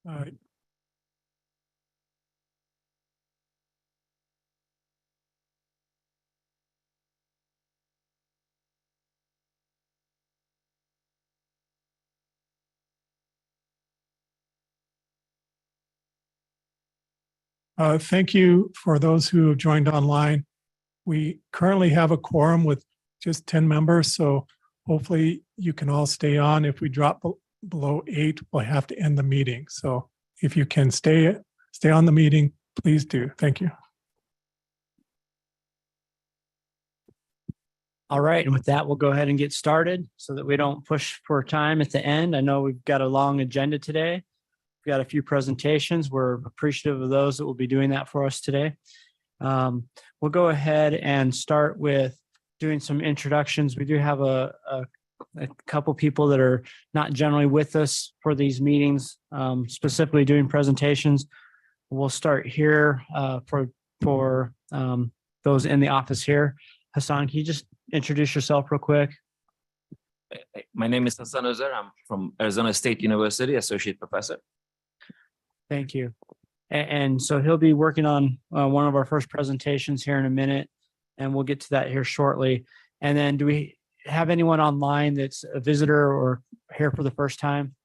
Uh, Thank you for those who have joined online. We currently have a quorum with just 10 members, so hopefully you can all stay on. If we drop below 8, we'll have to end the meeting. So if you can stay on the meeting, please do. Thank you. All right, and with that, we'll go ahead and get started so that we don't push for time at the end. I know we've got a long agenda today. We've got a few presentations. We're appreciative of those that will be doing that for us today. We'll go ahead and start with doing some introductions. We do have a couple people that are not generally with us for these meetings, specifically doing presentations. We'll start here for those in the office here. Hassan, can you just introduce yourself real quick? My name is Hassan Ozer. I'm from Arizona State University, associate professor. Thank you. And so he'll be working on one of our first presentations here in a minute, and we'll get to that here shortly. And then do we have anyone online that's a visitor or here for the first time?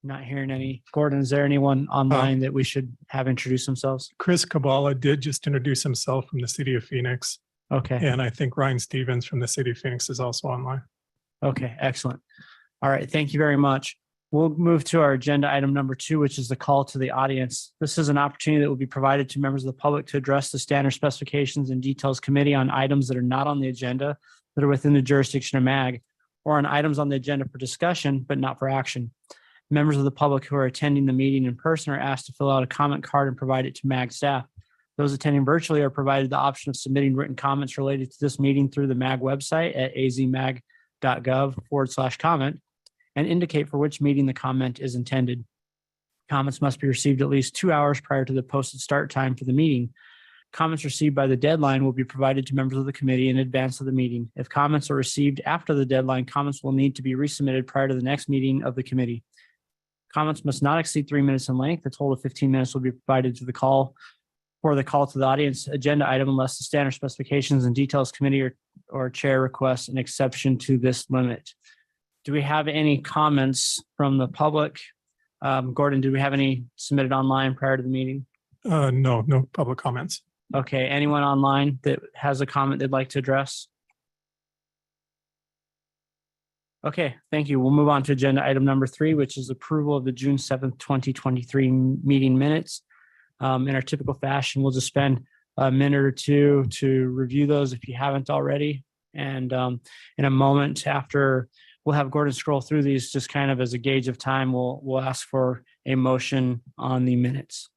Not hearing any. Gordon, is there anyone online that we should have introduce themselves? Chris Kabbalah did just introduce himself from the city of Phoenix. Okay. And I think Ryan Stevens from the city of Phoenix is also online. Okay, excellent. All right, thank you very much. We'll move to our agenda item number 2, which is the call to the audience. This is an opportunity that will be provided to members of the public to address the standard specifications and details committee on items that are not on the agenda that are within the jurisdiction of MAG, or on items on the agenda for discussion, but not for action. Members of the public who are attending the meeting in person are asked to fill out a comment card and provide it to MAG staff. Those attending virtually are provided the option of submitting written comments related to this meeting through the MAG website at azmag.gov/comment and indicate for which meeting the comment is intended. Comments must be received at least 2 hours prior to the posted start time for the meeting. Comments received by the deadline will be provided to members of the committee in advance of the meeting. If comments are received after the deadline, comments will need to be resubmitted prior to the next meeting of the committee. Comments must not exceed 3 minutes in length. A total of 15 minutes will be provided to the call to the audience agenda item unless the standard specifications and details committee or chair requests an exception to this limit. Do we have any comments from the public? Gordon, do we have any submitted online prior to the meeting? No public comments. Okay, anyone online that has a comment they'd like to address? Okay, thank you. We'll move on to agenda item number 3, which is approval of the June 7th, 2023 meeting minutes. In our typical fashion, we'll just spend a minute or two to review those if you haven't already. And in a moment after, we'll have Gordon scroll through these just kind of as a gauge of time. We'll ask for a motion on the minutes.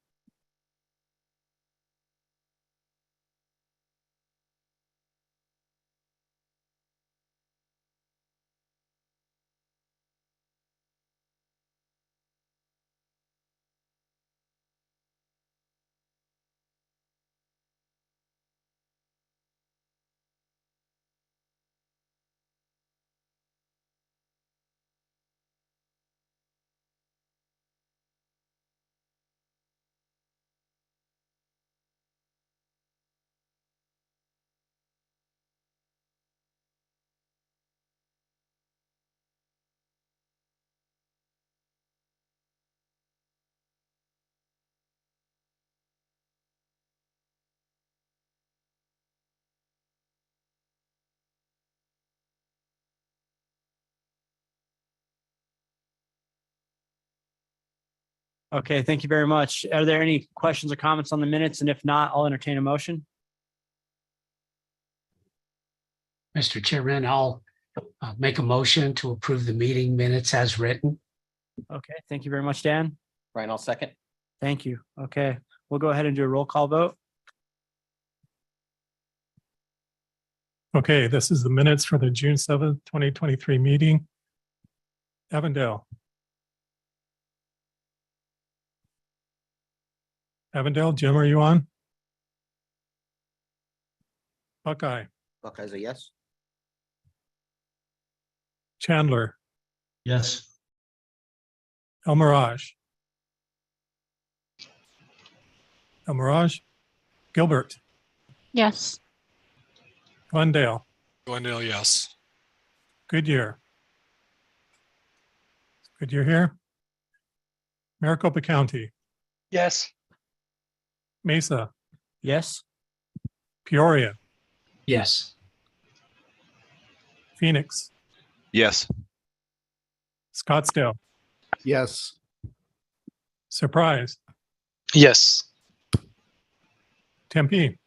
Okay, thank you very much. Are there any questions or comments on the minutes? And if not, I'll entertain a motion. Mr. Chairman, I'll make a motion to approve the meeting minutes as written. Okay, thank you very much, Dan. Ryan, I'll second. Thank you. Okay, we'll go ahead and do a roll call vote. Okay, this is the minutes for the June 7th, 2023 meeting. Avondale. Avondale, Jim, are you on? Buckeye. Buckeyes are yes. Chandler, Yes. El Mirage. El Mirage, Gilbert, Yes. Glendale, Glendale, yes. Goodyear. Goodyear here. Maricopa County, Yes. Mesa, Yes. Peoria, Yes. Phoenix, Yes. Scottsdale, Yes. Surprise, Yes. Tempe,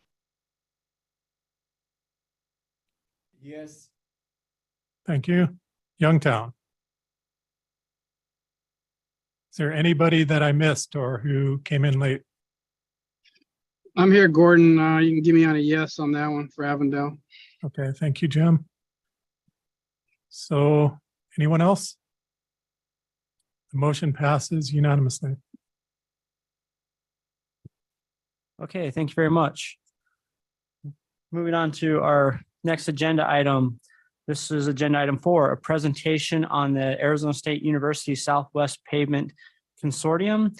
Yes. thank you. Youngtown. Is there anybody that I missed or who came in late? I'm here, Gordon. You can give me on a yes on that one for Avondale. Okay, thank you, Jim. So anyone else? The motion passes unanimously. Okay, thank you very much. Moving on to our next agenda item. This is agenda item 4, a presentation on the Arizona State University Southwest Pavement Consortium.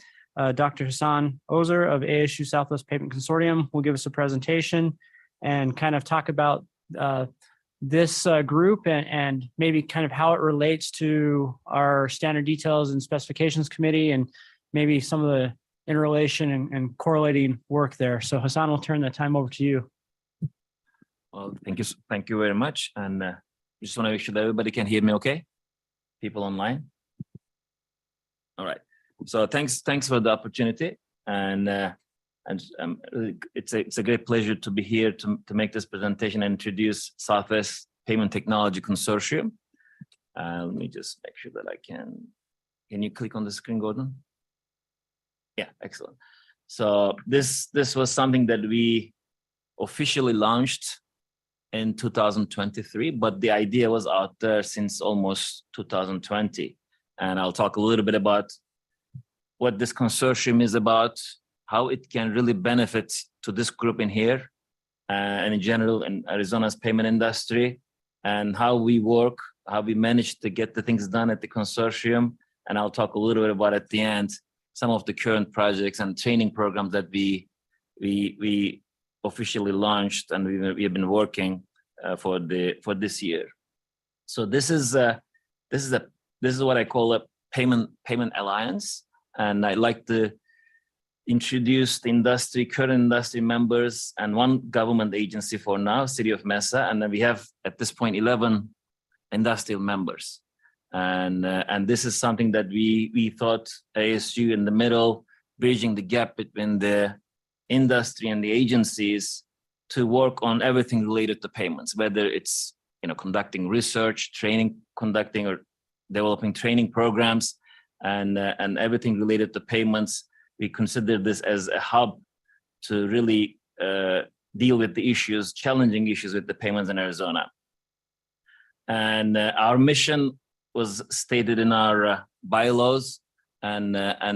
Dr. Hassan Ozer of ASU Southwest Pavement Consortium will give us a presentation and kind of talk about this group and maybe kind of how it relates to our standard details and specifications committee and maybe some of the interrelation and correlating work there. So Hassan, will turn the time over to you. Well, thank you very much. And just want to make sure that everybody can hear me okay? People online? All right. So thanks for the opportunity. And it's a great pleasure to be here to make this presentation and introduce Southwest Payment Technology Consortium. Let me just make sure that I can you click on the screen, Gordon? Yeah, excellent. So this was something that we officially launched in 2023, but the idea was out there since almost 2020. And I'll talk a little bit about what this consortium is about, how it can really benefit to this group in here, and in general in Arizona's payment industry, and how we work, how we manage to get the things done at the consortium. And I'll talk a little bit about at the end some of the current projects and training programs that we officially launched and we have been working for this year. So this is what I call a payment alliance, and I'd like to introduce the current industry members and one government agency for now, City of Mesa, and then we have at this point 11 industrial members. And this is something that we thought ASU in the middle, bridging the gap between the industry and the agencies to work on everything related to payments, whether it's conducting research, conducting or developing training programs, and everything related to payments. We consider this as a hub to really deal with the challenging issues with the payments in Arizona. And our mission was stated in our bylaws, and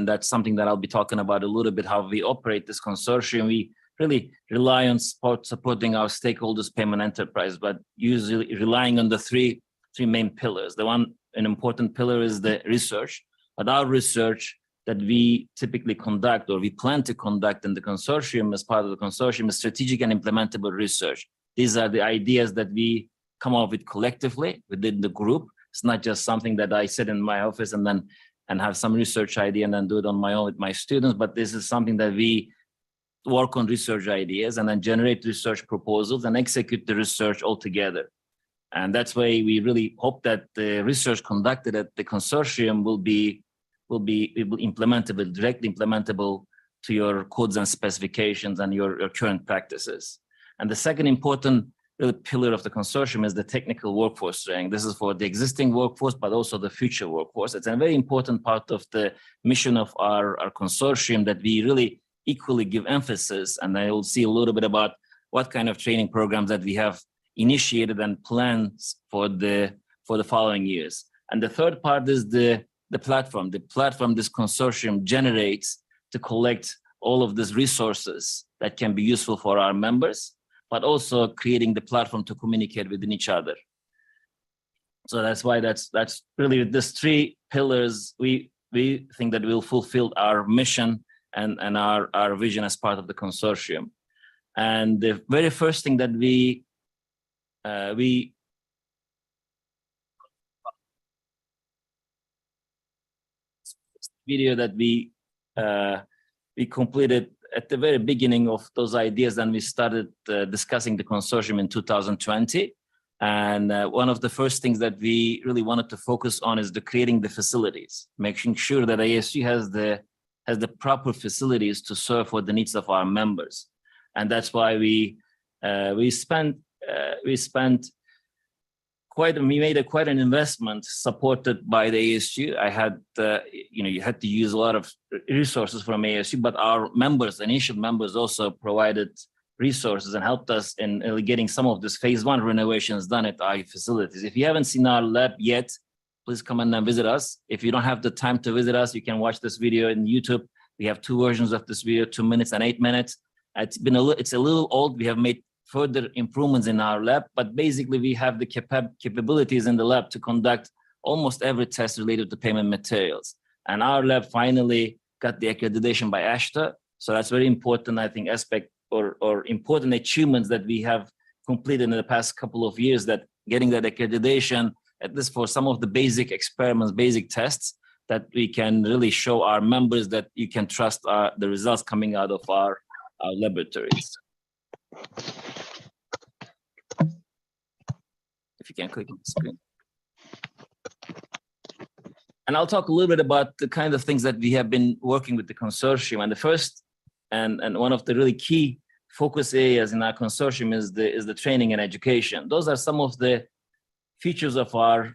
that's something that I'll be talking about a little bit, how we operate this consortium. We really rely on supporting our stakeholders' payment enterprise, but usually relying on the three main pillars. An important pillar is the research, but our research that we typically conduct or we plan to conduct in the consortium as part of the consortium is strategic and implementable research. These are the ideas that we come up with collectively within the group. It's not just something that I sit in my office and have some research idea and then do it on my own with my students, but this is something that we work on research ideas and then generate research proposals and execute the research all together. And that's why we really hope that the research conducted at the consortium will be implementable, directly implementable to your codes and specifications and your current practices. And the second important pillar of the consortium is the technical workforce training. This is for the existing workforce, but also the future workforce. It's a very important part of the mission of our consortium that we really equally give emphasis. And I will see a little bit about what kind of training programs that we have initiated and plans for the following years. And the third part is the platform. The platform this consortium generates to collect all of these resources that can be useful for our members, but also creating the platform to communicate within each other. So that's why that's really these three pillars. We think that we'll fulfill our mission and our vision as part of the consortium. And the very first thing that we video that we completed at the very beginning of those ideas, and we started discussing the consortium in 2020. And one of the first things that we really wanted to focus on is creating the facilities, making sure that ASU has the proper facilities to serve for the needs of our members. And that's why we made quite an investment supported by the ASU. I had, you had to use a lot of resources from ASU, but our members, initial members, also provided resources and helped us in getting some of this phase 1 renovations done at our facilities. If you haven't seen our lab yet, please come and visit us. If you don't have the time to visit us, you can watch this video in YouTube. We have 2 versions of this video, 2 minutes and 8 minutes. It's a little old. We have made further improvements in our lab, but basically we have the capabilities in the lab to conduct almost every test related to payment materials. And our lab finally got the accreditation by ASHTA. So that's very important, I think, aspect or important achievements that we have completed in the past couple of years, that getting that accreditation, at least for some of the basic experiments, basic tests, that we can really show our members that you can trust the results coming out of our laboratories. If you can click on the screen. And I'll talk a little bit about the kind of things that we have been working with the consortium. And the first and one of the really key focus areas in our consortium is the training and education. Those are some of the key features of our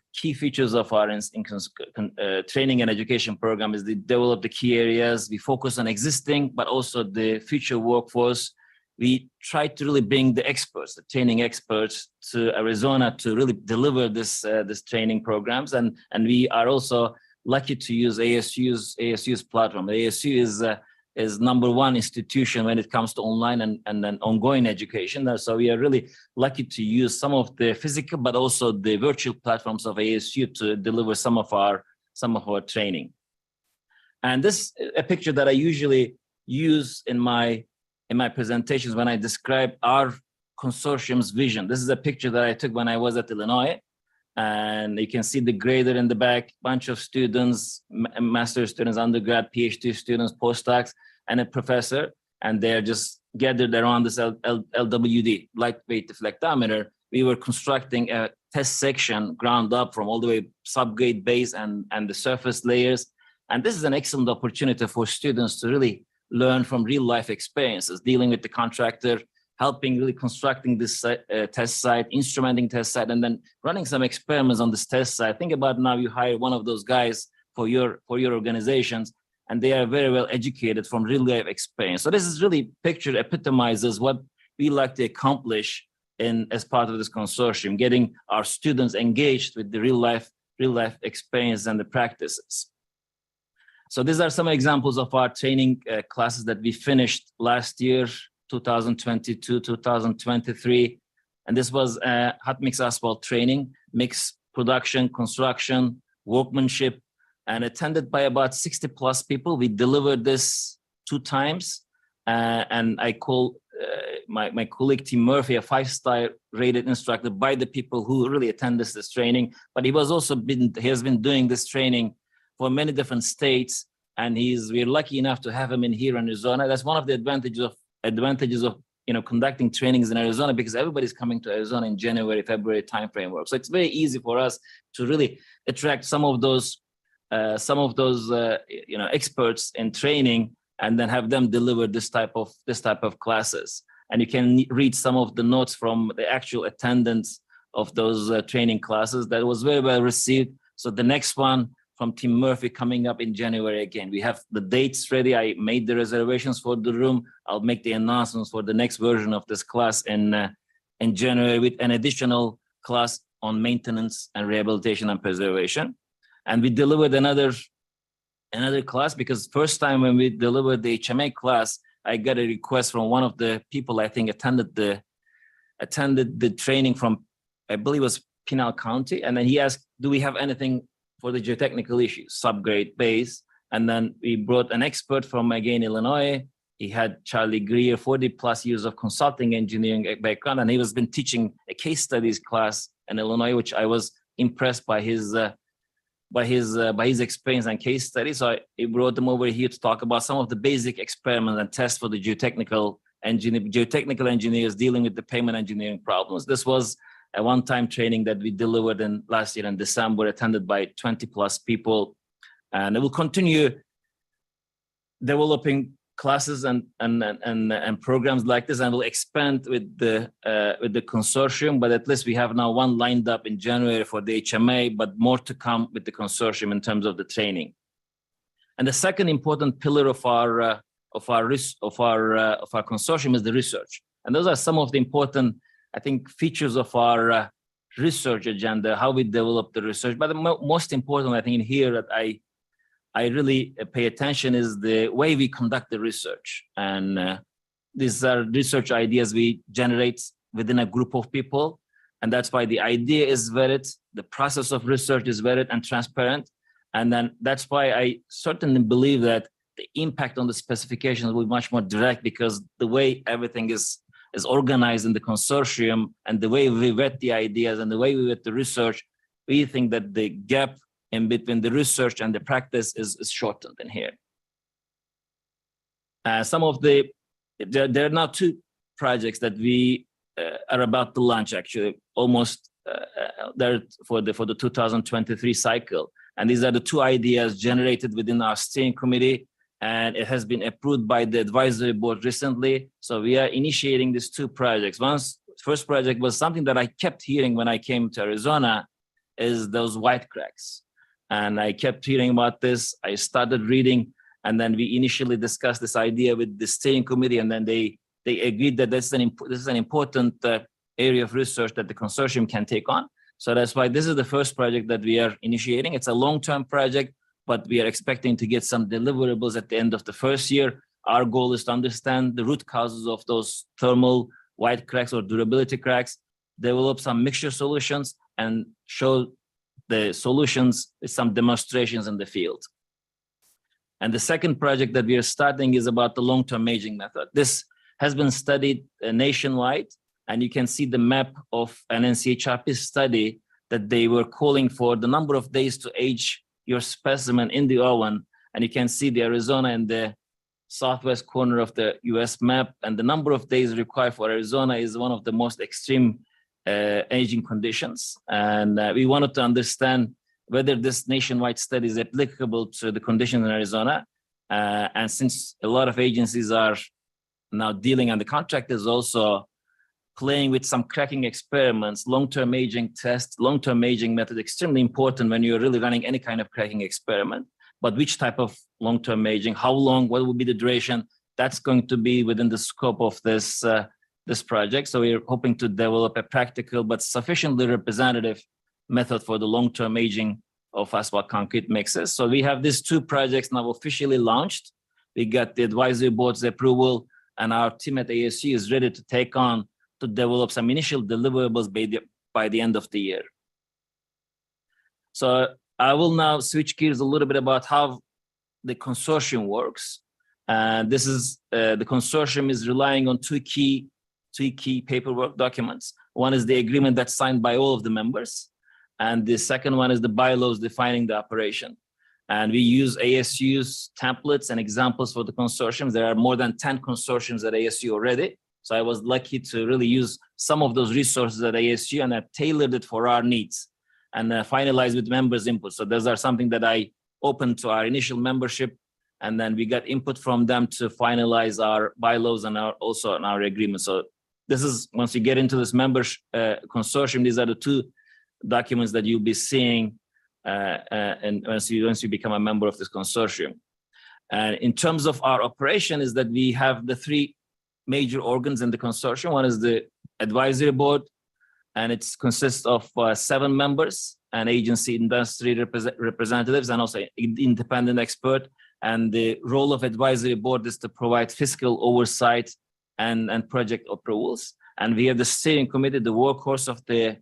training and education program. Is to develop the key areas. We focus on existing, but also the future workforce. We try to really bring the experts, the training experts, to Arizona to really deliver this training programs. And we are also lucky to use ASU's platform. ASU is #1 institution when it comes to online and then ongoing education. So we are really lucky to use some of the physical, but also the virtual platforms of ASU to deliver some of our training. And this is a picture that I usually use in my presentations when I describe our consortium's vision. This is a picture that I took when I was at Illinois. And you can see the grader in the back, bunch of students, master's students, undergrad, PhD students, postdocs, and a professor. And they're just gathered around this LWD, lightweight deflectometer. We were constructing a test section ground up from all the way subgrade base and the surface layers. And this is an excellent opportunity for students to really learn from real life experiences, dealing with the contractor, helping really constructing this test site, instrumenting test site, and then running some experiments on this test site. Think about now you hire one of those guys for your organizations, and they are very well educated from real life experience. So this is really picture epitomizes what we like to accomplish as part of this consortium, getting our students engaged with the real life experience and the practices. So these are some examples of our training classes that we finished last year, 2022, 2023. And this was hot mix asphalt training, mix production, construction, workmanship, and attended by about 60 plus people. We delivered this 2 times. And I call my colleague Tim Murphy a 5-star rated instructor by the people who really attend this training. But he has been doing this training for many different states. And we're lucky enough to have him in here in Arizona. That's one of the advantages of conducting trainings in Arizona, because everybody's coming to Arizona in January, February timeframe work. So it's very easy for us to really attract some of those experts in training, and then have them deliver this type of classes. And you can read some of the notes from the actual attendance of those training classes. That was very well received. So the next one from Tim Murphy coming up in January again. We have the dates ready. I made the reservations for the room. I'll make the announcements for the next version of this class in January, with an additional class on maintenance and rehabilitation and preservation. And we delivered another class, because first time when we delivered the HMA class, I got a request from one of the people I think attended attended the training from, I believe it was Pinal County. And then he asked, do we have anything for the geotechnical issues, subgrade base? And then we brought an expert from, again, Illinois. He had Charlie Greer, 40 plus years of consulting engineering background, and he was been teaching a case studies class in Illinois, which I was impressed by his experience and case studies. So I brought them over here to talk about some of the basic experiments and tests for the geotechnical engineers dealing with the payment engineering problems. This was a one-time training that we delivered in last year in December, attended by 20 plus people, and it will continue developing classes and programs like this, and will expand with the consortium. But at least we have now one lined up in January for the HMA, but more to come with the consortium in terms of the training. And the second important pillar of our consortium is the research, and those are some of the important, I think, features of our research agenda, how we develop the research. But the most important, I think, in here that I really pay attention is the way we conduct the research. And these are research ideas we generate within a group of people. And that's why the idea is vetted, the process of research is vetted and transparent. And then that's why I certainly believe that the impact on the specifications will be much more direct, because the way everything is organized in the consortium and the way we vet the ideas and the way we vet the research, we think that the gap in between the research and the practice is shortened in here. There are now two projects that we are about to launch, actually, almost there for the 2023 cycle. And these are the two ideas generated within our steering committee, and it has been approved by the advisory board recently. So we are initiating these two projects. First project was something that I kept hearing when I came to Arizona, is those white cracks. And I kept hearing about this. I started reading, and then we initially discussed this idea with the steering committee, and then they agreed that this is an important area of research that the consortium can take on. So that's why this is the first project that we are initiating. It's a long-term project, but we are expecting to get some deliverables at the end of the first year. Our goal is to understand the root causes of those thermal white cracks or durability cracks, develop some mixture solutions, and show the solutions with some demonstrations in the field. And the second project that we are starting is about the long-term aging method. This has been studied nationwide, and you can see the map of an NCHRP study that they were calling for the number of days to age your specimen in the oven. And you can see the Arizona in the southwest corner of the US map, and the number of days required for Arizona is one of the most extreme aging conditions. And we wanted to understand whether this nationwide study is applicable to the conditions in Arizona. And since a lot of agencies are now dealing, and the contractors also playing with some cracking experiments, long-term aging tests, long-term aging method, extremely important when you're really running any kind of cracking experiment. But which type of long-term aging, how long, what will be the duration, that's going to be within the scope of this project. So we're hoping to develop a practical but sufficiently representative method for the long-term aging of asphalt concrete mixes. So we have these two projects now officially launched. We got the advisory board's approval, and our team at ASU is ready to take on to develop some initial deliverables by the end of the year. So I will now switch gears a little bit about how the consortium works. This is the consortium is relying on two key paperwork documents. One is the agreement that's signed by all of the members, and the second one is the bylaws defining the operation. And we use ASU's templates and examples for the consortiums. There are more than 10 consortiums at ASU already. So I was lucky to really use some of those resources at ASU, and I've tailored it for our needs and finalized with members' input. So those are something that I opened to our initial membership, and then we got input from them to finalize our bylaws and also on our agreement. So this is, once you get into this members consortium, these are the two documents that you'll be seeing and once you become a member of this consortium. And in terms of our operation, is that we have the three major organs in the consortium. One is the advisory board, and it consists of 7 members, and agency industry representatives, and also independent expert. And the role of advisory board is to provide fiscal oversight and project approvals. And we have the steering committee, the workhorse of the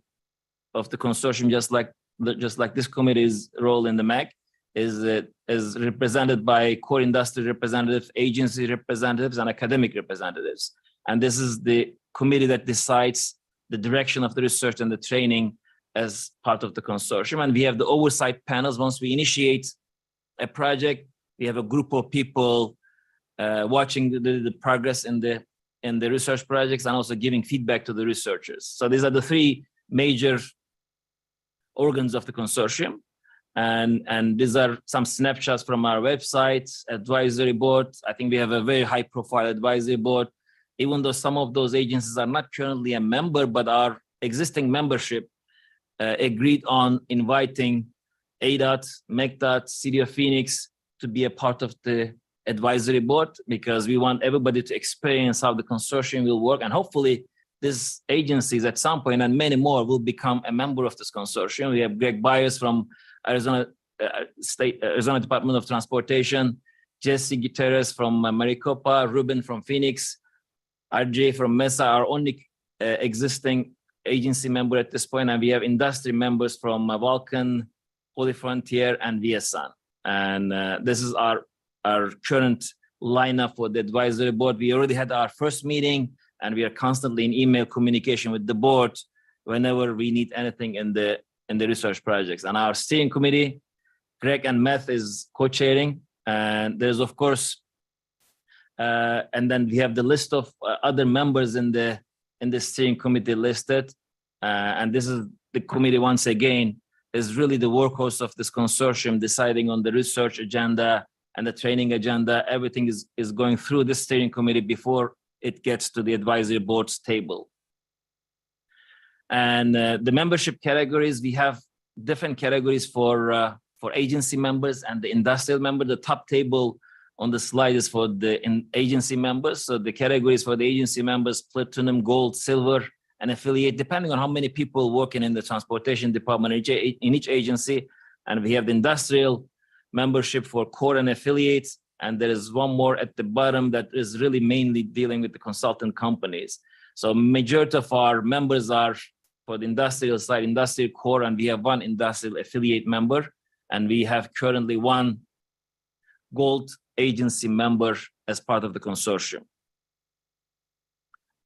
consortium, just like this committee's role in the MAC is represented by core industry representatives, agency representatives, and academic representatives. And this is the committee that decides the direction of the research and the training as part of the consortium. And we have the oversight panels. Once we initiate a project, we have a group of people watching the progress in the research projects and also giving feedback to the researchers. So these are the three major organs of the consortium. And these are some snapshots from our website, advisory board. I think we have a very high profile advisory board, even though some of those agencies are not currently a member, but our existing membership agreed on inviting ADOT, MECDOT, City of Phoenix to be a part of the advisory board, because we want everybody to experience how the consortium will work. And hopefully these agencies at some point and many more will become a member of this consortium. We have Greg Byers from Arizona Department of Transportation, Jesse Gutierrez from Maricopa, Ruben from Phoenix, RJ from Mesa, our only existing agency member at this point, and we have industry members from Vulcan, Holy Frontier, and VSAN. And this is our current lineup for the advisory board. We already had our first meeting, and we are constantly in email communication with the board whenever we need anything in the research projects. And our steering committee, Greg and Meth is co-chairing, and there's of course, and then we have the list of other members in the steering committee listed, and this is the committee once again is really the workhorse of this consortium, deciding on the research agenda and the training agenda. Everything is going through the steering committee before it gets to the advisory board's table. And the membership categories, we have different categories for agency members and the industrial member. The top table on the slide is for the agency members. So the categories for the agency members: platinum, gold, silver, and affiliate, depending on how many people working in the transportation department in each agency. And we have the industrial membership for core and affiliates. And there is one more at the bottom that is really mainly dealing with the consultant companies. So majority of our members are for the industrial side, industrial core, and we have one industrial affiliate member. And we have currently one gold agency member as part of the consortium.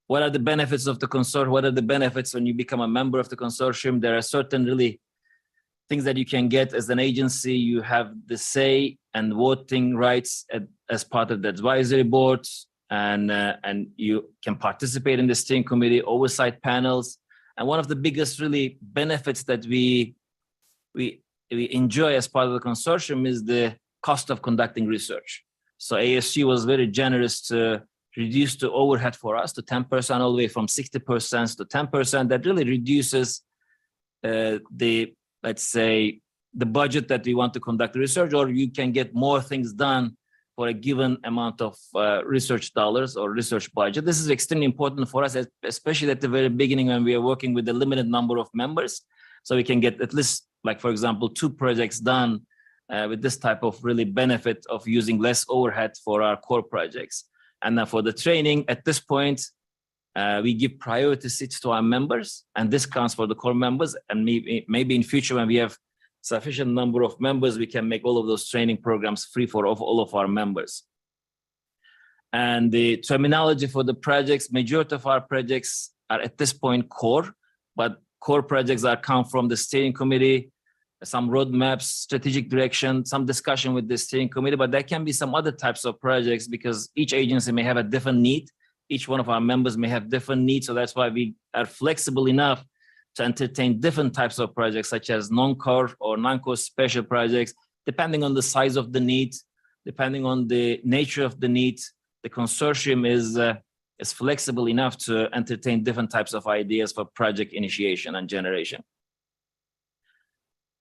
What are the benefits of the consortium? What are the benefits when you become a member of the consortium? There are certain really things that you can get as an agency. You have the say and voting rights as part of the advisory board, and you can participate in the steering committee, oversight panels. And one of the biggest really benefits that we enjoy as part of the consortium is the cost of conducting research. So ASU was very generous to reduce the overhead for us to 10%, all the way from 60% to 10%. That really reduces let's say, the budget that we want to conduct research, or you can get more things done for a given amount of research dollars or research budget. This is extremely important for us, especially at the very beginning when we are working with a limited number of members. So we can get at least, like, for example, 2 projects done with this type of really benefit of using less overhead for our core projects. And then for the training, at this point, we give priority seats to our members and discounts for the core members. And maybe in future, when we have sufficient number of members, we can make all of those training programs free for all of our members. And the terminology for the projects, majority of our projects are at this point core, but core projects come from the steering committee, some roadmaps, strategic direction, some discussion with the steering committee, but there can be some other types of projects because each agency may have a different need. Each one of our members may have different needs. So that's why we are flexible enough to entertain different types of projects, such as non-core or non-core special projects, depending on the size of the need, depending on the nature of the need. The consortium is flexible enough to entertain different types of ideas for project initiation and generation.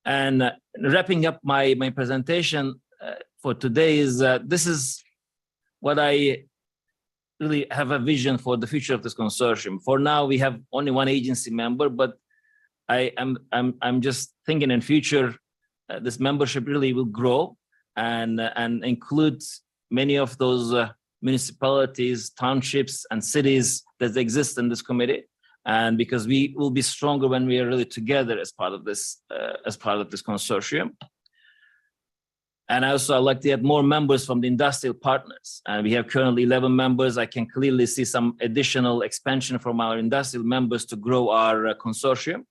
And wrapping up my presentation for today is this is what I really have a vision for the future of this consortium. For now, we have only one agency member, but I'm just thinking in future this membership really will grow and include many of those municipalities, townships, and cities that exist in this committee. And because we will be stronger when we are really together as part of this consortium. And also, I'd like to add more members from the industrial partners. And we have currently 11 members. I can clearly see some additional expansion from our industrial members to grow our consortium.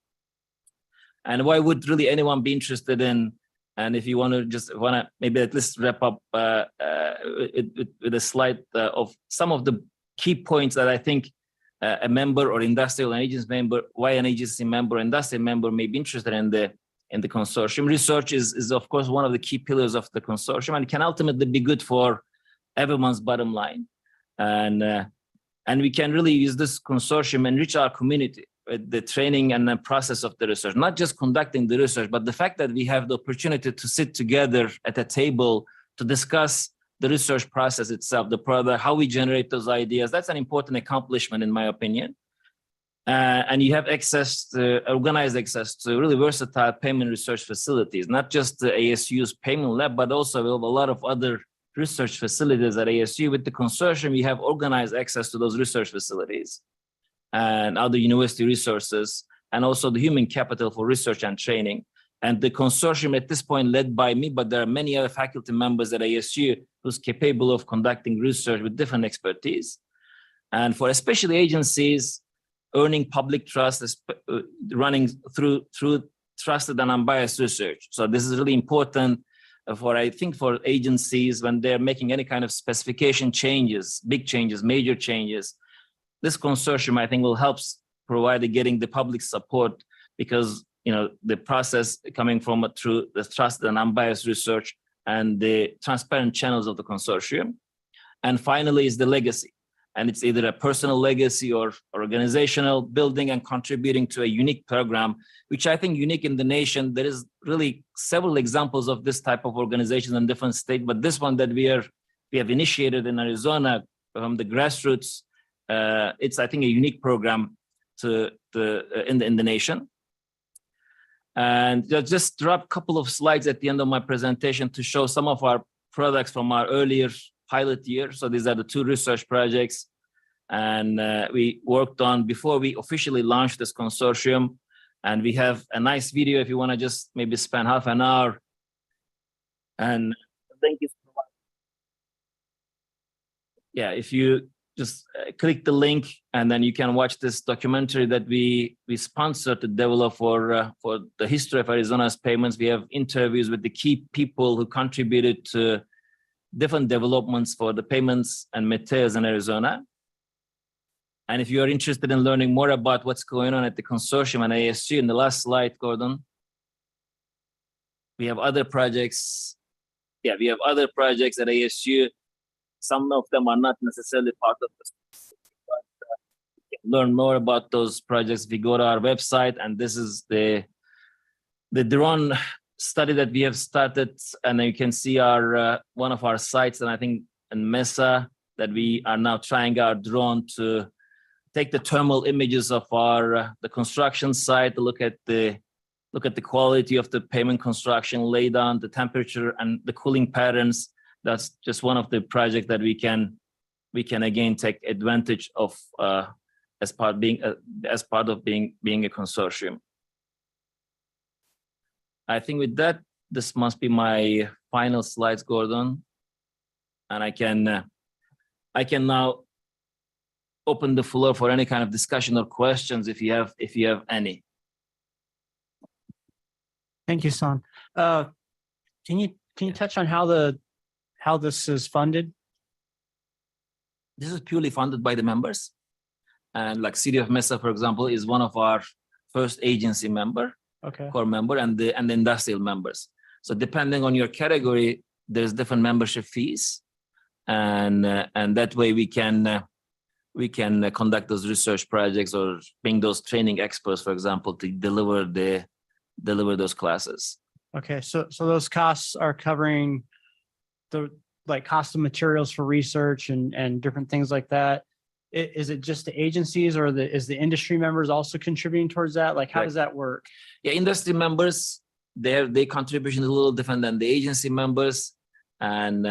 And why would really anyone be interested in? And if you want to maybe at least wrap up with a slide of some of the key points that I think a member or industrial and agency member, why an agency member or industrial member may be interested in the consortium. Research is of course one of the key pillars of the consortium, and it can ultimately be good for everyone's bottom line. And we can really use this consortium and enrich our community with the training and the process of the research, not just conducting the research, but the fact that we have the opportunity to sit together at a table to discuss the research process itself, the product, how we generate those ideas. That's an important accomplishment, in my opinion. And you have organized access to really versatile payment research facilities, not just the ASU's payment lab, but also we have a lot of other research facilities at ASU. With the consortium, we have organized access to those research facilities and other university resources, and also the human capital for research and training. And the consortium at this point led by me, but there are many other faculty members at ASU who's capable of conducting research with different expertise. And for especially agencies, earning public trust is running through trusted and unbiased research. So this is really important for agencies when they're making any kind of specification changes, big changes, major changes. This consortium, I think, will help provide getting the public support, because the process coming from through the trusted and unbiased research and the transparent channels of the consortium. And finally is the legacy. And it's either a personal legacy or organizational, building and contributing to a unique program, which I think unique in the nation. There is really several examples of this type of organizations in different states, but this one that we have initiated in Arizona from the grassroots, it's, I think, a unique program in the nation. And I'll just drop a couple of slides at the end of my presentation to show some of our products from our earlier pilot year. So these are the 2 research projects, and we worked on before we officially launched this consortium. And we have a nice video if you want to just maybe spend half an hour. And thank you. Yeah, if you just click the link, and then you can watch this documentary that we sponsored to develop for the history of Arizona's payments. We have interviews with the key people who contributed to different developments for the payments and materials in Arizona. And if you are interested in learning more about what's going on at the consortium and ASU, in the last slide, Gordon, we have other projects. Yeah, we have other projects at ASU. Some of them are not necessarily part of this, but you can learn more about those projects if you go to our website. And this is the drone study that we have started, and you can see our one of our sites, and I think in Mesa, that we are now trying our drone to take the thermal images of our the construction site, to look at the quality of the payment construction, lay down the temperature and the cooling patterns. That's just one of the projects that we can again take advantage of as part of being a consortium. I think with that, this must be my final slides, Gordon, and I can now open the floor for any kind of discussion or questions if you have any. Thank you, Son. Can you touch on how this is funded? This is purely funded by the members, and like City of Mesa, for example, is one of our first agency member. Okay. Core member and the industrial members. So depending on your category, there's different membership fees, and that way we can conduct those research projects or bring those training experts, for example, to deliver those classes. Okay, so those costs are covering the cost of materials for research and different things like that. Is it just the agencies, or is the industry members also contributing towards that? Like, how does that work? Yeah, industry members, their contribution is a little different than the agency members, and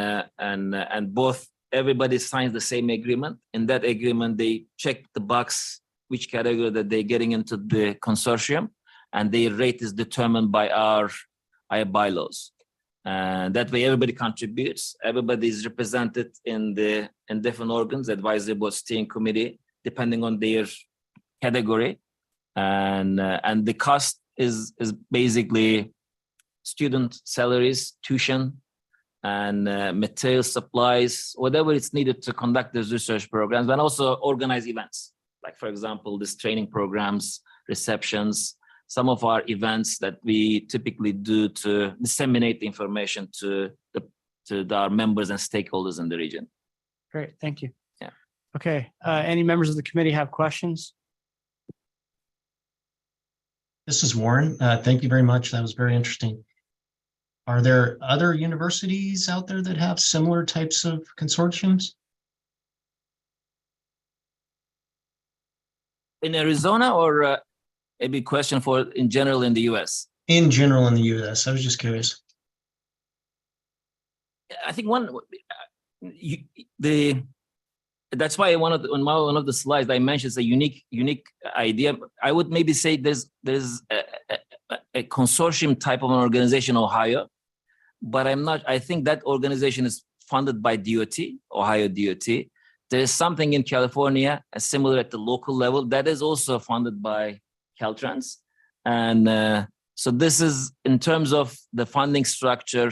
both everybody signs the same agreement. In that agreement, they check the box, which category that they're getting into the consortium, and their rate is determined by our bylaws. And that way, everybody contributes. Everybody is represented in different organs, advisory board, steering committee, depending on their category. And the cost is basically student salaries, tuition, and material supplies, whatever it's needed to conduct these research programs, and also organize events. Like, for example, these training programs, receptions, some of our events that we typically do to disseminate the information to our members and stakeholders in the region. Great, thank you. Yeah. Okay, any members of the committee have questions? This is Warren. Thank you very much. That was very interesting. Are there other universities out there that have similar types of consortiums? In Arizona, or maybe a question for in general in the US? In general in the US, I was just curious. I think that's why on one of the slides I mentioned it's a unique idea. I would maybe say there's a consortium type of an organization in Ohio, but I think that organization is funded by DOT, Ohio DOT. There is something in California, similar at the local level, that is also funded by Caltrans. And so this is in terms of the funding structure,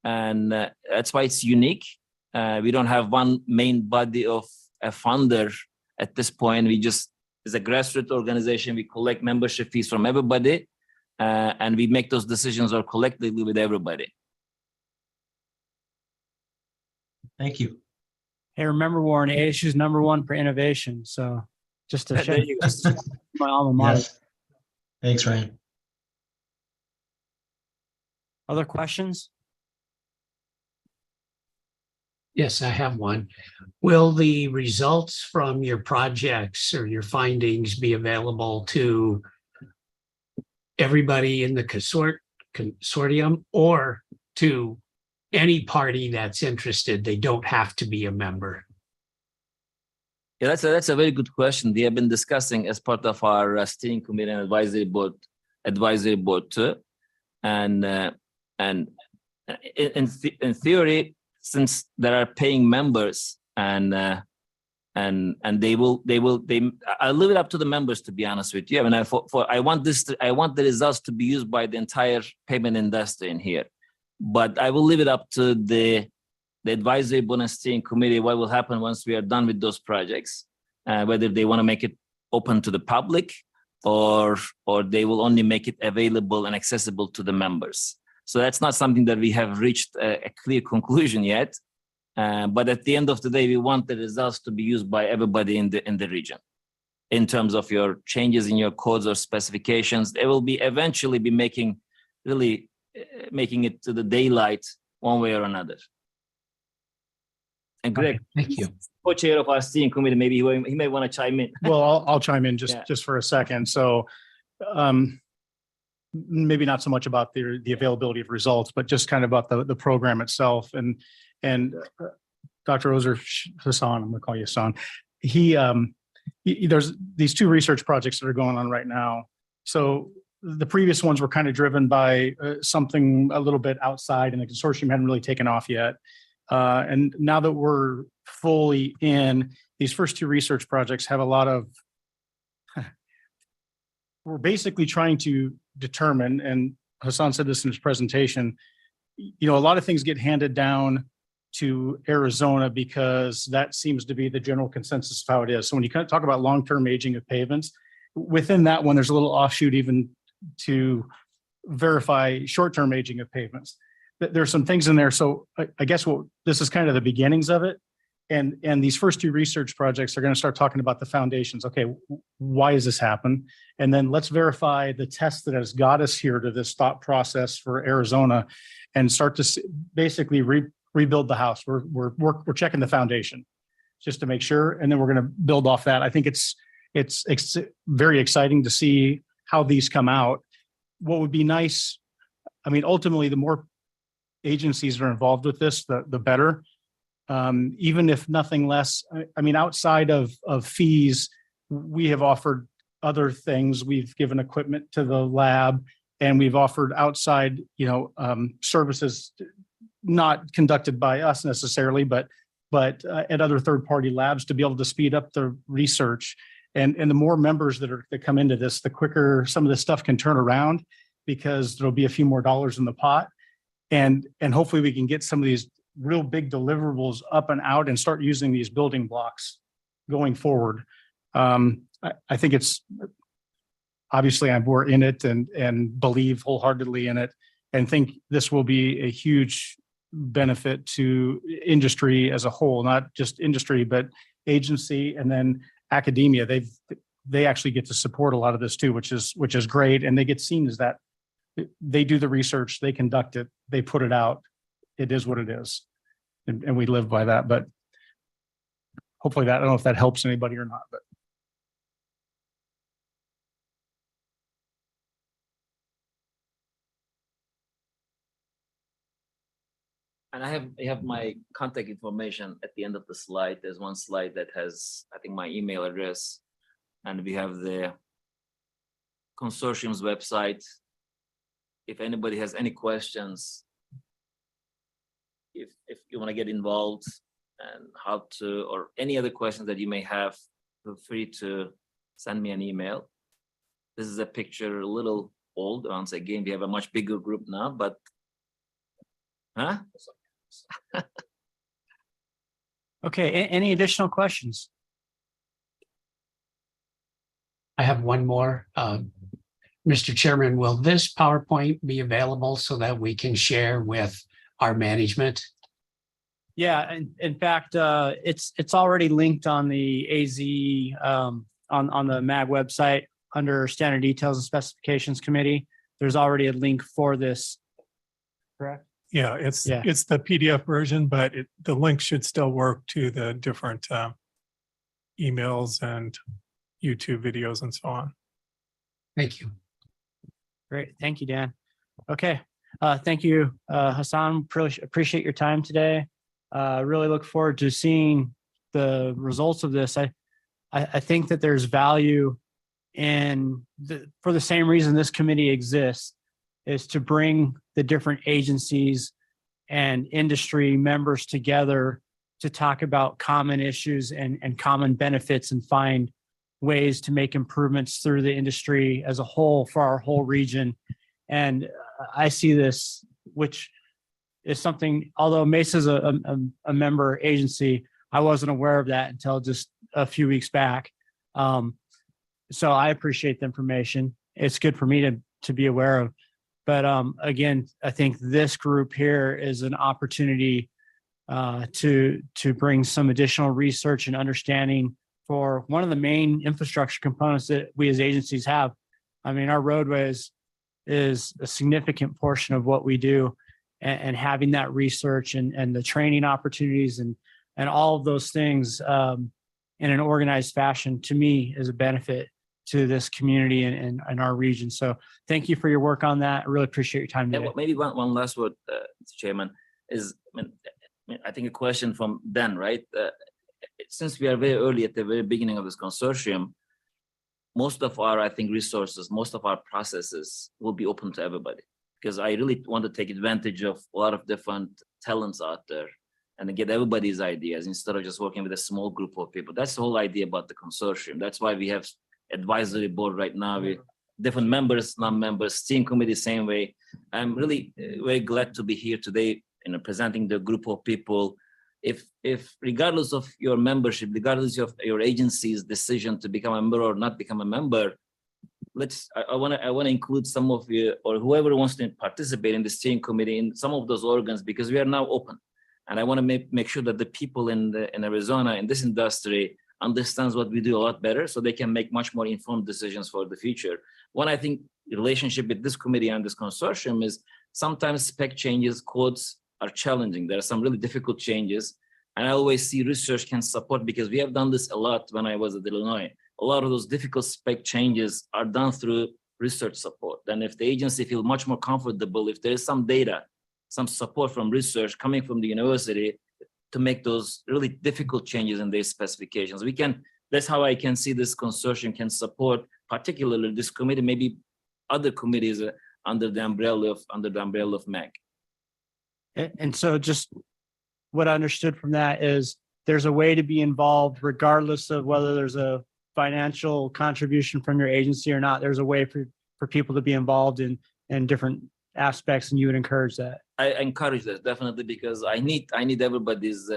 and that's why it's unique. We don't have one main body of a funder at this point. It's a grassroots organization. We collect membership fees from everybody, and we make those decisions or collectively with everybody. Thank you. Hey, remember, Warren, ASU is #1 for innovation. So just to There share you go. my alma mater. Yes. Thanks, Ryan. Other questions? Yes, I have one. Will the results from your projects or your findings be available to everybody in the consortium or to any party that's interested? They don't have to be a member. Yeah, that's a very good question. We have been discussing as part of our steering committee and advisory board too. And in theory, since there are paying members and I'll leave it up to the members, to be honest with you. I mean, I want the results to be used by the entire payment industry in here, but I will leave it up to the advisory board and steering committee what will happen once we are done with those projects, whether they want to make it open to the public or they will only make it available and accessible to the members. So that's not something that we have reached a clear conclusion yet. But at the end of the day, we want the results to be used by everybody in the region. In terms of your changes in your codes or specifications, they will be eventually be making it to the daylight one way or another. And Greg, Thank you. co-chair of our steering committee, maybe he may want to chime in. Well, I'll chime in Yeah. just for a second. So maybe not so much about the availability of results, but just kind of about the program itself. And Dr. Ozer Hassan, I'm going to call you Hassan. There's these two research projects that are going on right now. So the previous ones were kind of driven by something a little bit outside, and the consortium hadn't really taken off yet. And now that we're fully in, these first two research projects have a lot of, we're basically trying to determine, and Hassan said this in his presentation, a lot of things get handed down to Arizona because that seems to be the general consensus of how it is. So when you kind of talk about long-term aging of pavements, within that one, there's a little offshoot even to verify short-term aging of pavements. There's some things in there. So I guess this is kind of the beginnings of it. And these first two research projects are going to start talking about the foundations. Okay, why does this happen? And then let's verify the test that has got us here to this thought process for Arizona, and start to basically rebuild the house. We're checking the foundation just to make sure, and then we're going to build off that. I think it's very exciting to see how these come out. What would be nice, I mean, ultimately, the more agencies that are involved with this, the better. even if nothing less, I mean, outside of fees, we have offered other things. We've given equipment to the lab and we've offered outside, services not conducted by us necessarily, but at other third-party labs to be able to speed up the research. And the more members that come into this, the quicker some of this stuff can turn around because there'll be a few more dollars in the pot. And hopefully we can get some of these real big deliverables up and out and start using these building blocks going forward. I think it's obviously we're in it and believe wholeheartedly in it and think this will be a huge benefit to industry as a whole, not just industry, but agency and then academia. They actually get to support a lot of this too, which is great. And they get seen as that they do the research, they conduct it, they put it out. It is what it is. And we live by that, but hopefully I don't know if that helps anybody or not, but. And I have my contact information at the end of the slide. There's one slide that has, I think, my email address. And we have the consortium's website. If anybody has any questions, if you want to get involved and how to, or any other questions that you may have, feel free to send me an email. This is a picture a little old. Once again, we have a much bigger group now, but Okay, any additional questions? I have one more. Mr. Chairman, will this PowerPoint be available so that we can share with our management? Yeah, in fact, it's already linked on the AZ on the MAG website under Standard Details and Specifications Committee. There's already a link for this. Correct? Yeah, it's Yeah. it's the PDF version, but the link should still work to the different emails and YouTube videos and so on. Thank you. Great, thank you, Dan. Okay, thank you, Hassan. Appreciate your time today. Really look forward to seeing the results of this. I think that there's value in for the same reason this committee exists, is to bring the different agencies and industry members together to talk about common issues and common benefits and find ways to make improvements through the industry as a whole for our whole region. And I see this, which is something, although Mesa is a member agency, I wasn't aware of that until just a few weeks back. So I appreciate the information. It's good for me to be aware of. But again, I think this group here is an opportunity to bring some additional research and understanding for one of the main infrastructure components that we as agencies have. I mean, our roadways is a significant portion of what we do, and having that research and the training opportunities and all of those things in an organized fashion, to me, is a benefit to this community and our region. So thank you for your work on that. I really appreciate your time today. Maybe one last word, Mr. Chairman, is I think a question from Dan, right? Since we are very early at the very beginning of this consortium, most of our, I think, resources, most of our processes will be open to everybody, because I really want to take advantage of a lot of different talents out there and get everybody's ideas instead of just working with a small group of people. That's the whole idea about the consortium. That's why we have advisory board right now with different members, non-members, steering committee, same way. I'm really very glad to be here today, presenting the group of people. If regardless of your membership, regardless of your agency's decision to become a member or not become a member, I want to include some of you or whoever wants to participate in the steering committee in some of those organs, because we are now open. And I want to make sure that the people in Arizona, in this industry, understands what we do a lot better, so they can make much more informed decisions for the future. One, I think, relationship with this committee and this consortium is sometimes spec changes, codes are challenging. There are some really difficult changes. And I always see research can support, because we have done this a lot when I was at Illinois. A lot of those difficult spec changes are done through research support. And if the agency feels much more comfortable, if there is some data, some support from research coming from the university, to make those really difficult changes in their specifications. That's how I can see this consortium can support, particularly this committee, maybe other committees under the umbrella of MEC. And so just what I understood from that is there's a way to be involved regardless of whether there's a financial contribution from your agency or not. There's a way for people to be involved in different aspects, and you would encourage that. I encourage that definitely, because I need everybody's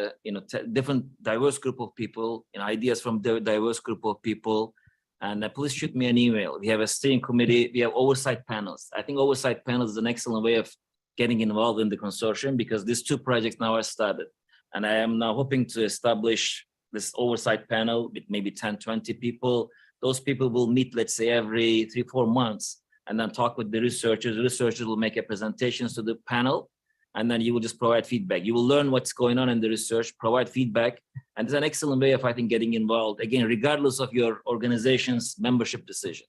different diverse group of people, ideas from the diverse group of people. And please shoot me an email. We have a steering committee. We have oversight panels. I think oversight panels is an excellent way of getting involved in the consortium, because these two projects now are started. And I am now hoping to establish this oversight panel with maybe 10, 20 people. Those people will meet, let's say, every 3-4 months, and then talk with the researchers. The researchers will make a presentation to the panel, and then you will just provide feedback. You will learn what's going on in the research, provide feedback, and it's an excellent way of, I think, getting involved, again, regardless of your organization's membership decision.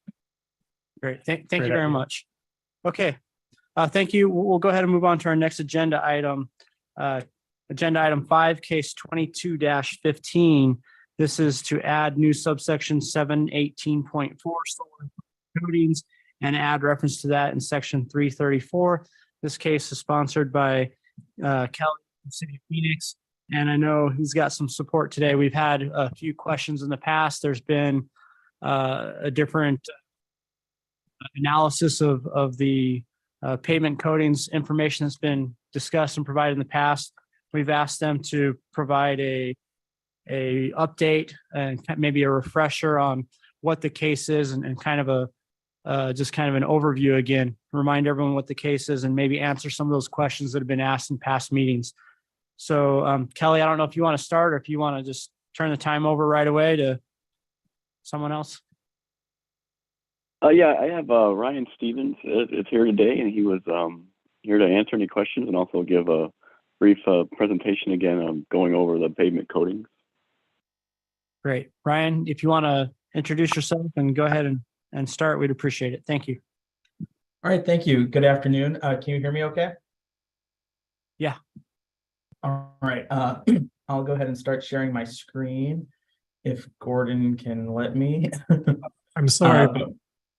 Great. Thank you very much. Okay. Thank you. We'll go ahead and move on to our next agenda item. Agenda item 5, case 22-15. This is to add new subsection 718.4 solar coatings and add reference to that in section 334. This case is sponsored by Kelly from the City of Phoenix, and I know he's got some support today. We've had a few questions in the past. There's been a different analysis of the pavement coatings information that's been discussed and provided in the past. We've asked them to provide a update and maybe a refresher on what the case is, and kind of just kind of an overview again, remind everyone what the case is and maybe answer some of those questions that have been asked in past meetings. So Kelly, I don't know if you want to start or if you want to just turn the time over right away to someone else. Yeah, I have Ryan Stevens is here today, and he was here to answer any questions and also give a brief presentation again going over the pavement coatings. Great. Ryan, if you want to introduce yourself and go ahead and start, we'd appreciate it. Thank you. All right, thank you. Good afternoon. Can you hear me okay? Yeah. All right. I'll go ahead and start sharing my screen if Gordon can let me. I'm sorry.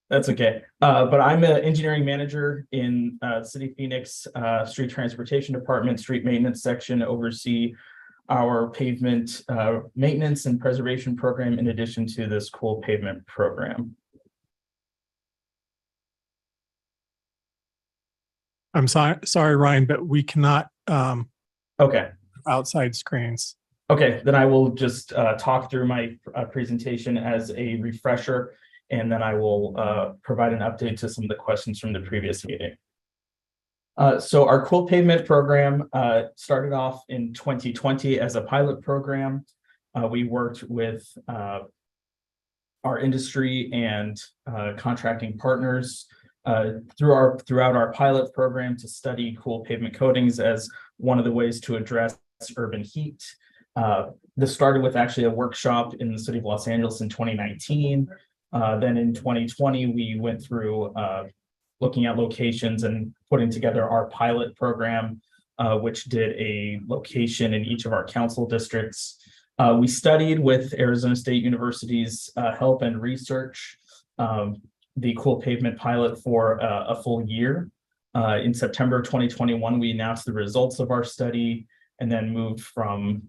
That's okay. But I'm an engineering manager in City of Phoenix Street Transportation Department, Street Maintenance Section, oversee our pavement maintenance and preservation program in addition to this cool pavement program. I'm sorry, Ryan, but we cannot Okay. outside screens. Okay, then I will just talk through my presentation as a refresher, and then I will provide an update to some of the questions from the previous meeting. So our cool pavement program started off in 2020 as a pilot program. We worked with our industry and contracting partners throughout our pilot program to study cool pavement coatings as one of the ways to address urban heat. This started with actually a workshop in the city of Los Angeles in 2019. Then in 2020, we went through looking at locations and putting together our pilot program, which did a location in each of our council districts. We studied with Arizona State University's help and research the cool pavement pilot for a full year. In September 2021, we announced the results of our study and then moved from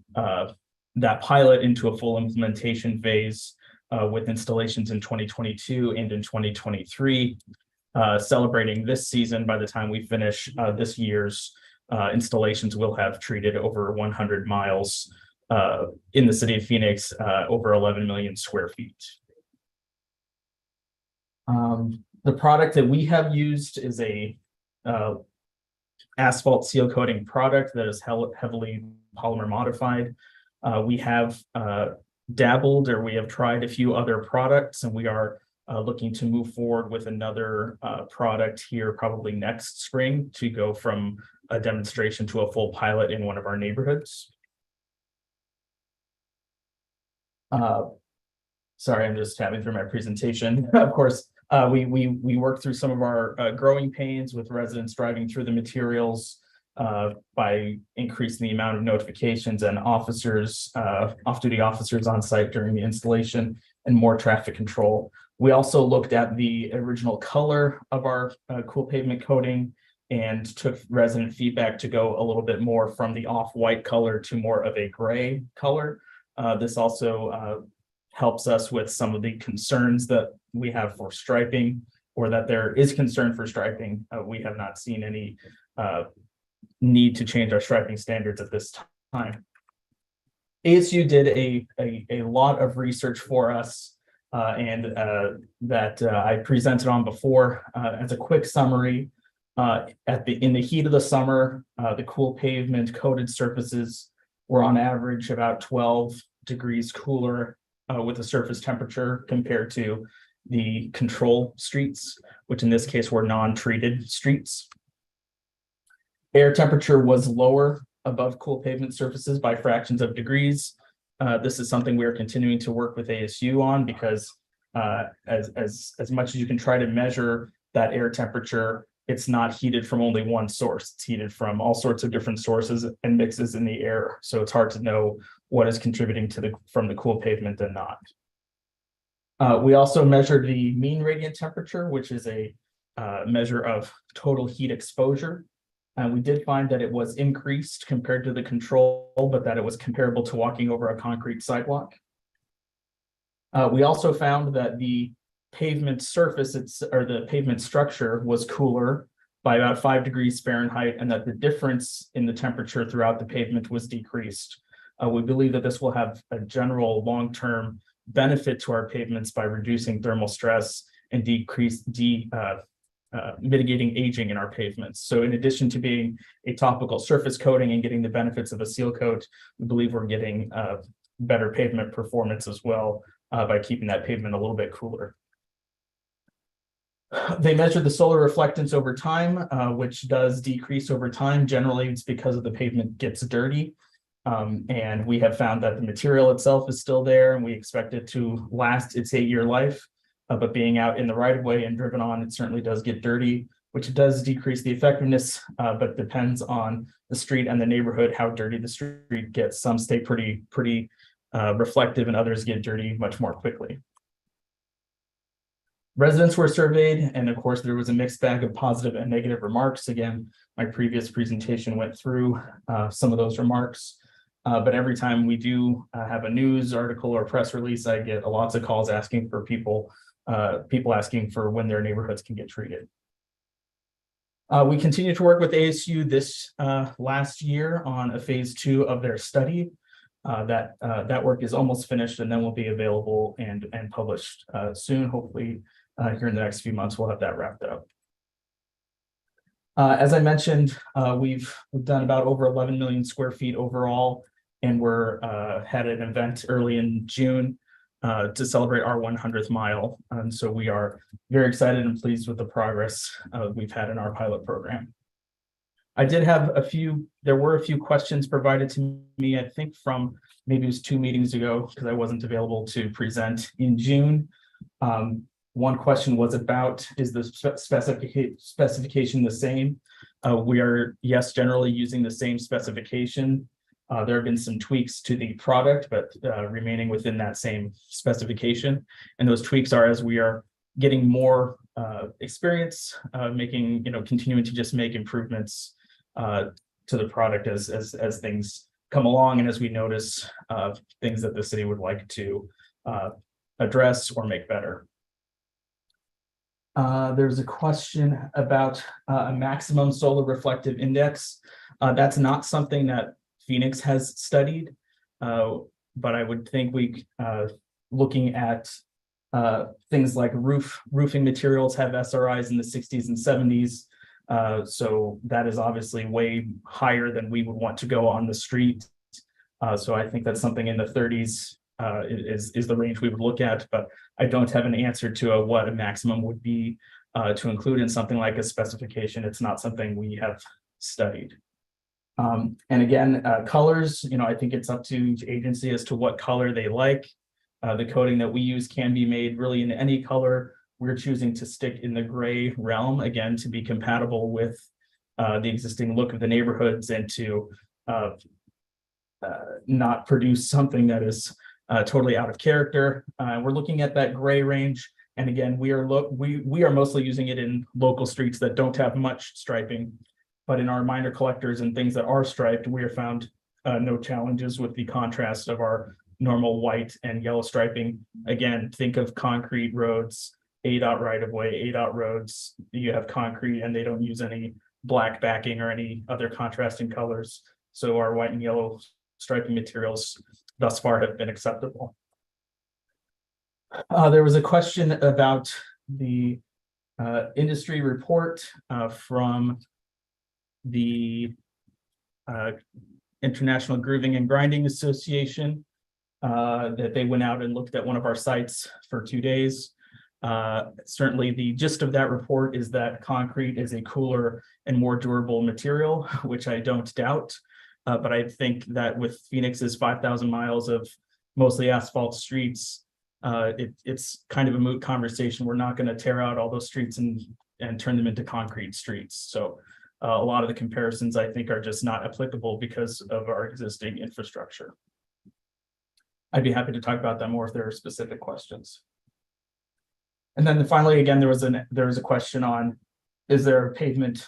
that pilot into a full implementation phase with installations in 2022 and in 2023. Celebrating this season, by the time we finish this year's installations, we'll have treated over 100 miles in the city of Phoenix, over 11 million square feet. The product that we have used is a asphalt seal coating product that is heavily polymer modified. We have dabbled, or we have tried a few other products, and we are looking to move forward with another product here probably next spring to go from a demonstration to a full pilot in one of our neighborhoods. Sorry, I'm just tabbing through my presentation. Of course, we worked through some of our growing pains with residents driving through the materials by increasing the amount of notifications and officers, off-duty officers on site during the installation and more traffic control. We also looked at the original color of our cool pavement coating and took resident feedback to go a little bit more from the off-white color to more of a gray color. This also helps us with some of the concerns that we have for striping, or that there is concern for striping. We have not seen any need to change our striping standards at this time. ASU did a lot of research for us that I presented on before. As a quick summary, in the heat of the summer, the cool pavement coated surfaces were on average about 12 degrees cooler with the surface temperature compared to the control streets, which in this case were non-treated streets. Air temperature was lower above cool pavement surfaces by fractions of degrees. This is something we are continuing to work with ASU on, because as much as you can try to measure that air temperature, it's not heated from only one source. It's heated from all sorts of different sources and mixes in the air. So it's hard to know what is contributing to from the cool pavement and not. We also measured the mean radiant temperature, which is a measure of total heat exposure. And we did find that it was increased compared to the control, but that it was comparable to walking over a concrete sidewalk. We also found that the pavement surface, or the pavement structure, was cooler by about 5 degrees Fahrenheit, and that the difference in the temperature throughout the pavement was decreased. We believe that this will have a general long-term benefit to our pavements by reducing thermal stress and mitigating aging in our pavements. So in addition to being a topical surface coating and getting the benefits of a seal coat, we believe we're getting better pavement performance as well by keeping that pavement a little bit cooler. They measured the solar reflectance over time, which does decrease over time. Generally, it's because of the pavement gets dirty. And we have found that the material itself is still there, and we expect it to last its 8-year life. But being out in the right of way and driven on, it certainly does get dirty, which does decrease the effectiveness, but depends on the street and the neighborhood, how dirty the street gets. Some stay pretty reflective, and others get dirty much more quickly. Residents were surveyed, and of course, there was a mixed bag of positive and negative remarks. Again, my previous presentation went through some of those remarks. But every time we do have a news article or press release, I get lots of calls asking for people asking for when their neighborhoods can get treated. We continue to work with ASU this last year on a phase 2 of their study. That work is almost finished, and then will be available and published soon. Hopefully, here in the next few months, we'll have that wrapped up. As I mentioned, we've done about over 11 million square feet overall, and we're had an event early in June to celebrate our 100th mile. And so we are very excited and pleased with the progress we've had in our pilot program. I did have there were a few questions provided to me, I think from maybe it was 2 meetings ago, because I wasn't available to present in June. One question was about, is the specification the same? We are, yes, generally using the same specification. There have been some tweaks to the product, but remaining within that same specification. And those tweaks are as we are getting more experience, continuing to just make improvements to the product as things come along, and as we notice things that the city would like to address or make better. There's a question about a maximum solar reflective index. That's not something that Phoenix has studied, but I would think looking at things like roofing materials have SRIs in the 60s and 70s. So that is obviously way higher than we would want to go on the street. So I think that's something in the 30s is the range we would look at, but I don't have an answer to what a maximum would be to include in something like a specification. It's not something we have studied. And again, colors, I think it's up to each agency as to what color they like. The coating that we use can be made really in any color. We're choosing to stick in the gray realm, again, to be compatible with the existing look of the neighborhoods and to not produce something that is totally out of character. We're looking at that gray range. And again, we are mostly using it in local streets that don't have much striping. But in our minor collectors and things that are striped, we have found no challenges with the contrast of our normal white and yellow striping. Again, think of concrete roads, ADOT right of way, ADOT roads. You have concrete and they don't use any black backing or any other contrasting colors. So our white and yellow striping materials thus far have been acceptable. There was a question about the industry report from the International Grooving and Grinding Association, that they went out and looked at one of our sites for 2 days. Certainly the gist of that report is that concrete is a cooler and more durable material, which I don't doubt. But I think that with Phoenix's 5,000 miles of mostly asphalt streets, it's kind of a moot conversation. We're not going to tear out all those streets and turn them into concrete streets. So a lot of the comparisons I think are just not applicable because of our existing infrastructure. I'd be happy to talk about that more if there are specific questions. And then finally, again, there was a question on, is there a pavement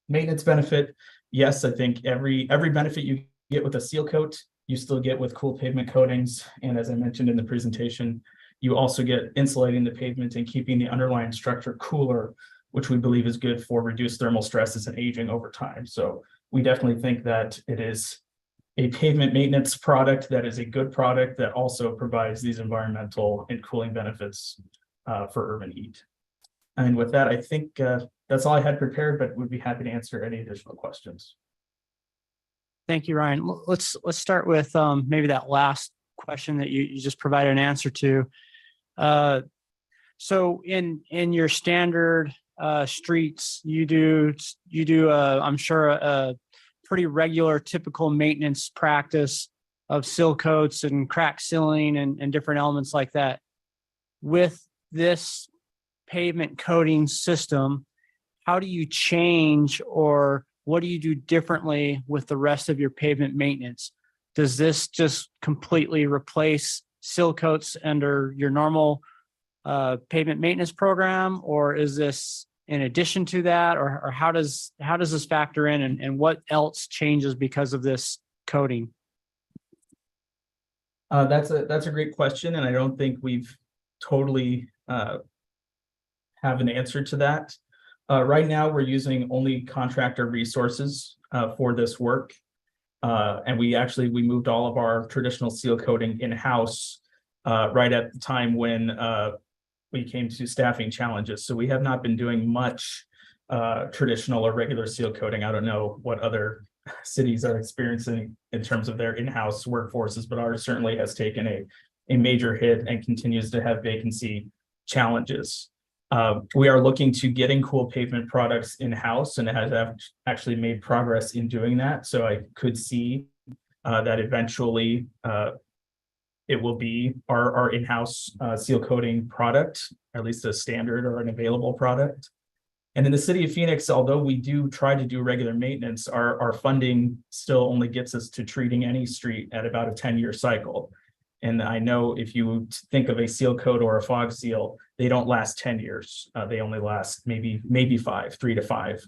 maintenance benefit? Yes, I think every benefit you get with a seal coat, you still get with cool pavement coatings. And as I mentioned in the presentation, you also get insulating the pavement and keeping the underlying structure cooler, which we believe is good for reduced thermal stresses and aging over time. So we definitely think that it is a pavement maintenance product that is a good product that also provides these environmental and cooling benefits for urban heat. And with that, I think that's all I had prepared, but would be happy to answer any additional questions. Thank you, Ryan. Let's start with maybe that last question that you just provided an answer to. So in your standard streets, you do I'm sure a pretty regular typical maintenance practice of seal coats and crack sealing and different elements like that. With this pavement coating system, how do you change or what do you do differently with the rest of your pavement maintenance? Does this just completely replace seal coats under your normal pavement maintenance program, or is this in addition to that, or how does this factor in, and what else changes because of this coating? That's a great question, and I don't think we've totally have an answer to that. Right now, we're using only contractor resources for this work, and we moved all of our traditional seal coating in-house right at the time when we came to staffing challenges. So we have not been doing much traditional or regular seal coating. I don't know what other cities are experiencing in terms of their in-house workforces, but ours certainly has taken a major hit and continues to have vacancy challenges. We are looking to getting cool pavement products in-house, and it has actually made progress in doing that. So I could see that eventually it will be our in-house seal coating product, at least a standard or an available product. And in the city of Phoenix, although we do try to do regular maintenance, our funding still only gets us to treating any street at about a 10-year cycle. And I know if you think of a seal coat or a fog seal, they don't last 10 years. They only last maybe 3 to 5.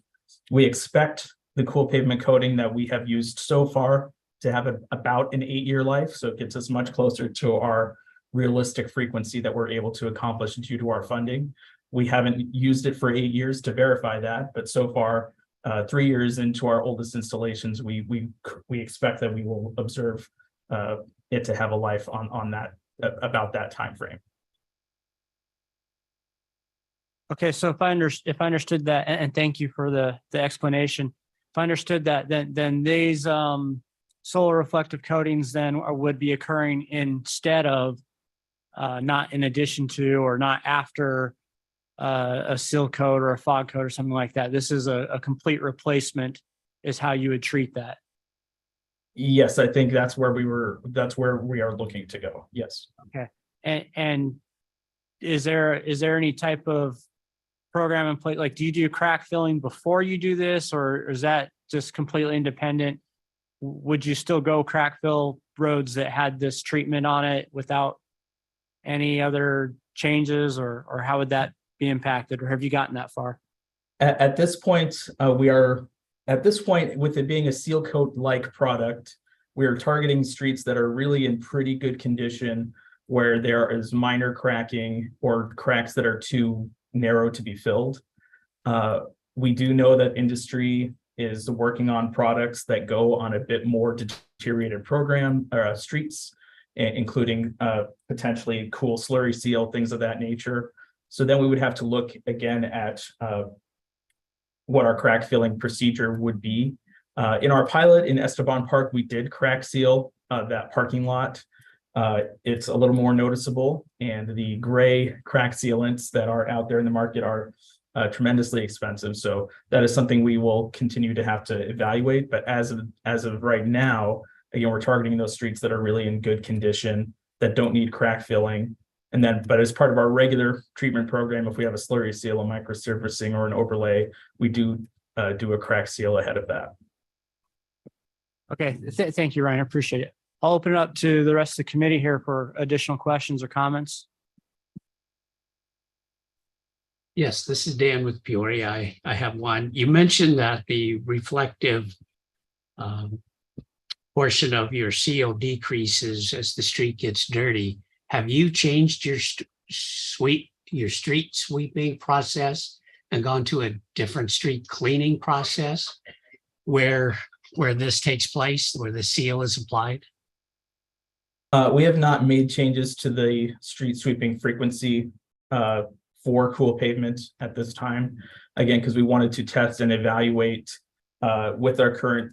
We expect the cool pavement coating that we have used so far to have about an 8-year life. So it gets us much closer to our realistic frequency that we're able to accomplish due to our funding. We haven't used it for 8 years to verify that, but so far, 3 years into our oldest installations, we expect that we will observe it to have a life on that about that time frame. Okay, so if I understood that, and thank you for the explanation. If I understood that, then these solar reflective coatings then would be occurring instead of, not in addition to, or not after a seal coat or a fog coat or something like that. This is a complete replacement, is how you would treat that. Yes, I think that's where we are looking to go. Yes. Okay. And is there any type of program in place? Like, do you do crack filling before you do this, or is that just completely independent? Would you still go crack fill roads that had this treatment on it without any other changes, or how would that be impacted, or have you gotten that far? At this point, with it being a seal coat like product, we are targeting streets that are really in pretty good condition, where there is minor cracking or cracks that are too narrow to be filled. We do know that industry is working on products that go on a bit more deteriorated streets, including potentially cool slurry seal, things of that nature. So then we would have to look again at what our crack filling procedure would be. In our pilot in Esteban Park, we did crack seal that parking lot. It's a little more noticeable, and the gray crack sealants that are out there in the market are tremendously expensive. So that is something we will continue to have to evaluate. But as of right now, again, we're targeting those streets that are really in good condition, that don't need crack filling. And then, but as part of our regular treatment program, if we have a slurry seal, a microsurfacing, or an overlay, we do do a crack seal ahead of that. Okay, thank you, Ryan. I appreciate it. I'll open it up to the rest of the committee here for additional questions or comments. Yes, this is Dan with Peoria. I have one. You mentioned that the reflective portion of your seal decreases as the street gets dirty. Have you changed your street sweeping process and gone to a different street cleaning process where this takes place, where the seal is applied? We have not made changes to the street sweeping frequency for cool pavement at this time. Again, because we wanted to test and evaluate with our current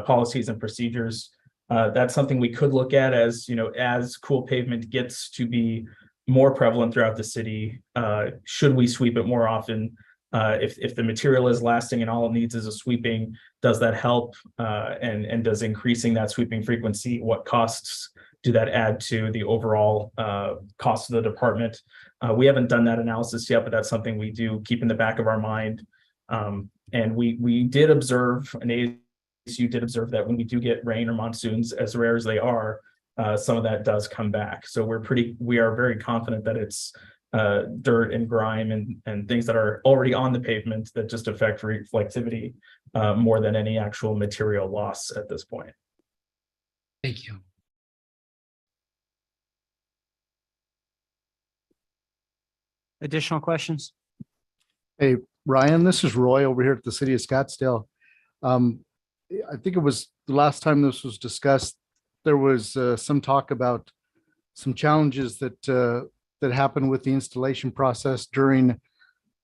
policies and procedures. That's something we could look at as, as cool pavement gets to be more prevalent throughout the city. Should we sweep it more often? If the material is lasting and all it needs is a sweeping, does that help? And does increasing that sweeping frequency, what costs do that add to the overall cost of the department? We haven't done that analysis yet, but that's something we do keep in the back of our mind. And we did observe, and ASU did observe, that when we do get rain or monsoons, as rare as they are, some of that does come back. So we are very confident that it's dirt and grime and things that are already on the pavement that just affect reflectivity more than any actual material loss at this point. Thank you. Additional questions? Hey, Ryan, this is Roy over here at the city of Scottsdale. I think it was the last time this was discussed, there was some talk about some challenges that happened with the installation process during,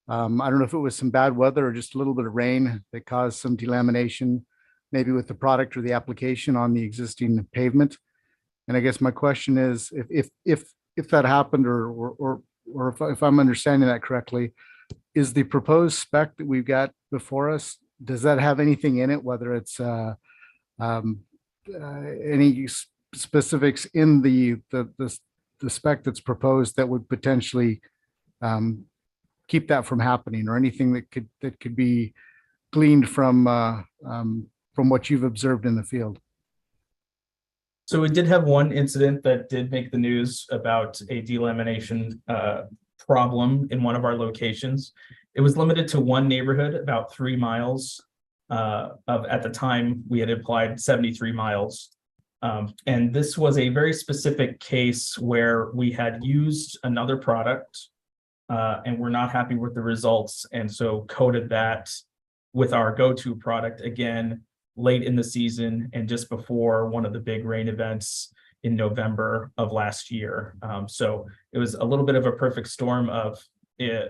I don't know if it was some bad weather or just a little bit of rain that caused some delamination, maybe with the product or the application on the existing pavement. And I guess my question is, if that happened, or if I'm understanding that correctly, is the proposed spec that we've got before us, does that have anything in it, whether it's any specifics in the spec that's proposed that would potentially keep that from happening, or anything that could be gleaned from what you've observed in the field? So we did have one incident that did make the news about a delamination problem in one of our locations. It was limited to one neighborhood, about 3 miles at the time we had applied 73 miles. And this was a very specific case where we had used another product and we're not happy with the results. And so coated that with our go-to product again, late in the season and just before one of the big rain events in November of last year. So it was a little bit of a perfect storm of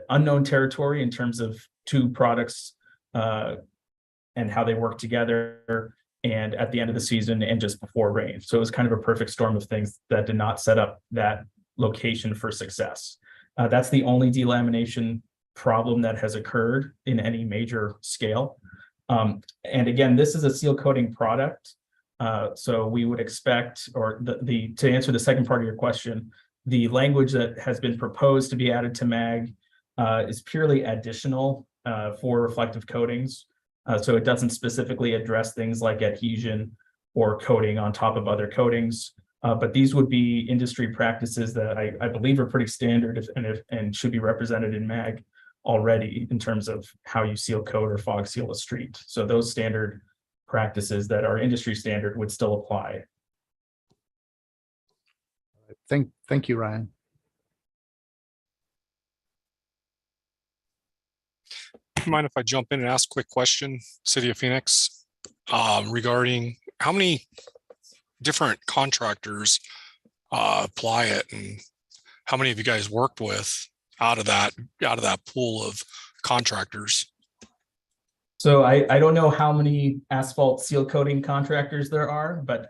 unknown territory in terms of two products and how they work together, and at the end of the season and just before rain. So it was kind of a perfect storm of things that did not set up that location for success. That's the only delamination problem that has occurred in any major scale. And again, this is a seal coating product. So we would expect, or to answer the second part of your question, The language that has been proposed to be added to MAG is purely additional for reflective coatings. So it doesn't specifically address things like adhesion or coating on top of other coatings. But these would be industry practices that I believe are pretty standard and should be represented in MAG already in terms of how you seal coat or fog seal a street. So those standard practices that are industry standard would still apply. Thank you, Ryan. Mind if I jump in and ask a quick question, City of Phoenix, regarding how many different contractors apply it, and how many of you guys worked with out of that pool of contractors? So I don't know how many asphalt seal coating contractors there are, but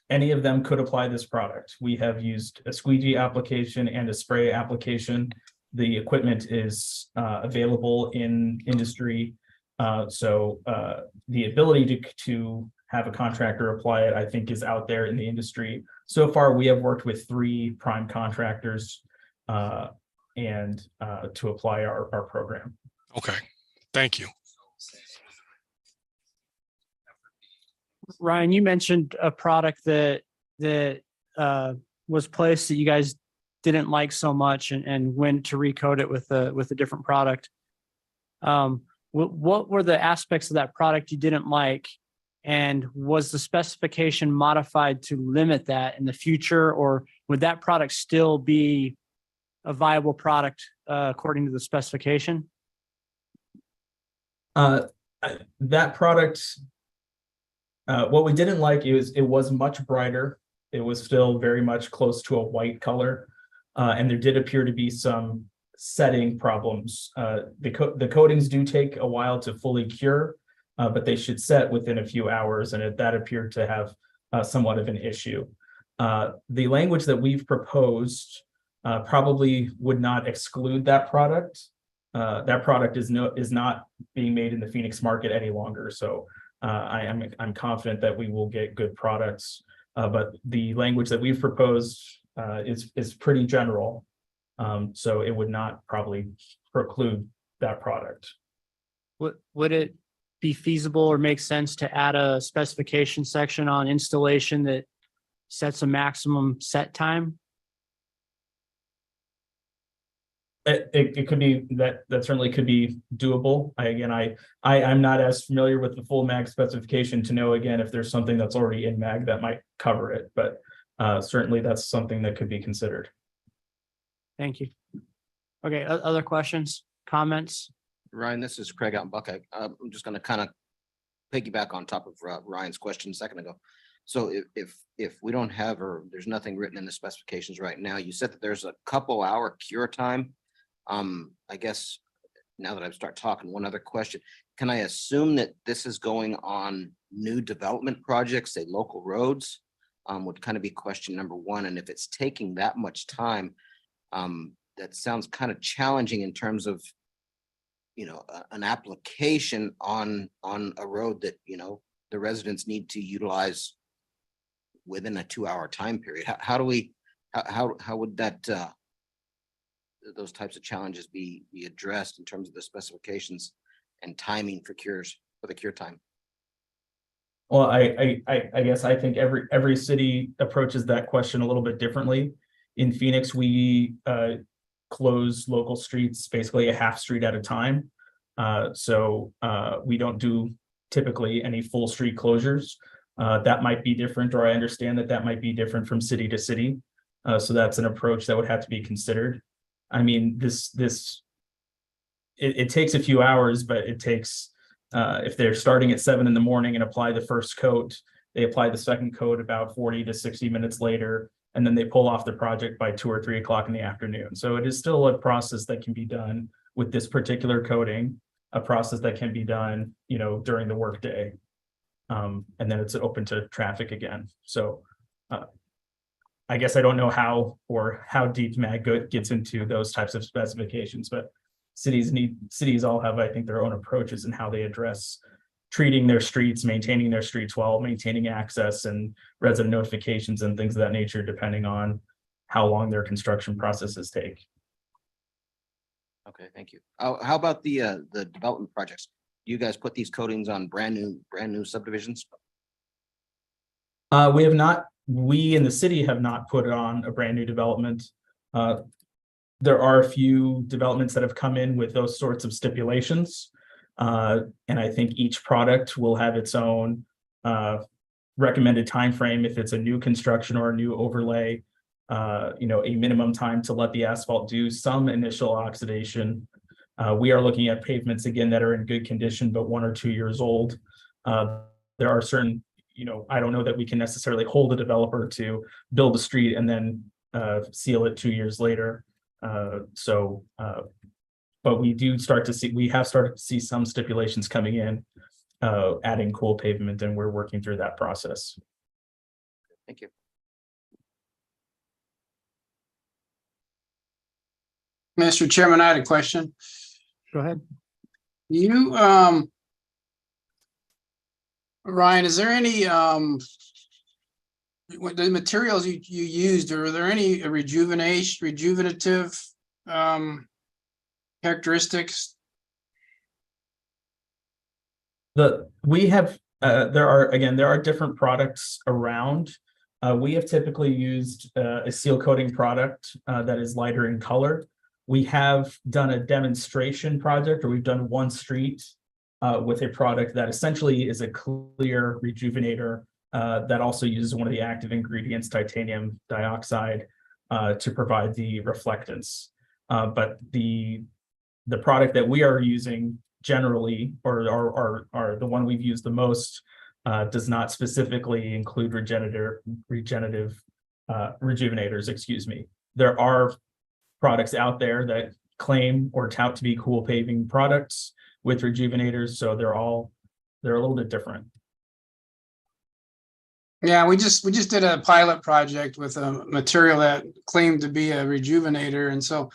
any of them could apply this product. We have used a squeegee application and a spray application. The equipment is available in industry. So the ability to have a contractor apply it, I think, is out there in the industry. So far, we have worked with 3 prime contractors and to apply our program. Okay, thank you. Ryan, you mentioned a product that was placed that you guys didn't like so much and went to recode it with a different product. What were the aspects of that product you didn't like, and was the specification modified to limit that in the future, or would that product still be a viable product according to the specification? That product, what we didn't like is it was much brighter. It was still very much close to a white color. And there did appear to be some setting problems. The coatings do take a while to fully cure, but they should set within a few hours, and that appeared to have somewhat of an issue. The language that we've proposed probably would not exclude that product. That product is not being made in the Phoenix market any longer. So I'm confident that we will get good products. But the language that we've proposed is pretty general. So it would not probably preclude that product. Would it be feasible or make sense to add a specification section on installation that sets a maximum set time? It could be that certainly could be doable. I'm not as familiar with the full MAG specification to know, again, if there's something that's already in MAG that might cover it, but certainly that's something that could be considered. Thank you. Okay, other questions, comments? Ryan, this is Craig out in Buckeye. I'm just going to kind of piggyback on top of Ryan's question a second ago. So if we don't have, or there's nothing written in the specifications right now, you said that there's a couple hour cure time. I guess now that I've started talking, one other question. Can I assume that this is going on new development projects, say local roads? Would kind of be question number one. And if it's taking that much time, that sounds kind of challenging in terms of, an application on a road that, the residents need to utilize within a 2-hour time period. How would that, those types of challenges be addressed in terms of the specifications and timing for the cure time? Well, I guess I think every city approaches that question a little bit differently. In Phoenix, we close local streets basically a half street at a time. So we don't do typically any full street closures. That might be different, or I understand that might be different from city to city. So that's an approach that would have to be considered. I mean, it takes a few hours, but it takes, if they're starting at 7 a.m. and apply the first coat, they apply the second coat about 40 to 60 minutes later, and then they pull off the project by 2 or 3 o'clock in the afternoon. So it is still a process that can be done with this particular coating, a process that can be done, during the workday. And then it's open to traffic again. So I guess I don't know how deep MAG gets into those types of specifications, but cities all have, I think, their own approaches in how they address treating their streets, maintaining their streets while maintaining access and resident notifications and things of that nature, depending on how long their construction processes take. Okay, thank you. How about the development projects? You guys put these coatings on brand new subdivisions? We have not, we in the city have not put on a brand new development. There are a few developments that have come in with those sorts of stipulations. And I think each product will have its own recommended time frame if it's a new construction or a new overlay. You know, a minimum time to let the asphalt do some initial oxidation. We are looking at pavements again that are in good condition, but 1 or 2 years old. There are certain, you know, I don't know that we can necessarily hold a developer to build a street and then seal it 2 years later. But we do start to see, we have started to see some stipulations coming in, adding cool pavement, and we're working through that process. Thank you. Mr. Chairman, I had a question. Go ahead. You, Ryan, is there any, what the materials you used, are there any rejuvenative characteristics? We have, there are different products around. We have typically used a seal coating product that is lighter in color. We have done a demonstration project, or we've done one street with a product that essentially is a clear rejuvenator that also uses one of the active ingredients, titanium dioxide, to provide the reflectance. But the product that we are using generally, or the one we've used the most, does not specifically include rejuvenators, excuse me. There are products out there that claim or tout to be cool paving products with rejuvenators, so they're a little bit different. Yeah, we just did a pilot project with a material that claimed to be a rejuvenator, and so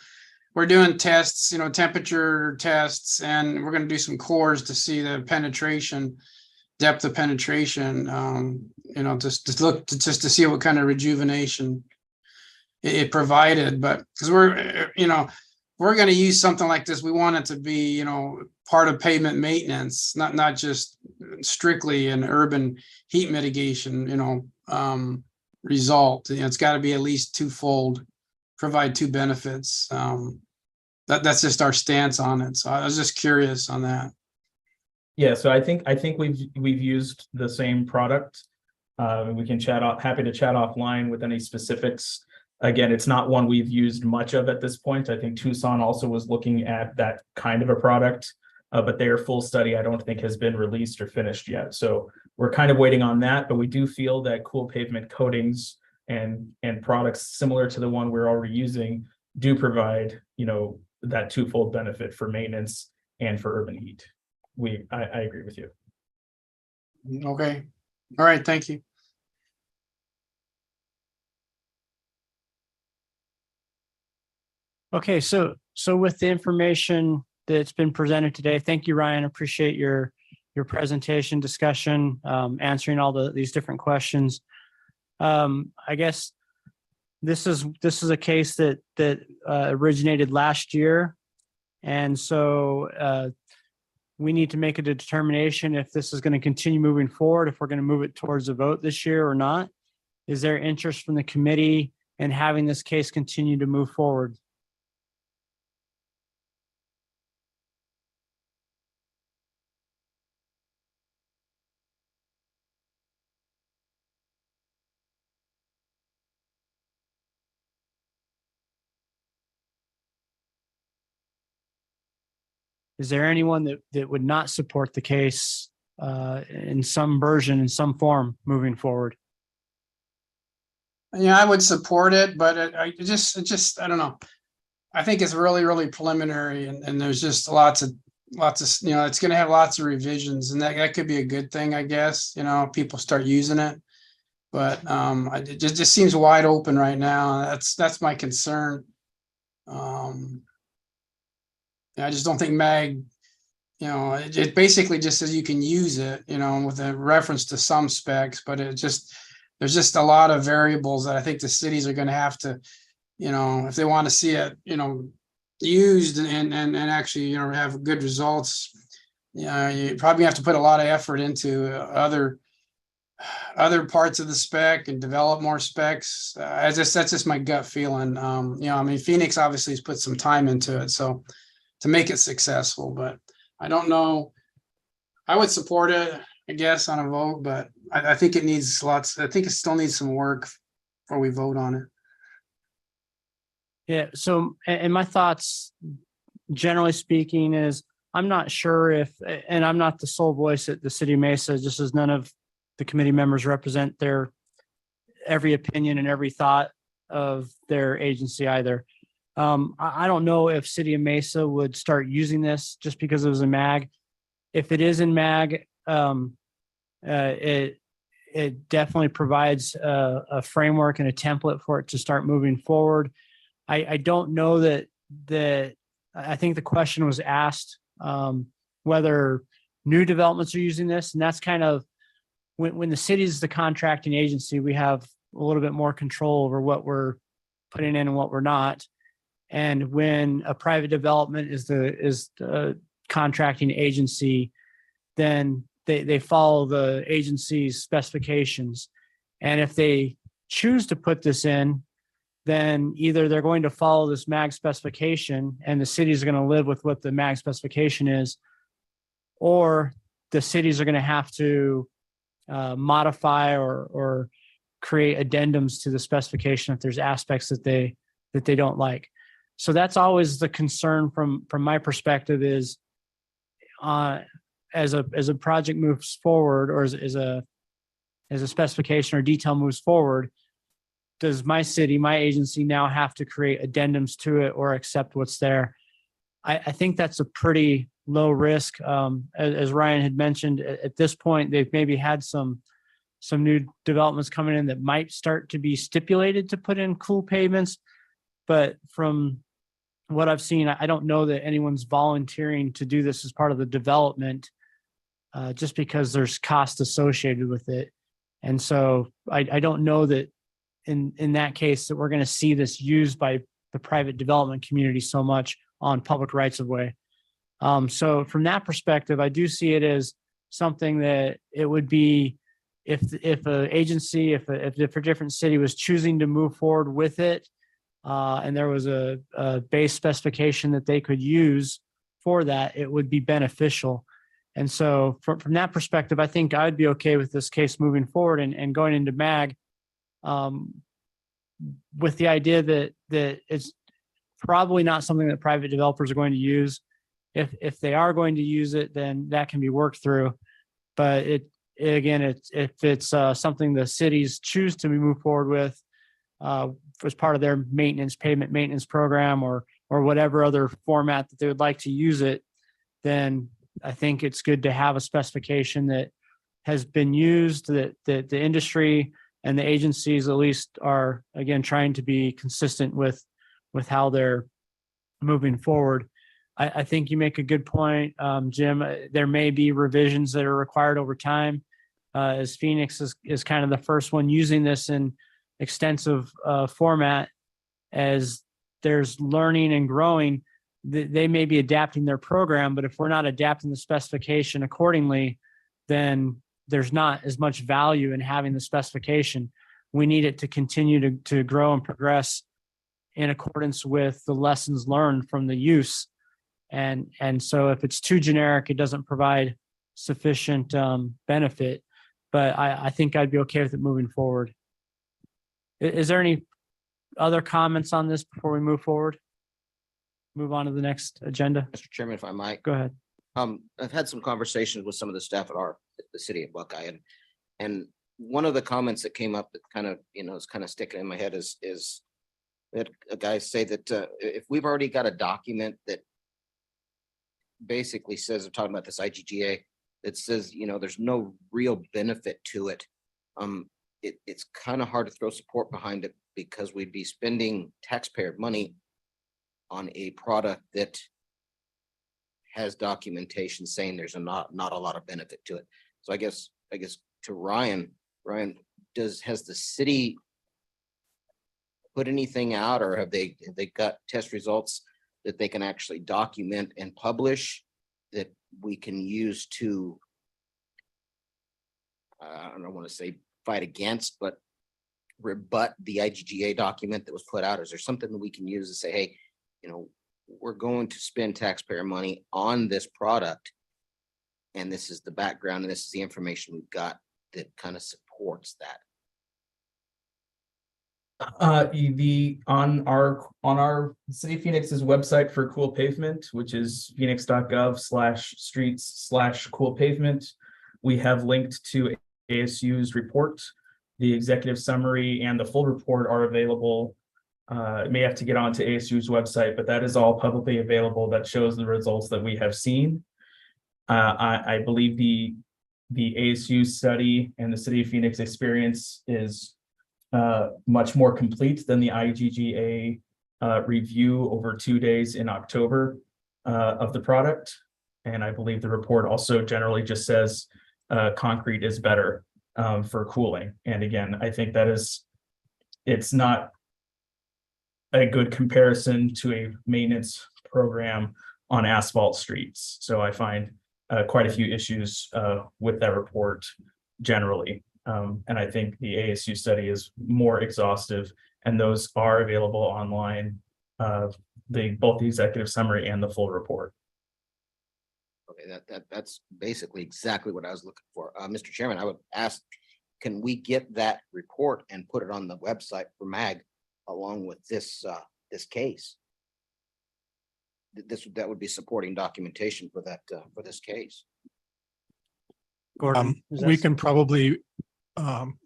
we're doing tests, you know, temperature tests, and we're going to do some cores to see the penetration, depth of penetration. You know, just to see what kind of rejuvenation it provided. But because we're going to use something like this, we want it to be, you know, part of pavement maintenance, not just strictly an urban heat mitigation, you know, result. You know, it's got to be at least twofold, provide two benefits. That's just our stance on it. So I was just curious on that. Yeah, so I think we've used the same product. We can happy to chat offline with any specifics. Again, it's not one we've used much of at this point. I think Tucson also was looking at that kind of a product, but their full study I don't think has been released or finished yet. So we're kind of waiting on that, but we do feel that cool pavement coatings and products similar to the one we're already using do provide, you know, that twofold benefit for maintenance and for urban heat. I agree with you. Okay. All right. Thank you. Okay, so with the information that's been presented today, thank you, Ryan. Appreciate your presentation, discussion, answering all these different questions. I guess this is a case that originated last year, and so we need to make a determination if this is going to continue moving forward, if we're going to move it towards a vote this year or not. Is there interest from the committee in having this case continue to move forward? Is there anyone that would not support the case in some version, in some form, moving forward? Yeah, I would support it, but I don't know. I think it's really preliminary, and there's just lots of, you know, it's going to have lots of revisions, and that could be a good thing, I guess. You know, people start using it, but it just seems wide open right now. That's my concern. I just don't think MAG, you know, it basically just says you can use it, you know, with a reference to some specs, but there's just a lot of variables that I think the cities are going to have to if they want to see it, used and actually, have good results, you probably have to put a lot of effort into other parts of the spec and develop more specs. That's just my gut feeling. Phoenix obviously has put some time into it, so to make it successful, but I don't know. I would support it, I guess, on a vote, but I think it needs lots. I think it still needs some work before we vote on it. Yeah. So, and my thoughts, generally speaking, is I'm not sure if, and I'm not the sole voice at the city of Mesa, just as none of the committee members represent their every opinion and every thought of their agency either. I don't know if city of Mesa would start using this just because it was a MAG. If it is in MAG, it definitely provides a framework and a template for it to start moving forward. I don't know that I think the question was asked whether new developments are using this, and that's kind of when the city is the contracting agency, we have a little bit more control over what we're putting in and what we're not. And when a private development is the contracting agency, then they follow the agency's specifications. And if they choose to put this in, then either they're going to follow this MAG specification and the cities are going to live with what the MAG specification is, or the cities are going to have to modify or create addendums to the specification if there's aspects that they don't like. So that's always the concern from my perspective is as a project moves forward, or as a specification or detail moves forward, does my city, my agency now have to create addendums to it or accept what's there? I think that's a pretty low risk. As Ryan had mentioned, at this point, they've maybe had some new developments coming in that might start to be stipulated to put in cool pavements. But from what I've seen, I don't know that anyone's volunteering to do this as part of the development just because there's cost associated with it. And so I don't know that in that case that we're going to see this used by the private development community so much on public rights of way. So from that perspective, I do see it as something that it would be if an agency, if a different city was choosing to move forward with it, and there was a base specification that they could use for that, it would be beneficial. And so from that perspective, I think I'd be okay with this case moving forward and going into MAG with the idea that it's probably not something that private developers are going to use. If they are going to use it, then that can be worked through. But if it's something the cities choose to move forward with as part of their pavement maintenance program or whatever other format that they would like to use it, then I think it's good to have a specification that has been used, that the industry and the agencies at least are, again, trying to be consistent with how they're moving forward. I think you make a good point, Jim. There may be revisions that are required over time, as Phoenix is kind of the first one using this in extensive format. As there's learning and growing, they may be adapting their program, but if we're not adapting the specification accordingly, then there's not as much value in having the specification. We need it to continue to grow and progress in accordance with the lessons learned from the use. And so if it's too generic, it doesn't provide sufficient benefit. But I think I'd be okay with it moving forward. Is there any other comments on this before we move forward? Move on to the next agenda. Mr. Chairman, if I might. Go ahead. I've had some conversations with some of the staff at the city of Buckeye, and one of the comments that came up that kind of, is kind of sticking in my head is that a guy say that if we've already got a document that basically says, I'm talking about this IGGA, that says, there's no real benefit to it. It's kind of hard to throw support behind it because we'd be spending taxpayer money on a product that has documentation saying there's not a lot of benefit to it. So I guess to Ryan, has the city put anything out, or have they got test results that they can actually document and publish that we can use to, I don't want to say fight against, but rebut the IGGA document that was put out? Is there something that we can use to say, hey, you know, we're going to spend taxpayer money on this product, and this is the background, and this is the information we've got that kind of supports that? On our City of Phoenix's website for cool pavement, which is phoenix.gov/streets/cool pavement, we have linked to ASU's report. The executive summary and the full report are available. It may have to get onto ASU's website, but that is all publicly available. That shows the results that we have seen. I believe the ASU study and the City of Phoenix experience is much more complete than the IGGA review over 2 days in October of the product. And I believe the report also generally just says concrete is better for cooling. And again, I think it's not a good comparison to a maintenance program on asphalt streets. So I find quite a few issues with that report generally. And I think the ASU study is more exhaustive, and those are available online, both the executive summary and the full report. Okay, that's basically exactly what I was looking for. Mr. Chairman, I would ask, can we get that report and put it on the website for MAG along with this case? That would be supporting documentation for that, for this case. Gordon, is that We can probably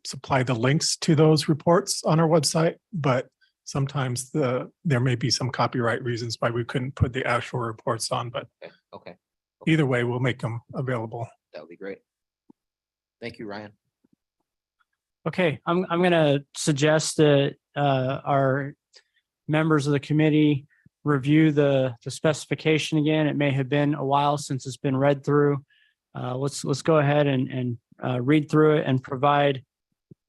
supply the links to those reports on our website, but sometimes there may be some copyright reasons why we couldn't put the actual reports on, but Okay, either way, we'll make them available. that would be great. Thank you, Ryan. Okay, I'm going to suggest that our members of the committee review the specification again. It may have been a while since it's been read through. Let's go ahead and read through it and provide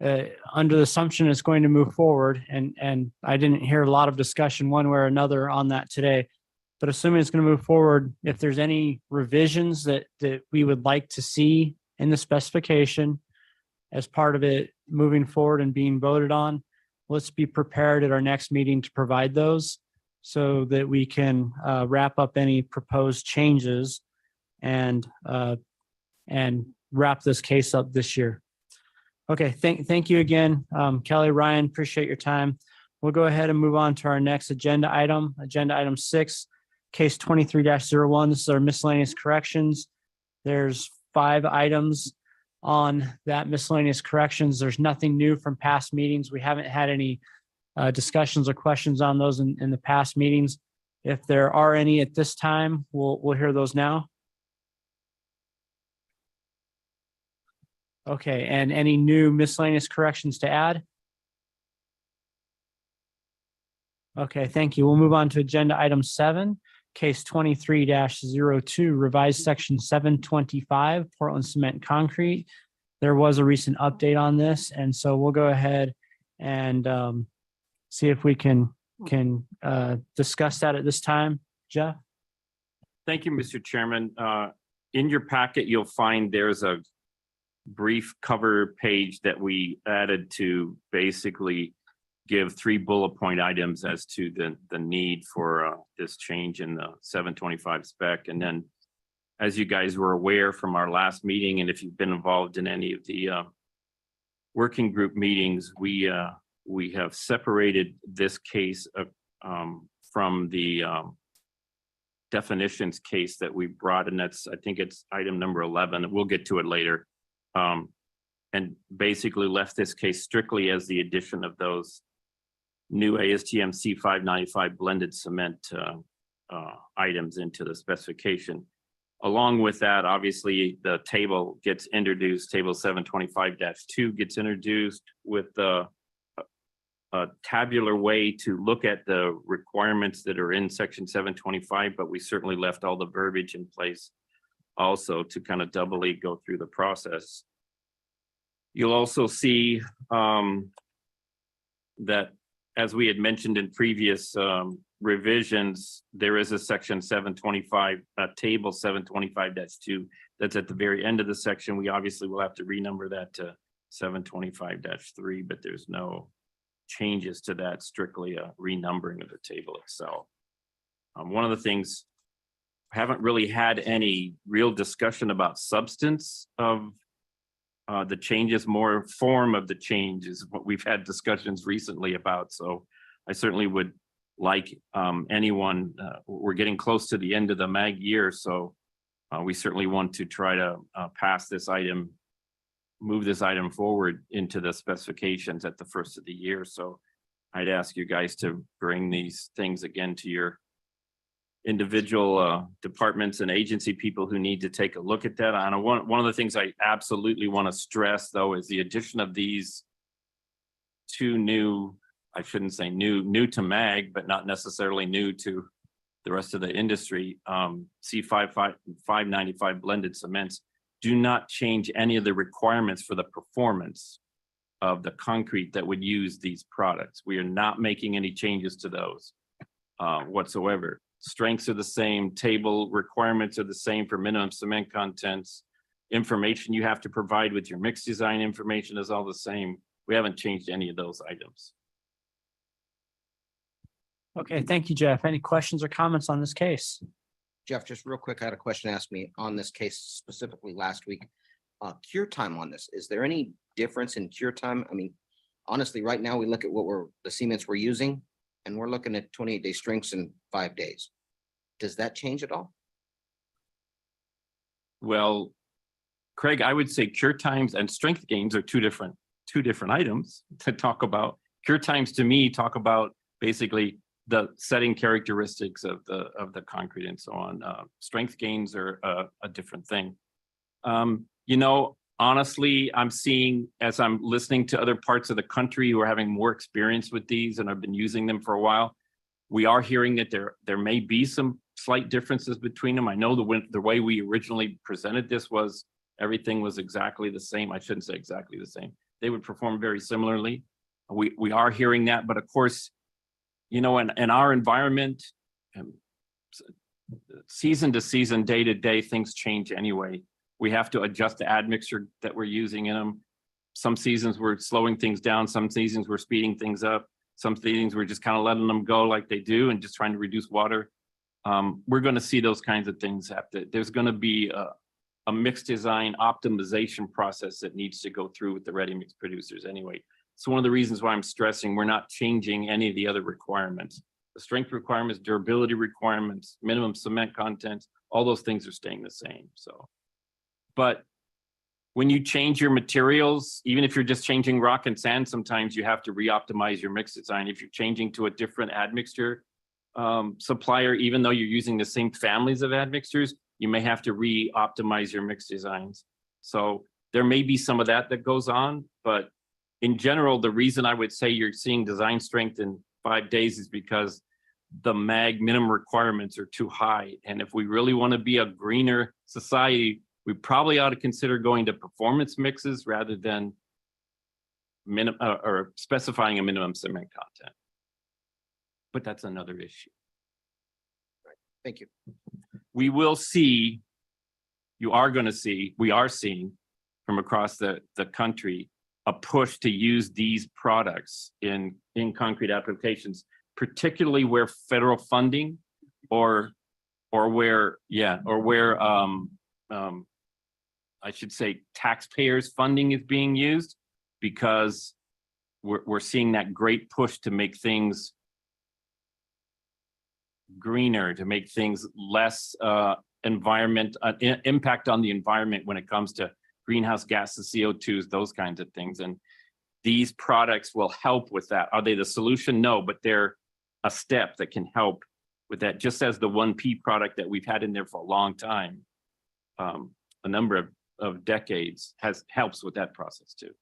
under the assumption it's going to move forward. And I didn't hear a lot of discussion one way or another on that today. But assuming it's going to move forward, if there's any revisions that we would like to see in the specification as part of it moving forward and being voted on, let's be prepared at our next meeting to provide those so that we can wrap up any proposed changes and wrap this case up this year. Okay, thank you again, Kelly, Ryan, appreciate your time. We'll go ahead and move on to our next agenda item 6, case 23-01. This is our miscellaneous corrections. There's 5 items on that miscellaneous corrections. There's nothing new from past meetings. We haven't had any discussions or questions on those in the past meetings. If there are any at this time, we'll hear those now. Okay, and any new miscellaneous corrections to add? Okay, thank you. We'll move on to agenda item 7, case 23-02, revised section 725, Portland Cement Concrete. There was a recent update on this, and so we'll go ahead and see if we can discuss that at this time. Jeff? Thank you, Mr. Chairman. In your packet, you'll find there's a brief cover page that we added to basically give 3 bullet point items as to the need for this change in the 725 spec. And then, as you guys were aware from our last meeting, and if you've been involved in any of the working group meetings, we have separated this case from the definitions case that we brought, and I think it's item number 11. We'll get to it later. And basically left this case strictly as the addition of those new ASTM C595 blended cement items into the specification. Along with that, obviously, the table gets introduced. Table 725-2 gets introduced with a tabular way to look at the requirements that are in section 725, but we certainly left all the verbiage in place also to kind of doubly go through the process. You'll also see that as we had mentioned in previous revisions, there is a section 725, table 725-2. That's at the very end of the section. We obviously will have to renumber that to 725-3, but there's no changes to that, strictly a renumbering of the table itself. One of the things, haven't really had any real discussion about substance of the changes, more form of the changes, what we've had discussions recently about. So I certainly would like anyone, we're getting close to the end of the MAG year, so we certainly want to try to pass this item, move this item forward into the specifications at the first of the year. So I'd ask you guys to bring these things again to your individual departments and agency people who need to take a look at that. And one of the things I absolutely want to stress, though, is the addition of these two new, I shouldn't say new to MAG, but not necessarily new to the rest of the industry. C595 blended cements do not change any of the requirements for the performance of the concrete that would use these products. We are not making any changes to those whatsoever. Strengths are the same, table requirements are the same for minimum cement contents. Information you have to provide with your mix design information is all the same. We haven't changed any of those items. Okay, thank you, Jeff. Any questions or comments on this case? Jeff, just real quick, I had a question asked me on this case specifically last week. Cure time on this, is there any difference in cure time? I mean, honestly, right now we look at the cements we're using and we're looking at 28-day strengths in 5 days. Does that change at all? Well, Craig, I would say cure times and strength gains are two different items to talk about. Cure times to me talk about basically the setting characteristics of the concrete and so on. Strength gains are a different thing. You know, honestly, I'm seeing, as I'm listening to other parts of the country who are having more experience with these and have been using them for a while, we are hearing that there may be some slight differences between them. I know the way we originally presented this was everything was exactly the same. I shouldn't say exactly the same. They would perform very similarly. We are hearing that, but of course, you know, in our environment, season to season, day to day, things change anyway. We have to adjust the admixture that we're using in them. Some seasons we're slowing things down. Some seasons we're speeding things up. Some seasons we're just kind of letting them go like they do and just trying to reduce water. We're going to see those kinds of things happen. There's going to be a mix design optimization process that needs to go through with the ready mix producers anyway. So one of the reasons why I'm stressing we're not changing any of the other requirements. The strength requirements, durability requirements, minimum cement content, all those things are staying the same. So, but when you change your materials, even if you're just changing rock and sand, sometimes you have to re-optimize your mix design. If you're changing to a different admixture supplier, even though you're using the same families of admixtures, you may have to re-optimize your mix designs. So there may be some of that goes on, but in general, the reason I would say you're seeing design strength in 5 days is because the MAG minimum requirements are too high. And if we really want to be a greener society, we probably ought to consider going to performance mixes rather than or specifying a minimum cement content. But that's another issue. Thank you. We will see, we are seeing from across the country, a push to use these products in concrete applications, particularly where federal funding or where I should say taxpayers funding is being used, because we're seeing that great push to make things greener, to make things less impact on the environment when it comes to greenhouse gases, CO2s, those kinds of things. And these products will help with that. Are they the solution? No, but they're a step that can help with that, just as the 1P product that we've had in there for a long time, a number of decades, helps with that process too.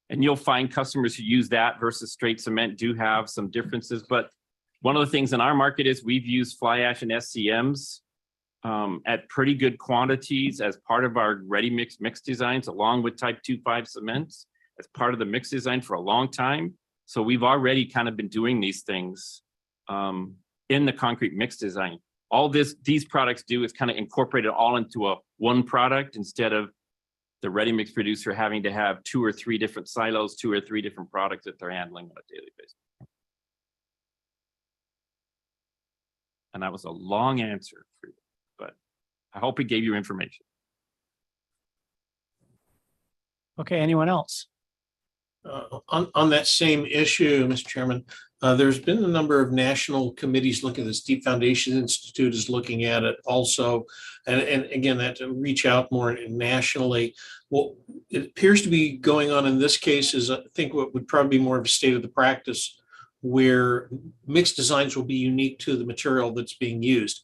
And you'll find customers who use that versus straight cement do have some differences. But one of the things in our market is we've used fly ash and SCMs at pretty good quantities as part of our ready mix designs, along with type 2-5 cements as part of the mix design for a long time. So we've already kind of been doing these things in the concrete mix design. All these products do is kind of incorporate it all into one product instead of the ready mix producer having to have 2 or 3 different silos, 2 or 3 different products that they're handling on a daily basis. And that was a long answer for you, but I hope it gave you information. Okay, anyone else? On that same issue, Mr. Chairman, there's been a number of national committees looking at this. Deep Foundation Institute is looking at it also. And again, that to reach out more nationally. What it appears to be going on in this case is, I think, what would probably be more of a state of the practice, where mixed designs will be unique to the material that's being used.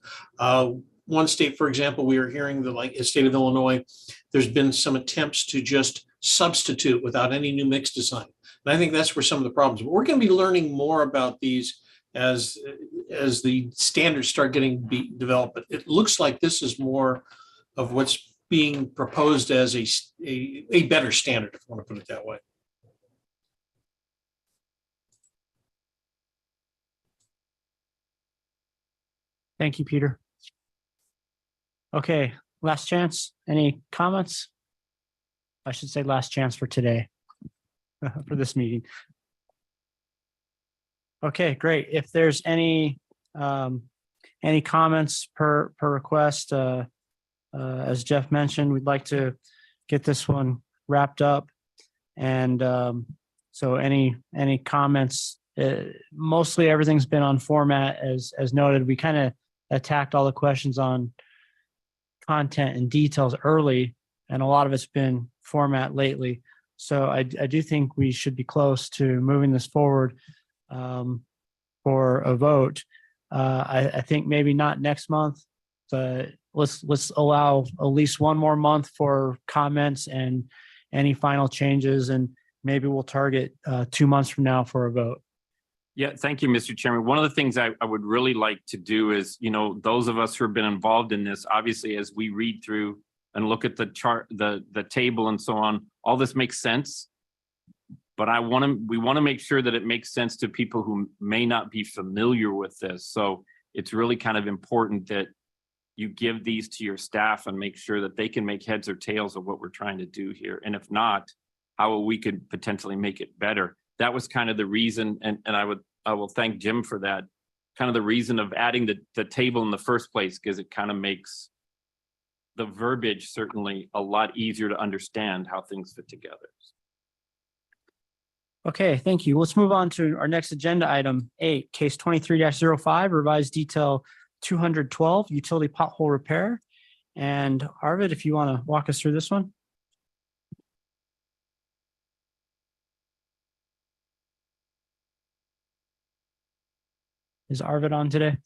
One state, for example, we are hearing that, like the state of Illinois, there's been some attempts to just substitute without any new mix design. And I think that's where some of the problems. But we're going to be learning more about these as the standards start getting developed. But it looks like this is more of what's being proposed as a better standard, if I want to put it that way. Thank you, Peter. Okay, last chance. Any comments? I should say last chance for today, for this meeting. Okay, great. If there's any comments per request, as Jeff mentioned, we'd like to get this one wrapped up. And so any comments, mostly everything's been on format as noted. We kind of attacked all the questions on content and details early, and a lot of it's been format lately. So I do think we should be close to moving this forward for a vote. I think maybe not next month, but let's allow at least one more month for comments and any final changes, and maybe we'll target 2 months from now for a vote. Yeah, thank you, Mr. Chairman. One of the things I would really like to do is, those of us who have been involved in this, obviously, as we read through and look at the chart, the table and so on, all this makes sense. But we want to make sure that it makes sense to people who may not be familiar with this. So it's really kind of important that you give these to your staff and make sure that they can make heads or tails of what we're trying to do here. And if not, how we could potentially make it better. That was kind of the reason, and I will thank Jim for that, kind of the reason of adding the table in the first place, because it kind of makes the verbiage certainly a lot easier to understand how things fit together. Okay, thank you. Let's move on to our next agenda item 8, case 23-05, revised detail 212, utility pothole repair. And Arvid, if you want to walk us through this one. Is Arvid on today?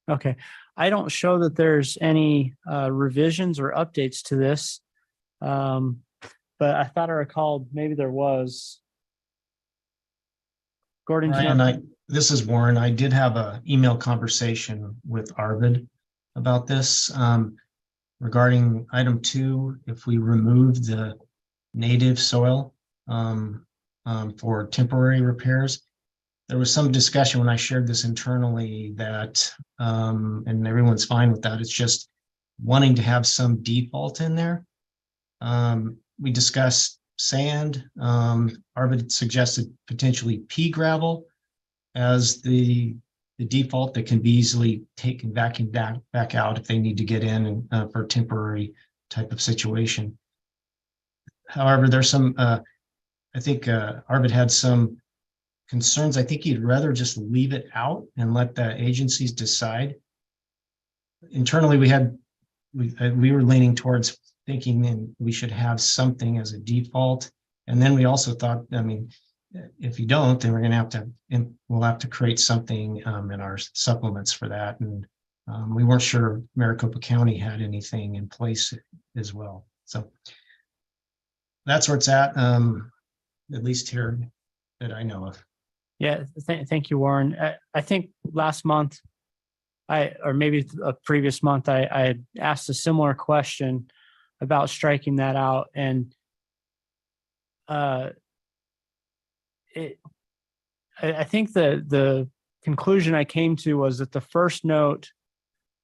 Okay, I don't show that there's any revisions or updates to this, but I thought I recalled maybe there was. Gordon, this is Warren. I did have an email conversation with Arvid about this regarding item 2. If we remove the native soil for temporary repairs, there was some discussion when I shared this internally that, and everyone's fine with that. It's just wanting to have some default in there. We discussed sand. Arvid suggested potentially pea gravel as the default that can be easily taken back out if they need to get in for a temporary type of situation. However, there's some, I think Arvid had some concerns. I think he'd rather just leave it out and let the agencies decide. Internally, we were leaning towards thinking that we should have something as a default. And then we also thought, I mean, if you don't, then we're going to we'll have to create something in our supplements for that. And we weren't sure Maricopa County had anything in place as well. So that's where it's at least here that I know of. Yeah, thank you, Warren. I think last month, or maybe a previous month, I had asked a similar question about striking that out, and I think the conclusion I came to was that the first note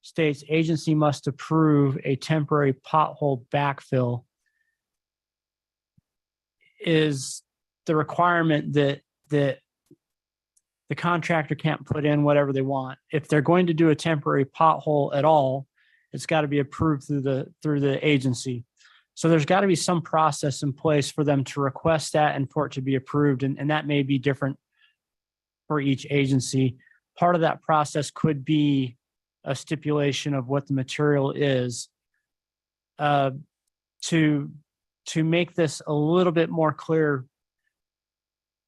states agency must approve a temporary pothole backfill is the requirement that the contractor can't put in whatever they want. If they're going to do a temporary pothole at all, it's got to be approved through the agency. So there's got to be some process in place for them to request that and for it to be approved. And that may be different for each agency. Part of that process could be a stipulation of what the material is. To make this a little bit more clear,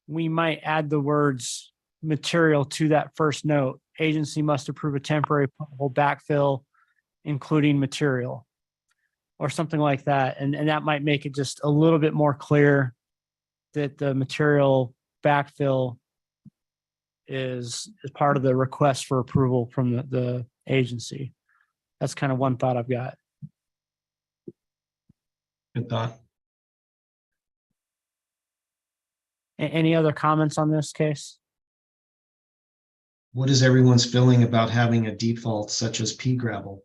we might add the words material to that first note. Agency must approve a temporary pothole backfill, including material, or something like that. And that might make it just a little bit more clear that the material backfill is part of the request for approval from the agency. That's kind of one thought I've got. Good thought. Any other comments on this case? What is everyone's feeling about having a default such as pea gravel?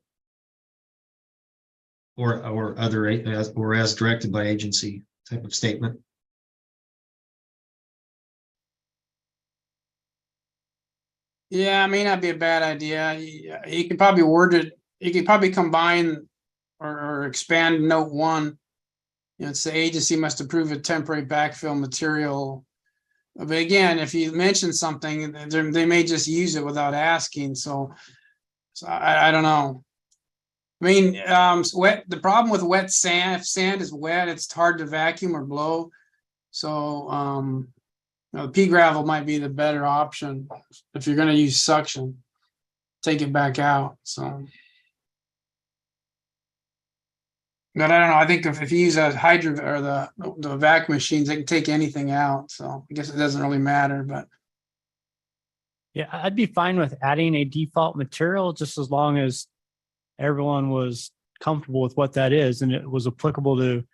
Or other, as directed by agency type of statement? Yeah, it may not be a bad idea. You could probably word it, you could probably combine or expand note 1. You know, it's the agency must approve a temporary backfill material. But again, if you mention something, they may just use it without asking. So I don't know. I mean, the problem with wet sand, if sand is wet, it's hard to vacuum or blow. So pea gravel might be the better option if you're going to use suction. Take it back out. So, but I don't know. I think if you use a hydro or the vacuum machines, they can take anything out. So I guess it doesn't really matter. But Yeah, I'd be fine with adding a default material just as long as everyone was comfortable with what that is and it was applicable to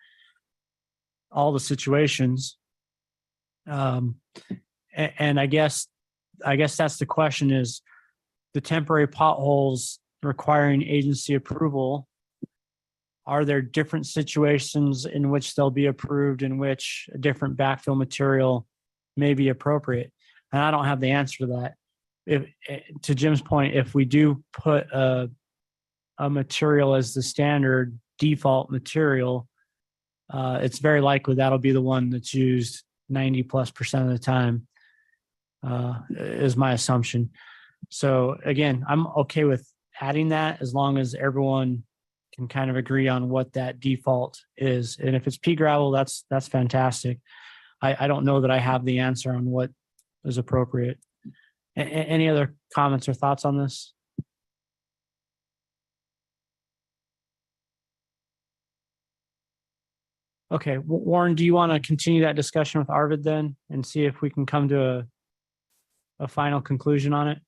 all the situations. And I guess that's the question is the temporary potholes requiring agency approval. Are there different situations in which they'll be approved, in which a different backfill material may be appropriate? And I don't have the answer to that. If, to Jim's point, if we do put a material as the standard default material, it's very likely that'll be the one that's used 90+% of the time, is my assumption. So again, I'm okay with adding that as long as everyone can kind of agree on what that default is. And if it's pea gravel, that's fantastic. I don't know that I have the answer on what is appropriate. Any other comments or thoughts on this? Okay, Warren, do you want to continue that discussion with Arvid then and see if we can come to a final conclusion on it?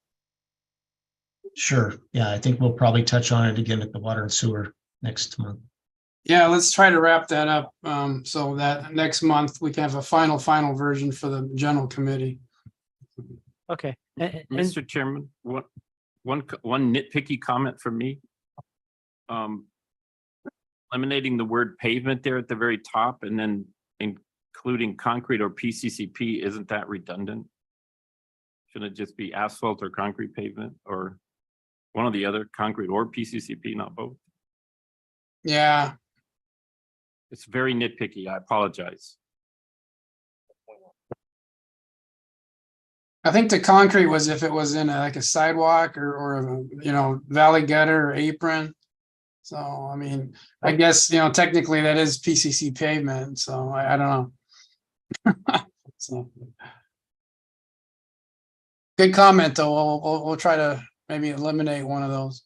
Sure. Yeah, I think we'll probably touch on it again at the water and sewer next month. yeah, let's try to wrap that up so that next month we can have a final version for the general committee. Okay. Mr. Chairman, one nitpicky comment from me. Eliminating the word pavement there at the very top and then including concrete or PCCP, isn't that redundant? Shouldn't it just be asphalt or concrete pavement or one or the other, concrete or PCCP, not both? Yeah, It's very nitpicky. I apologize. I think the concrete was if it was in like a sidewalk or valley gutter or apron. So, I mean, I guess, technically that is PCC pavement. So I don't know. So, good comment though. We'll try to maybe eliminate one of those.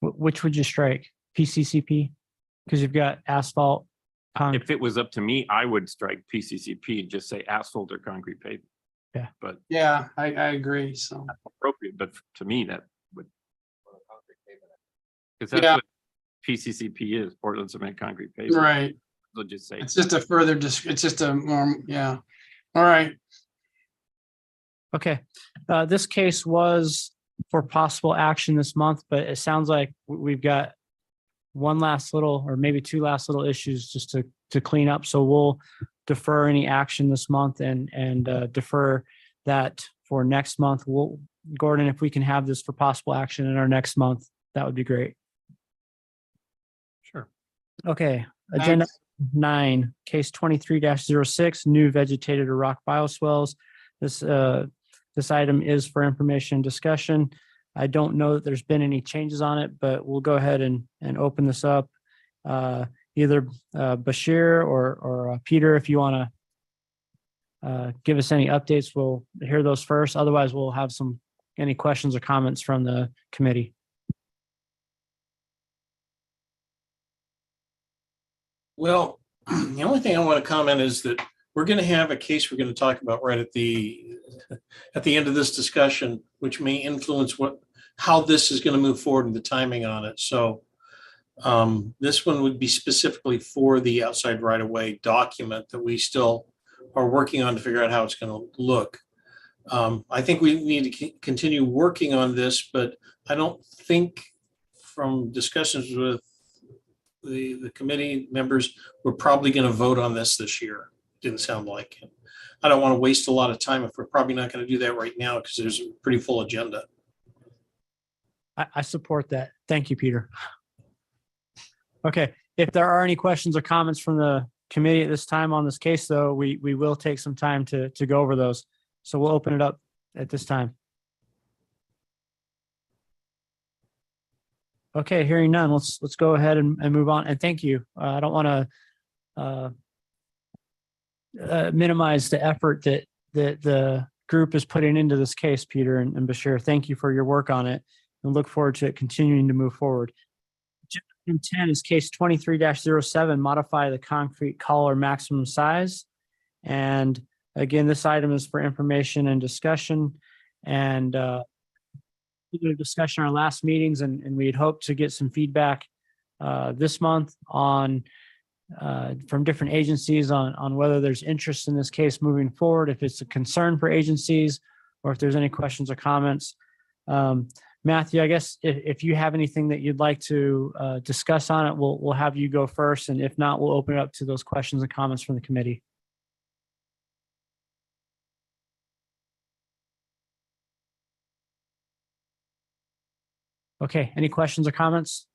Which would you strike? PCCP? Because you've got asphalt. If it was up to me, I would strike PCCP and just say asphalt or concrete pavement. Yeah. But Yeah, I agree. So appropriate, but to me, that would. Because that's Yeah. what PCCP is, Portland Cement Concrete Pavement. right. So just say. It's just a further, it's just a more, yeah. All right. Okay, this case was for possible action this month, but it sounds like we've got one last little, or maybe two last little issues just to clean up. So we'll defer any action this month and defer that for next month. Gordon, if we can have this for possible action in our next month, that would be great. Sure. Okay, agenda Thanks. 9, case 23-06, new vegetated or rock bioswales. This item is for information and discussion. I don't know that there's been any changes on it, but we'll go ahead and open this up. Either Bashir or Peter, if you want to give us any updates, we'll hear those first. Otherwise, we'll have any questions or comments from the committee. Well, the only thing I want to comment is that we're going to have a case we're going to talk about right at the end of this discussion, which may influence how this is going to move forward and the timing on it. So this one would be specifically for the outside right-of-way document that we still are working on to figure out how it's going to look. I think we need to continue working on this, but I don't think from discussions with the committee members, we're probably going to vote on this year. Didn't sound like it. I don't want to waste a lot of time if we're probably not going to do that right now because there's a pretty full agenda. I support that. Thank you, Peter. Okay, if there are any questions or comments from the committee at this time on this case, though, we will take some time to go over those. So we'll open it up at this time. Okay, hearing none, let's go ahead and move on. And thank you. I don't want to minimize the effort that the group is putting into this case, Peter and Bashir. Thank you for your work on it, and look forward to it continuing to move forward. Item 10 is case 23-07, modify the concrete collar maximum size. And again, this item is for information and discussion. And discussion in our last meetings, and we had hoped to get some feedback this month on from different agencies on whether there's interest in this case moving forward, if it's a concern for agencies, or if there's any questions or comments. Matthew, I guess if you have anything that you'd like to discuss on it, we'll have you go first, and if not, we'll open it up to those questions and comments from the committee. Okay, any questions or comments?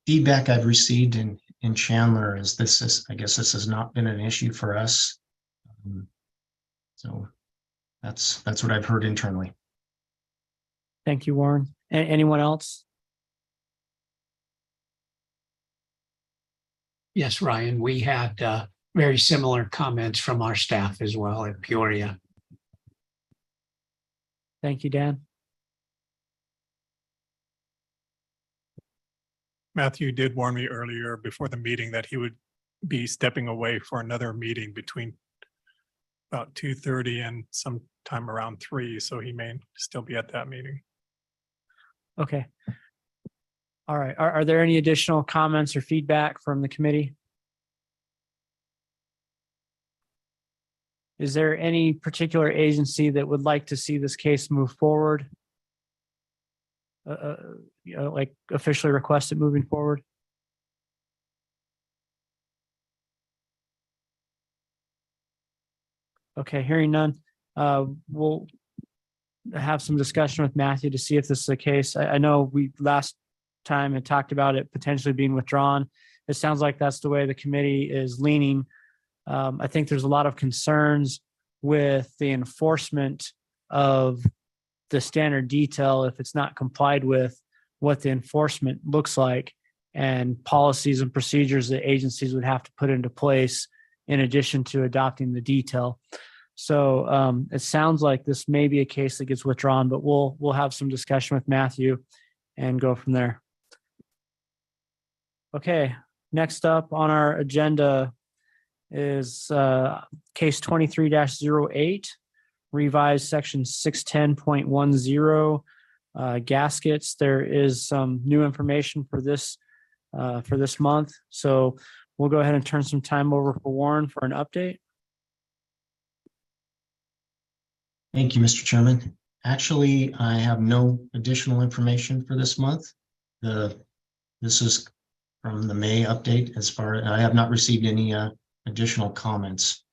Feedback I've received in Chandler is I guess this has not been an issue for us. So that's what I've heard internally. Thank you, Warren. Anyone else? Yes, Ryan, we had very similar comments from our staff as well at Peoria. Thank you, Dan. Matthew did warn me earlier before the meeting that he would be stepping away for another meeting between about 2:30 and sometime around 3, so he may still be at that meeting. Okay. All right. Are there any additional comments or feedback from the committee? Is there any particular agency that would like to see this case move forward? Like officially request it moving forward? Okay, hearing none, we'll have some discussion with Matthew to see if this is the case. I know we last time had talked about it potentially being withdrawn. It sounds like that's the way the committee is leaning. I think there's a lot of concerns with the enforcement of the standard detail if it's not complied with, what the enforcement looks like, and policies and procedures that agencies would have to put into place in addition to adopting the detail. So it sounds like this may be a case that gets withdrawn, but we'll have some discussion with Matthew and go from there. Okay, next up on our agenda is case 23-08, revised section 610.10 gaskets. There is some new information for this for this month. So we'll go ahead and turn some time over for Warren for an update. Thank you, Mr. Chairman. Actually, I have no additional information for this month. This is from the May update. As far, I have not received any additional comments,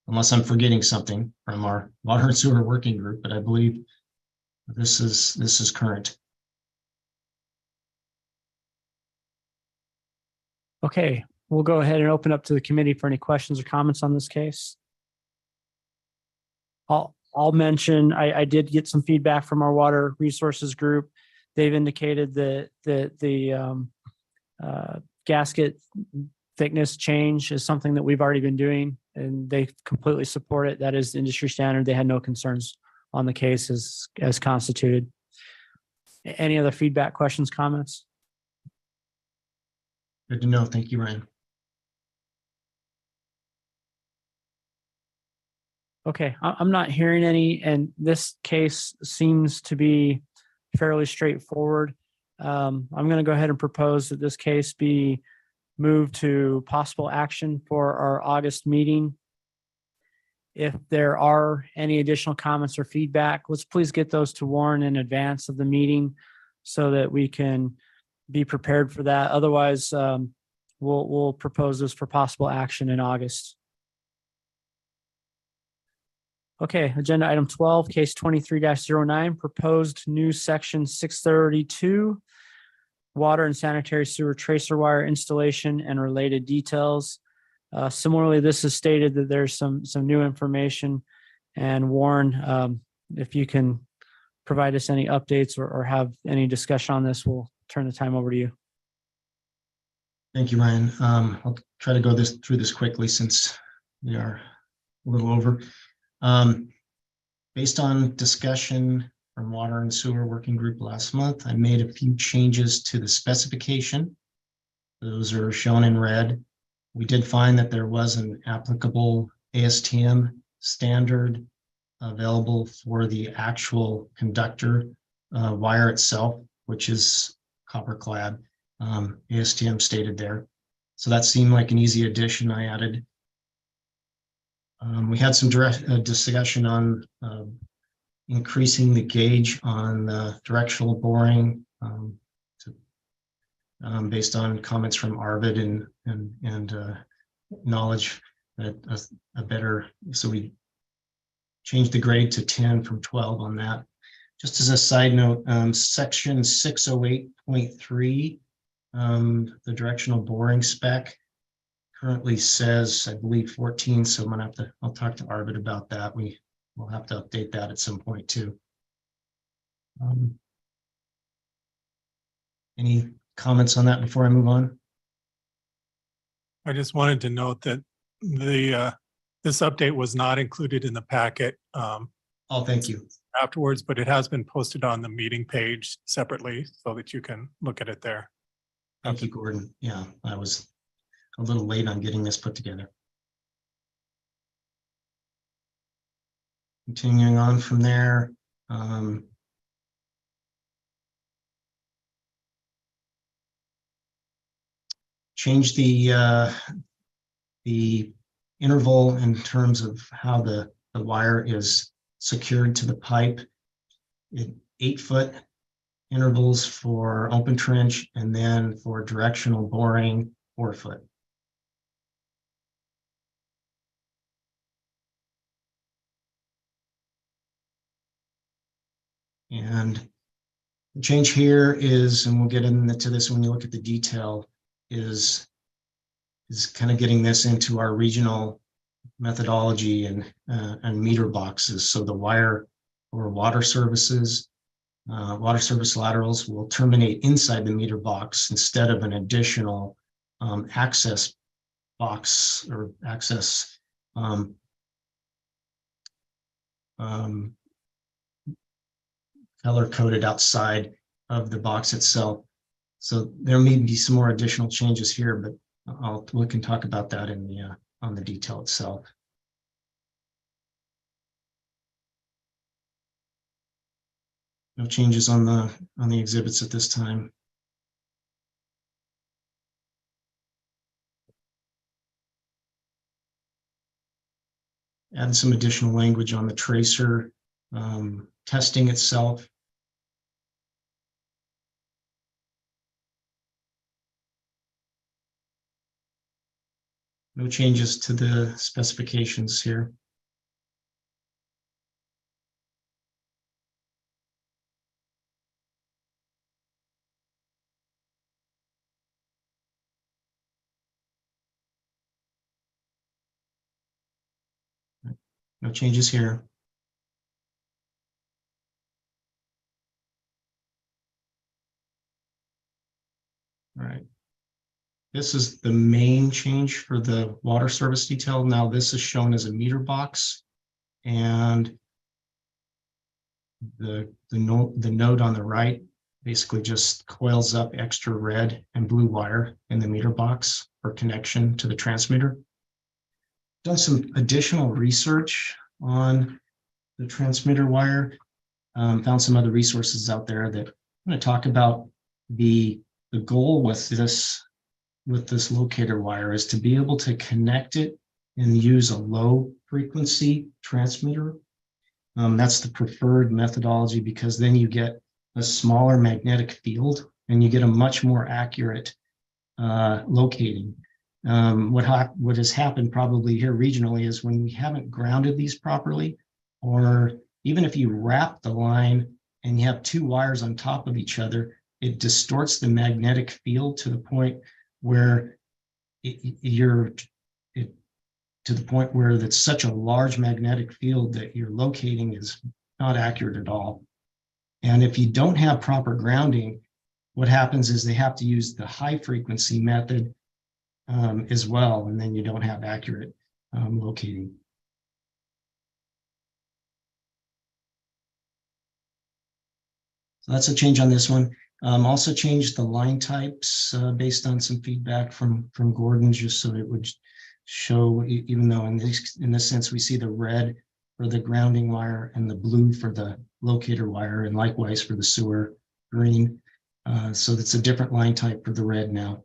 unless I'm forgetting something from our water and sewer working group, but I believe this is current. Okay, we'll go ahead and open up to the committee for any questions or comments on this case. I'll mention, I did get some feedback from our water resources group. They've indicated that the gasket thickness change is something that we've already been doing, and they completely support it. That is industry standard. They had no concerns on the case as constituted. Any other feedback, questions, comments? Good to know. Thank you, Ryan. Okay, I'm not hearing any, and this case seems to be fairly straightforward. I'm going to go ahead and propose that this case be moved to possible action for our August meeting. If there are any additional comments or feedback, let's please get those to Warren in advance of the meeting so that we can be prepared for that. Otherwise, we'll propose this for possible action in August. Okay, agenda item 12, case 23-09, proposed new section 632, water and sanitary sewer tracer wire installation and related details. Similarly, this is stated that there's some new information, and Warren, if you can provide us any updates or have any discussion on this, we'll turn the time over to you. Thank you, Ryan. I'll try to go through this quickly since we are a little over. Based on discussion from Water and Sewer Working Group last month, I made a few changes to the specification. Those are shown in red. We did find that there was an applicable ASTM standard available for the actual conductor wire itself, which is copper clad, ASTM stated there. So that seemed like an easy addition I added. We had some direct discussion on increasing the gauge on directional boring based on comments from Arvid and knowledge that a better, so we changed the grade to 10 from 12 on that. Just as a side note, section 608.3, the directional boring spec currently says, I believe 14. So I'm gonna I'll talk to Arvid about that. We'll have to update that at some point too. Any comments on that before I move on? I just wanted to note that this update was not included in the packet. Oh, thank you. Afterwards, but it has been posted on the meeting page separately so that you can look at it there. Thank you, Gordon. Yeah, I was a little late on getting this put together. Continuing on from there, change the interval in terms of how the wire is secured to the pipe. 8-foot intervals for open trench, and then for directional boring, 4-foot. And the change here is, and we'll get into this when you look at the detail, is kind of getting this into our regional methodology and meter boxes. So the wire for water service laterals will terminate inside the meter box instead of an additional access box or access color coded outside of the box itself. So there may be some more additional changes here, but we can talk about that in the on the detail itself. No changes on the exhibits at this time. add some additional language on the tracer testing itself. No changes to the specifications here. No changes here. All right. This is the main change for the water service detail. Now this is shown as a meter box, and the node on the right basically just coils up extra red and blue wire in the meter box for connection to the transmitter. Done some additional research on the transmitter wire. Found some other resources out there that I'm going to talk about. The goal with this locator wire is to be able to connect it and use a low frequency transmitter. That's the preferred methodology, because then you get a smaller magnetic field and you get a much more accurate locating. What has happened probably here regionally is when we haven't grounded these properly, or even if you wrap the line and you have two wires on top of each other, it distorts the magnetic field to the point where that's such a large magnetic field that your locating is not accurate at all. And if you don't have proper grounding, what happens is they have to use the high frequency method as well, and then you don't have accurate locating. So that's a change on this one. Also changed the line types based on some feedback from Gordon, just so it would show, even though in this sense we see the red for the grounding wire and the blue for the locator wire, and likewise for the sewer, green. So that's a different line type for the red now.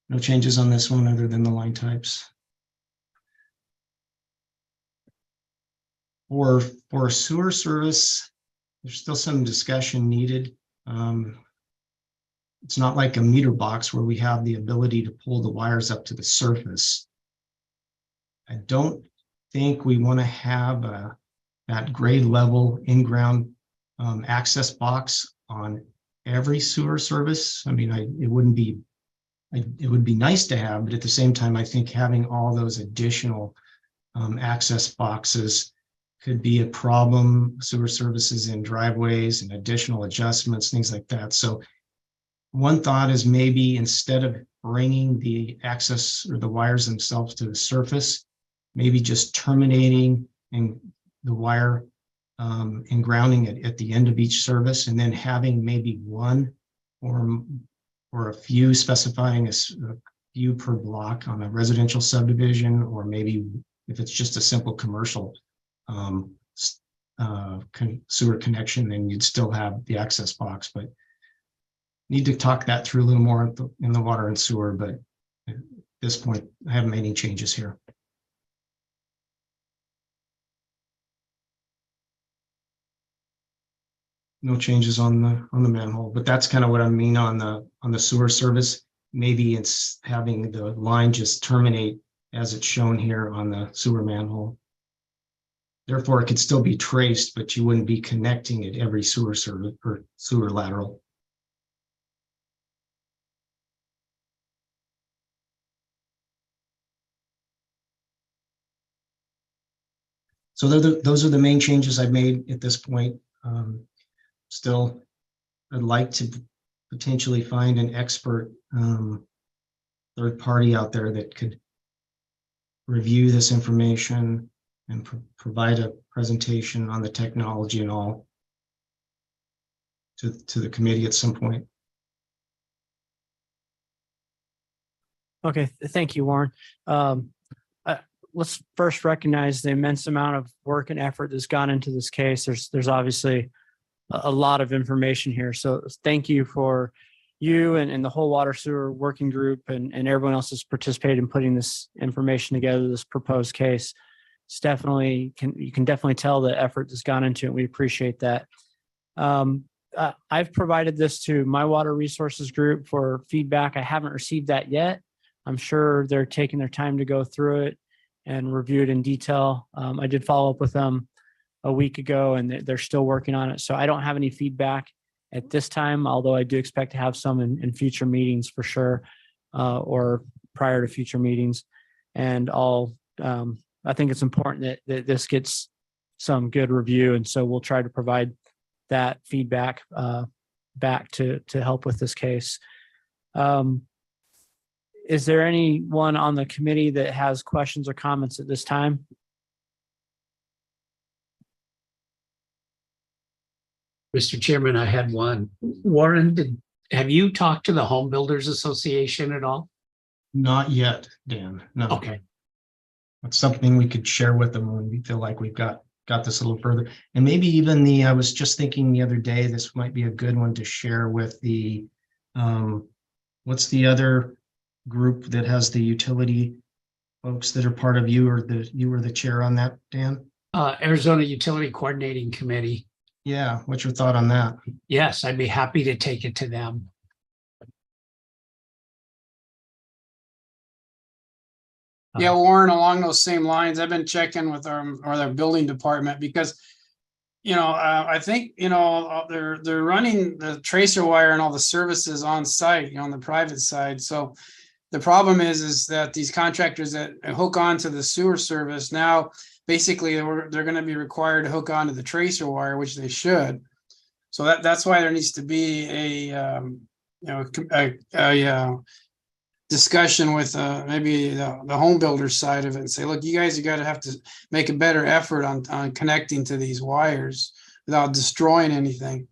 No changes on this one other than the line types. For sewer service, there's still some discussion needed. It's not like a meter box where we have the ability to pull the wires up to the surface. I don't think we want to have that grade level in-ground access box on every sewer service. I mean, it would be nice to have, but at the same time, I think having all those additional access boxes could be a problem. Sewer services in driveways and additional adjustments, things like that. So one thought is maybe instead of bringing the access or the wires themselves to the surface, maybe just terminating and the wire and grounding it at the end of each service, and then having maybe one or a few, specifying a few per block on a residential subdivision, or maybe if it's just a simple commercial sewer connection, then you'd still have the access box. But need to talk that through a little more in the water and sewer, but at this point, I haven't made any changes here. No changes on the manhole, but that's kind of what I mean on the sewer service. Maybe it's having the line just terminate as it's shown here on the sewer manhole. Therefore, it could still be traced, but you wouldn't be connecting it every sewer service or sewer lateral. So those are the main changes I've made at this point. Still, I'd like to potentially find an expert third party out there that could review this information and provide a presentation on the technology and all to the committee at some point. Okay, thank you, Warren. Let's first recognize the immense amount of work and effort that's gone into this case. There's obviously a lot of information here. So thank you for you and the whole water sewer working group and everyone else has participated in putting this information together, this proposed case. It's definitely you can definitely tell the effort that's gone into it. We appreciate that. I've provided this to my water resources group for feedback. I haven't received that yet. I'm sure they're taking their time to go through it and review it in detail. I did follow up with them a week ago and they're still working on it. So I don't have any feedback at this time, although I do expect to have some in future meetings for sure, or prior to future meetings. And I think it's important that this gets some good review. And so we'll try to provide that feedback back to help with this case. Is there anyone on the committee that has questions or comments at this time? Mr. Chairman, I had one. Warren, have you talked to the Home Builders Association at all? Not yet, Dan, no. Okay. It's something we could share with them when we feel like we've got this a little further. And maybe even I was just thinking the other day, this might be a good one to share with the, what's the other group that has the utility folks that are part of you were the chair on that, Dan? Arizona Utility Coordinating Committee. Yeah, what's your thought on that? Yes, I'd be happy to take it to them. Yeah, Warren, along those same lines, I've been checking with their building department because, I think, they're running the tracer wire and all the services on site, on the private side. So the problem is that these contractors that hook onto the sewer service now, basically they're going to be required to hook onto the tracer wire, which they should. So that's why there needs to be a discussion with maybe the home builder side of it and say, look, you guys, have to make a better effort on connecting to these wires without destroying anything.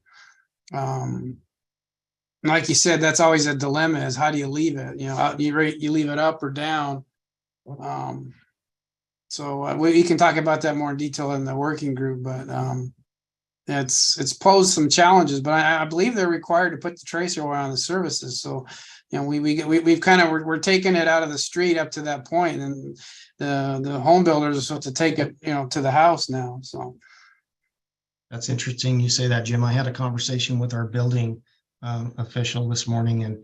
Like you said, that's always a dilemma, is how do you leave it? You leave it up or down. So we can talk about that more in detail in the working group, but it's posed some challenges, but I believe they're required to put the tracer wire on the services. So, we've kind of, we're taking it out of the street up to that point, and the home builders are supposed to take it, to the house now. So That's interesting you say that, Jim. I had a conversation with our building official this morning, and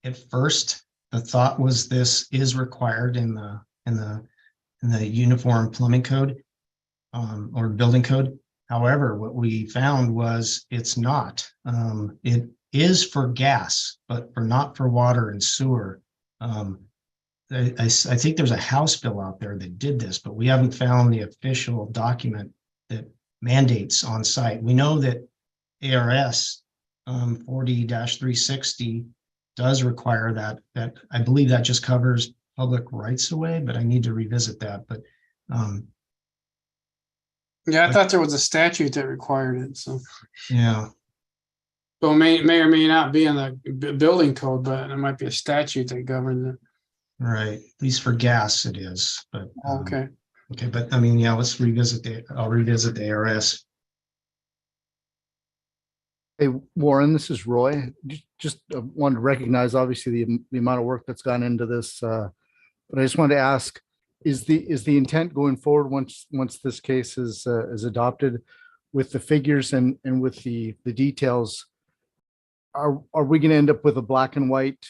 at first the thought was this is required in the uniform plumbing code or building code. However, what we found was it's not. It is for gas, but not for water and sewer. I think there's a House bill out there that did this, but we haven't found the official document that mandates on site. We know that ARS 40-360 does require that I believe that just covers public rights of way, but I need to revisit that. But yeah, I thought there was a statute that required it. So yeah. So it may or may not be in the building code, but it might be a statute that governs it. Right, at least for gas it is, but Okay. Okay, but I mean, yeah, let's I'll revisit the ARS. Hey, Warren, this is Roy. Just wanted to recognize, obviously, the amount of work that's gone into this. But I just wanted to ask, is the intent going forward once this case is adopted with the figures and with the details, are we going to end up with a black and white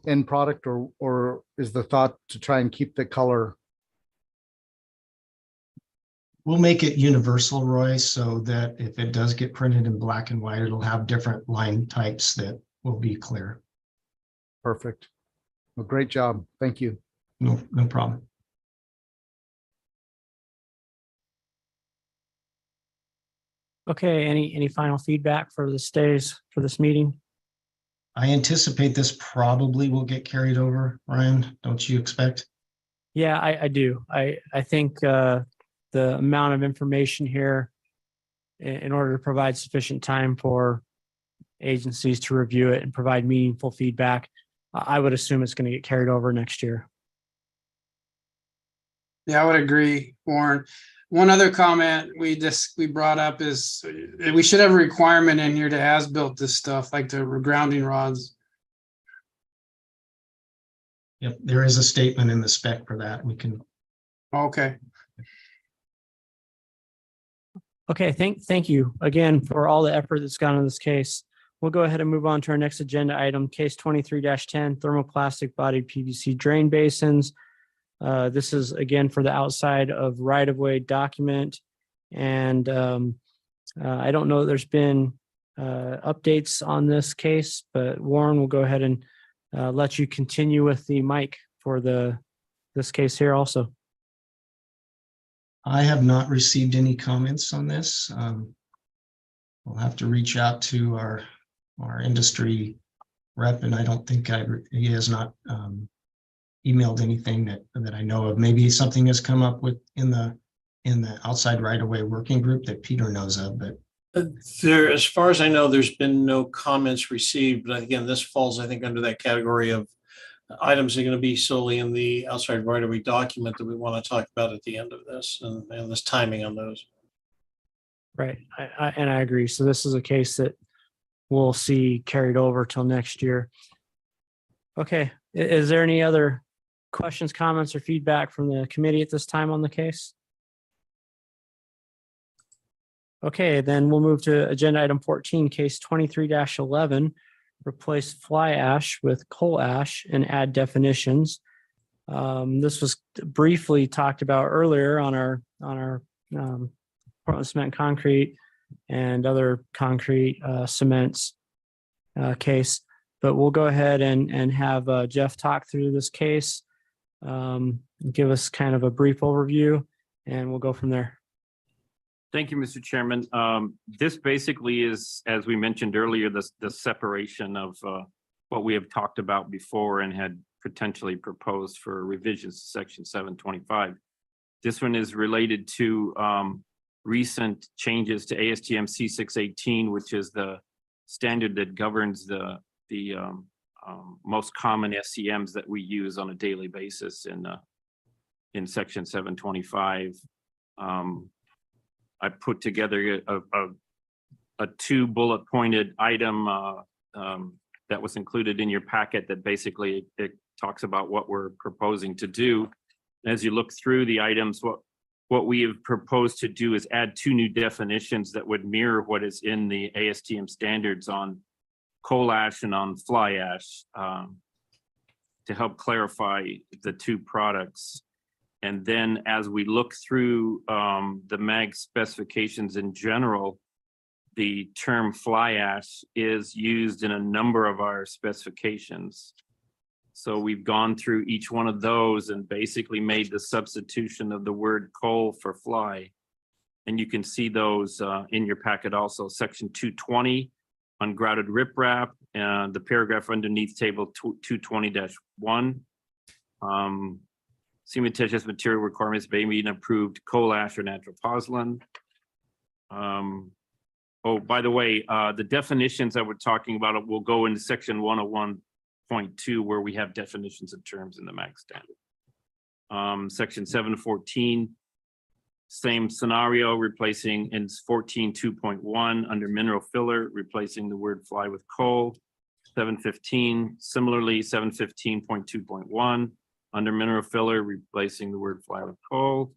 end product, or is the thought to try and keep the color? We'll make it universal, Roy, so that if it does get printed in black and white, it'll have different line types that will be clear. Perfect. Well, great job. Thank you. No problem. Okay, any final feedback for this meeting? I anticipate this probably will get carried over, Ryan. Don't you expect? Yeah, I do. I think the amount of information here in order to provide sufficient time for agencies to review it and provide meaningful feedback, I would assume it's going to get carried over next year. Yeah, I would agree, Warren. One other comment we brought up is we should have a requirement in here to as-built this stuff, like the grounding rods. Yep, there is a statement in the spec for that. We can, Okay. Okay, thank you again for all the effort that's gone in this case. We'll go ahead and move on to our next agenda item, case 23-10, thermoplastic bodied PVC drain basins. This is again for the outside of right-of-way document. And I don't know, there's been updates on this case, but Warren will go ahead and let you continue with the mic for this case here also. I have not received any comments on this. We'll have to reach out to our industry rep, and I don't think he has not emailed anything that I know of. Maybe something has come up with in the outside right-of-way working group that Peter knows of, but There, as far as I know, there's been no comments received, but again, this falls, I think, under that category of items that are going to be solely in the outside right-of-way document that we want to talk about at the end of this, and this timing on those. Right, I agree. So this is a case that we'll see carried over till next year. Okay, is there any other questions, comments, or feedback from the committee at this time on the case? Okay, then we'll move to agenda item 14, case 23-11, replace fly ash with coal ash and add definitions. This was briefly talked about earlier on our Portland cement concrete and other concrete cements case, but we'll go ahead and have Jeff talk through this case, give us kind of a brief overview, and we'll go from there. Thank you, Mr. Chairman. This basically is, as we mentioned earlier, the separation of what we have talked about before and had potentially proposed for revisions to section 725. This one is related to recent changes to ASTM C618, which is the standard that governs the most common SCMs that we use on a daily basis in section 725. I put together a 2 bullet pointed item that was included in your packet that basically it talks about what we're proposing to do. As you look through the items, what we have proposed to do is add 2 new definitions that would mirror what is in the ASTM standards on coal ash and on fly ash to help clarify the 2 products. And then as we look through the MAG specifications in general, the term fly ash is used in a number of our specifications. So we've gone through each one of those and basically made the substitution of the word coal for fly. And you can see those in your packet also. Section 220 on grouted riprap and the paragraph underneath table 220-1. Cementitious material requirements may meet an approved coal ash or natural pozzolan. Oh, by the way, the definitions that we're talking about will go into section 101.2 where we have definitions of terms in the MAG standard. Section 714, same scenario, replacing in 14.2.1 under mineral filler, replacing the word fly with coal. 715, similarly 715.2.1. Under mineral filler, replacing the word fly with coal.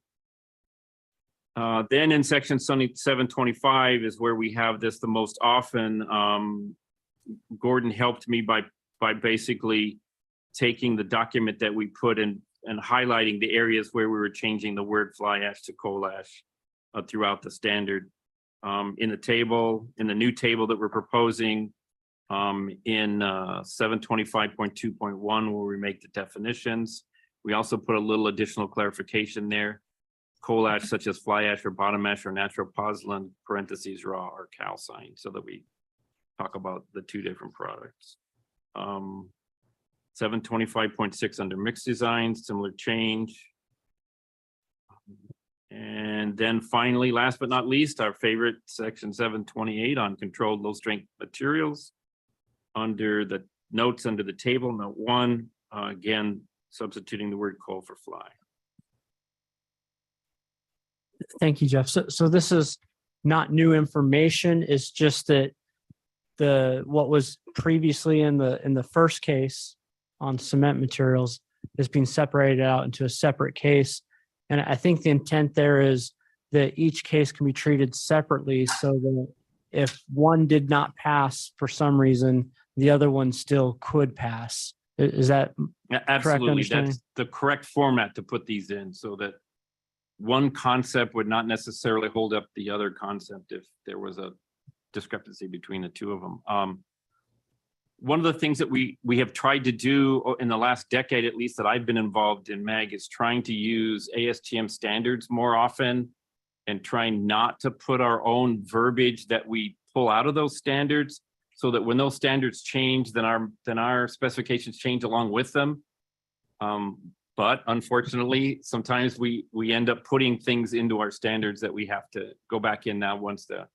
Then in section 725 is where we have this the most often. Gordon helped me by basically taking the document that we put in and highlighting the areas where we were changing the word fly ash to coal ash throughout the standard. In the table, in the new table that we're proposing, in 725.2.1 where we make the definitions. We also put a little additional clarification there. Coal ash such as fly ash or bottom ash or natural pozzolan parentheses raw or calcine, so that we talk about the 2 different products. 725.6 under mixed designs, similar change. And then finally, last but not least, our favorite section 728 on controlled low strength materials. Under the notes under the table, note 1, again, substituting the word coal for fly. Thank you, Jeff. So this is not new information. It's just that what was previously in the first case on cement materials is being separated out into a separate case. And I think the intent there is that each case can be treated separately so that if one did not pass for some reason, the other one still could pass. Is that Yeah, absolutely. understanding? That's the correct format to put these in so that one concept would not necessarily hold up the other concept if there was a discrepancy between the two of them. One of the things that we have tried to do in the last decade, at least that I've been involved in MAG, is trying to use ASTM standards more often and trying not to put our own verbiage that we pull out of those standards, so that when those standards change, then our specifications change along with them. But unfortunately, sometimes we end up putting things into our standards that we have to go back in now once the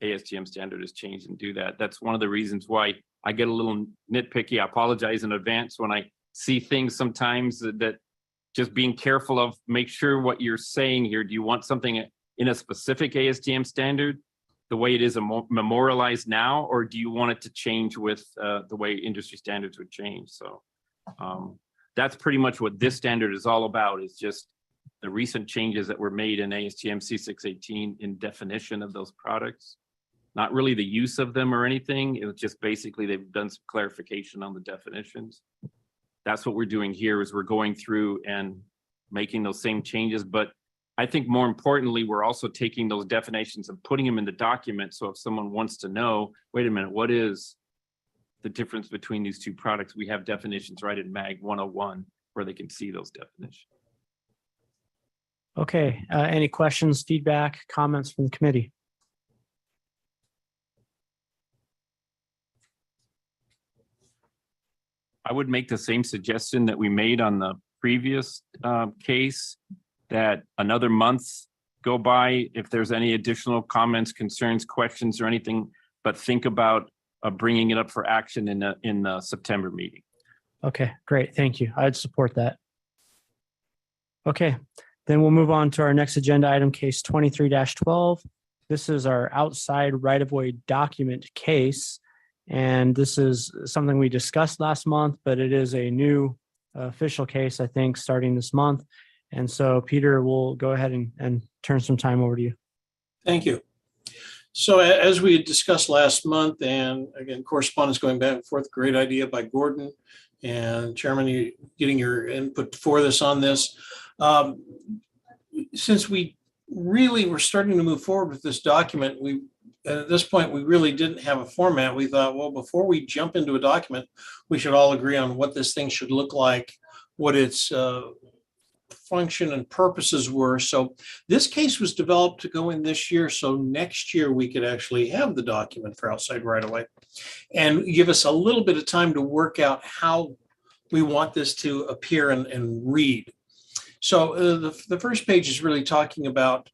ASTM standard is changed and do that. That's one of the reasons why I get a little nitpicky. I apologize in advance when I see things sometimes that just being careful of, make sure what you're saying here. Do you want something in a specific ASTM standard, the way it is memorialized now, or do you want it to change with the way industry standards would change? So that's pretty much what this standard is all about, is just the recent changes that were made in ASTM C618 in definition of those products. Not really the use of them or anything. It was just basically they've done some clarification on the definitions. That's what we're doing here, is we're going through and making those same changes. But I think more importantly, we're also taking those definitions and putting them in the document. So if someone wants to know, wait a minute, what is the difference between these two products? We have definitions right in MAG 101 where they can see those definitions. Okay. Any questions, feedback, comments from the committee? I would make the same suggestion that we made on the previous case, that another month go by, if there's any additional comments, concerns, questions, or anything, but think about bringing it up for action in the September meeting. Okay, great. Thank you. I'd support that. Okay, then we'll move on to our next agenda item, case 23-12. This is our outside right-of-way document case. And this is something we discussed last month, but it is a new official case, I think, starting this month. And so, Peter, we'll go ahead and turn some time over to you. Thank you. So as we had discussed last month, and again, correspondence going back and forth, great idea by Gordon and Chairman, you getting your input for this on this. Since we really were starting to move forward with this document, at this point, we really didn't have a format. We thought, well, before we jump into a document, we should all agree on what this thing should look like, what its function and purposes were. So this case was developed to go in this year, so next year we could actually have the document for outside right away and give us a little bit of time to work out how we want this to appear and read. So the first page is really talking about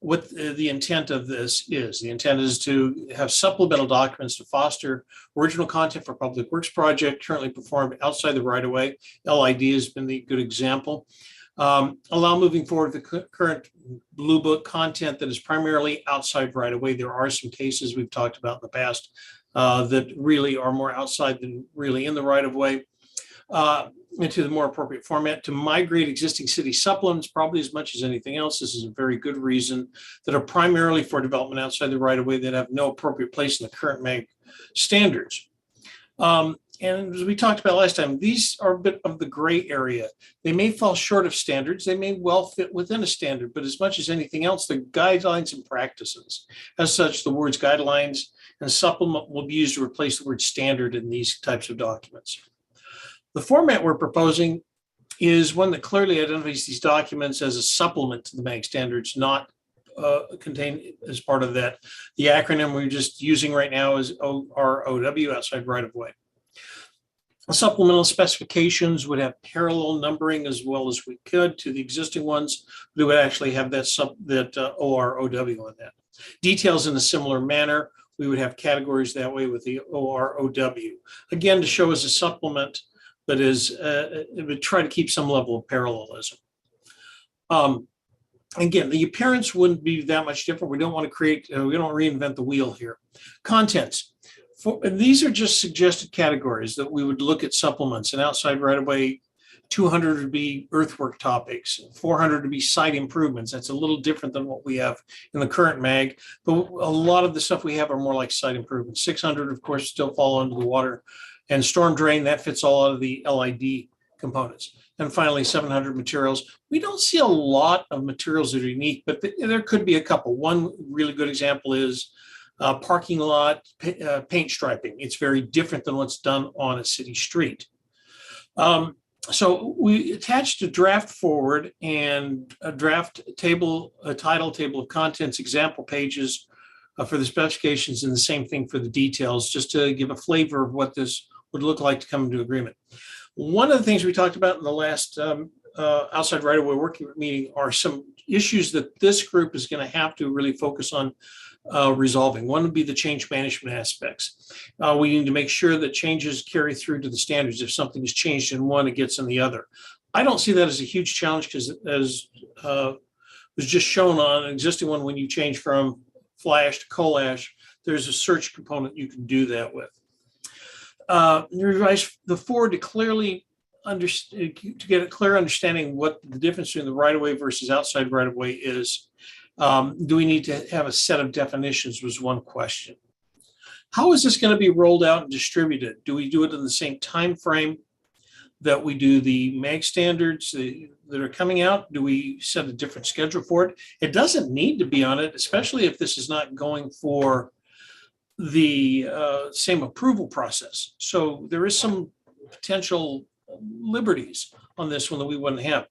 what the intent of this is. The intent is to have supplemental documents to foster original content for public works project currently performed outside the right of way. LID has been the good example. Allow moving forward the current Blue Book content that is primarily outside right of way. There are some cases we've talked about in the past that really are more outside than really in the right of way. Into the more appropriate format, to migrate existing city supplements, probably as much as anything else. This is a very good reason, that are primarily for development outside the right of way that have no appropriate place in the current MAG standards. And as we talked about last time, these are a bit of the gray area. They may fall short of standards. They may well fit within a standard, but as much as anything else, the guidelines and practices. As such, the words guidelines and supplement will be used to replace the word standard in these types of documents. The format we're proposing is one that clearly identifies these documents as a supplement to the MAG standards, not contained as part of that. The acronym we're just using right now is OROW, outside right of way. Supplemental specifications would have parallel numbering as well as we could to the existing ones. We would actually have that OROW on that. Details in a similar manner. We would have categories that way with the OROW. Again, to show as a supplement, but it would try to keep some level of parallelism. Again, the appearance wouldn't be that much different. We don't want to create, we don't reinvent the wheel here. Contents. These are just suggested categories that we would look at supplements. And outside right away, 200 would be earthwork topics, 400 would be site improvements. That's a little different than what we have in the current mag, but a lot of the stuff we have are more like site improvements. 600, of course, still fall under the water, and storm drain, that fits all out of the LID components. And finally, 700 materials. We don't see a lot of materials that are unique, but there could be a couple. One really good example is parking lot paint striping. It's very different than what's done on a city street. So we attached a draft forward and a draft table, a title table of contents, example pages for the specifications, and the same thing for the details, just to give a flavor of what this would look like to come into agreement. One of the things we talked about in the last outside right-of-way working meeting are some issues that this group is going to have to really focus on resolving. One would be the change management aspects. We need to make sure that changes carry through to the standards. If something is changed in one, it gets in the other. I don't see that as a huge challenge because, as was just shown on an existing one, when you change from flash to collash, there's a search component you can do that with. Revise the forward to clearly understand, to get a clear understanding what the difference between the right-of-way versus outside right-of-way is. Do we need to have a set of definitions was one question. How is this going to be rolled out and distributed? Do we do it in the same time frame that we do the MAG standards that are coming out? Do we set a different schedule for it? It doesn't need to be on it, especially if this is not going for the same approval process. So there is some potential liberties on this one that we wouldn't have.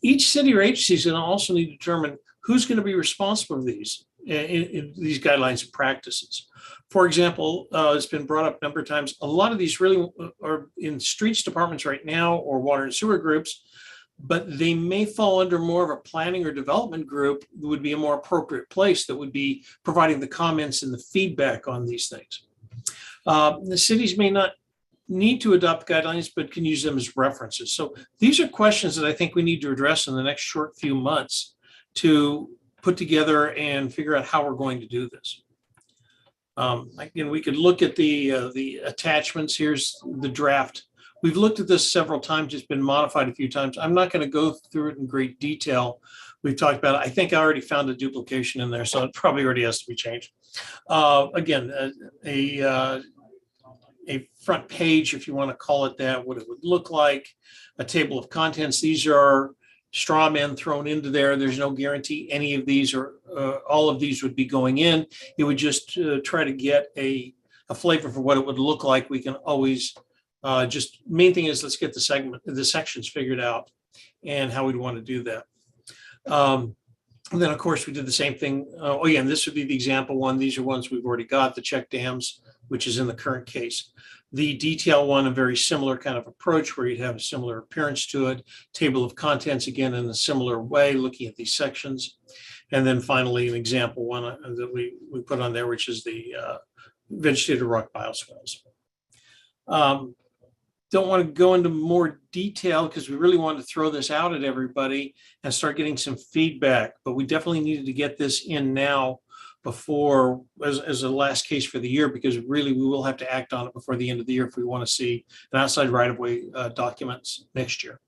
Each city or agency is going to also need to determine who's going to be responsible for these in these guidelines and practices. For example, it's been brought up a number of times, a lot of these really are in streets departments right now or water and sewer groups, but they may fall under more of a planning or development group that would be a more appropriate place that would be providing the comments and the feedback on these things. The cities may not need to adopt guidelines, but can use them as references. So these are questions that I think we need to address in the next short few months to put together and figure out how we're going to do this. Again, we could look at the attachments. Here's the draft. We've looked at this several times. It's been modified a few times. I'm not going to go through it in great detail. We've talked about it. I think I already found a duplication in there, so it probably already has to be changed. Again, a front page, if you want to call it that, what it would look like, a table of contents. These are straw men thrown into there. There's no guarantee any of these or all of these would be going in. It would just try to get a flavor for what it would look like. We can always just, main thing is let's get the sections figured out and how we'd want to do that. And then of course we did the same thing. Oh yeah, and this would be the example one. These are ones we've already got, the check dams, which is in the current case. The detail one, a very similar kind of approach where you'd have a similar appearance to it. Table of contents, again, in a similar way, looking at these sections. And then finally, an example one that we put on there, which is the vegetated rock bioswales. Don't want to go into more detail because we really want to throw this out at everybody and start getting some feedback, but we definitely needed to get this in now before as a last case for the year, because really we will have to act on it before the end of the year if we want to see an outside right-of-way documents next year.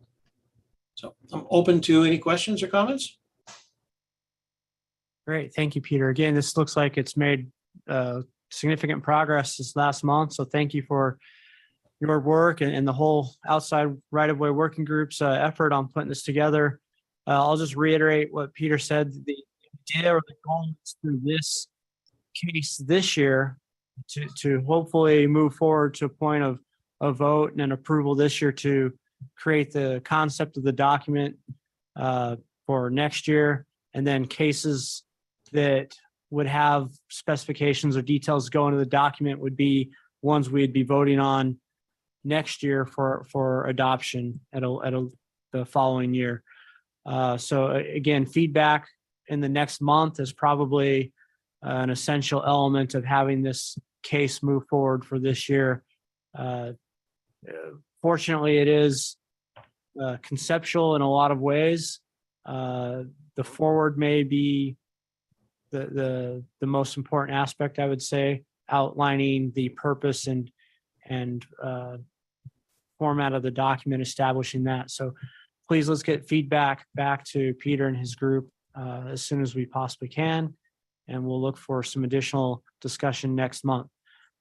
So I'm open to any questions or comments. Great. Thank you, Peter. Again, this looks like it's made significant progress this last month. So thank you for your work and the whole outside right-of-way working group's effort on putting this together. I'll just reiterate what Peter said. The idea or the goal is through this case this year to hopefully move forward to a point of a vote and an approval this year to create the concept of the document for next year, and then cases that would have specifications or details go into the document would be ones we'd be voting on next year for adoption at the following year. So again, feedback in the next month is probably an essential element of having this case move forward for this year. Fortunately, it is conceptual in a lot of ways. The forward may be the most important aspect, I would say, outlining the purpose and format of the document, establishing that. So please, let's get feedback back to Peter and his group as soon as we possibly can. And we'll look for some additional discussion next month.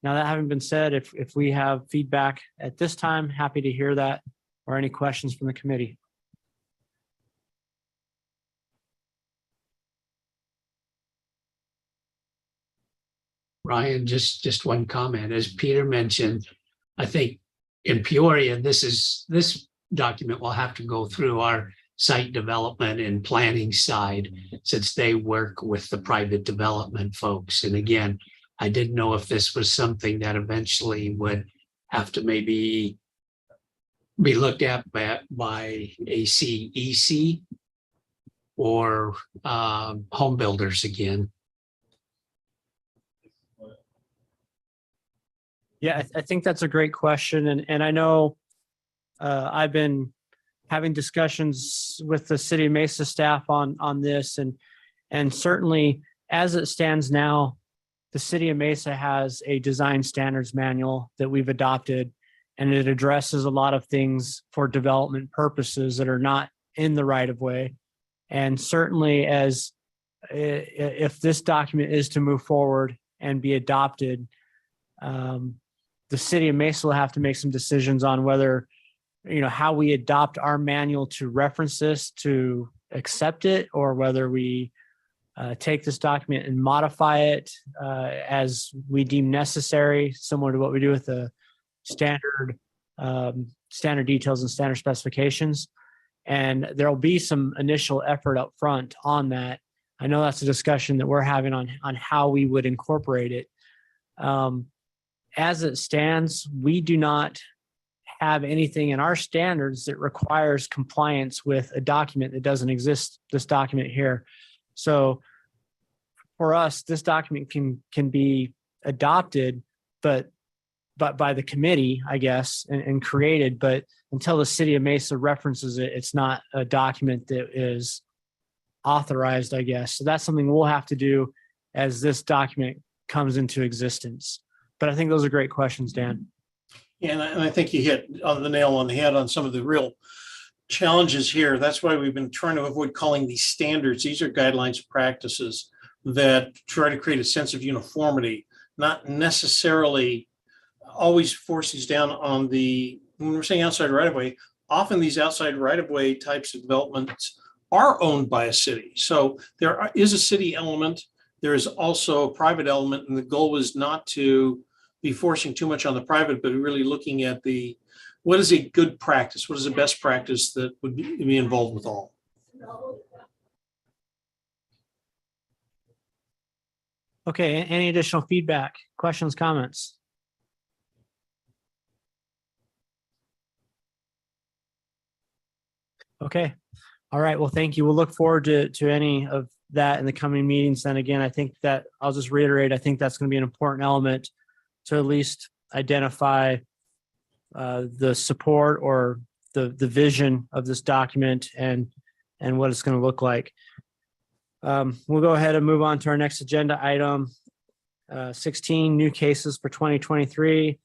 Now, that having been said, if we have feedback at this time, happy to hear that, or any questions from the committee. Ryan, just one comment. As Peter mentioned, I think in Peoria, this document will have to go through our site development and planning side, since they work with the private development folks. And again, I didn't know if this was something that eventually would have to maybe be looked at by ACEC or home builders again. Yeah, I think that's a great question. And I know I've been having discussions with the City of Mesa staff on this. And certainly as it stands now, the City of Mesa has a design standards manual that we've adopted, and it addresses a lot of things for development purposes that are not in the right of way. And certainly as if this document is to move forward and be adopted, the City of Mesa will have to make some decisions on whether, how we adopt our manual to reference this, to accept it, or whether we take this document and modify it as we deem necessary, similar to what we do with the standard details and standard specifications. And there'll be some initial effort up front on that. I know that's a discussion that we're having on how we would incorporate it. As it stands, we do not have anything in our standards that requires compliance with a document that doesn't exist, this document here. So for us, this document can be adopted, but by the committee, I guess, and created, but until the City of Mesa references it, it's not a document that is authorized, I guess. So that's something we'll have to do as this document comes into existence. But I think those are great questions, Dan. And I think you hit on the nail on the head on some of the real challenges here. That's why we've been trying to avoid calling these standards. These are guidelines and practices that try to create a sense of uniformity, not necessarily always force these down on when we're saying outside right of way, often these outside right of way types of developments are owned by a city. So there is a city element. There is also a private element, and the goal is not to be forcing too much on the private, but really looking at what is a good practice? What is the best practice that would be involved with all? Okay, any additional feedback, questions, comments? Okay, all right, well, thank you. We'll look forward to any of that in the coming meetings. And again, I think that I'll just reiterate, I think that's going to be an important element to at least identify the support or the vision of this document and what it's going to look like. We'll go ahead and move on to our next agenda item, 16 new cases for 2023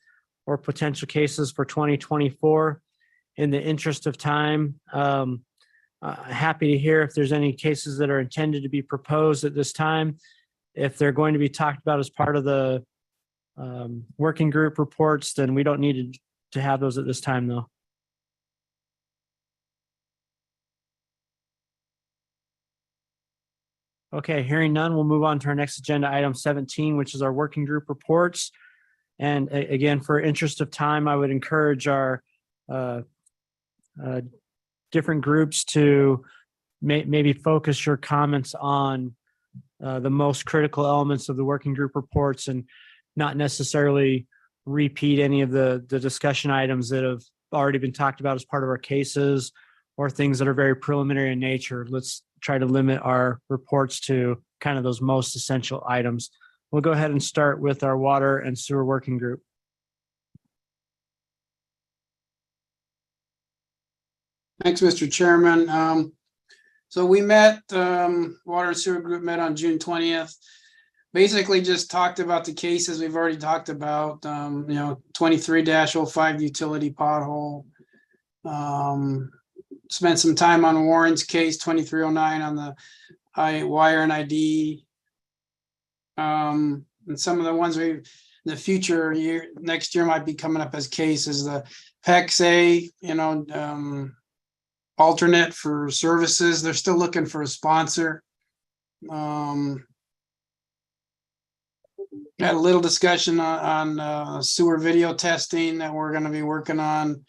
or potential cases for 2024. In the interest of time, happy to hear if there's any cases that are intended to be proposed at this time. If they're going to be talked about as part of the working group reports, then we don't need to have those at this time, though. Okay, hearing none, we'll move on to our next agenda item 17, which is our working group reports. And again, for interest of time, I would encourage our different groups to maybe focus your comments on the most critical elements of the working group reports and not necessarily repeat any of the discussion items that have already been talked about as part of our cases or things that are very preliminary in nature. Let's try to limit our reports to kind of those most essential items. We'll go ahead and start with our water and sewer working group. Thanks, Mr. Chairman. So we met, Water and Sewer Group met on June 20th. Basically just talked about the cases we've already talked about, 23-05 utility pothole. Spent some time on Warren's case, 2309 on the wire and ID. And some of the ones in the future year, next year might be coming up as cases, the PEX-A, alternate for services. They're still looking for a sponsor. Had a little discussion on sewer video testing that we're going to be working on,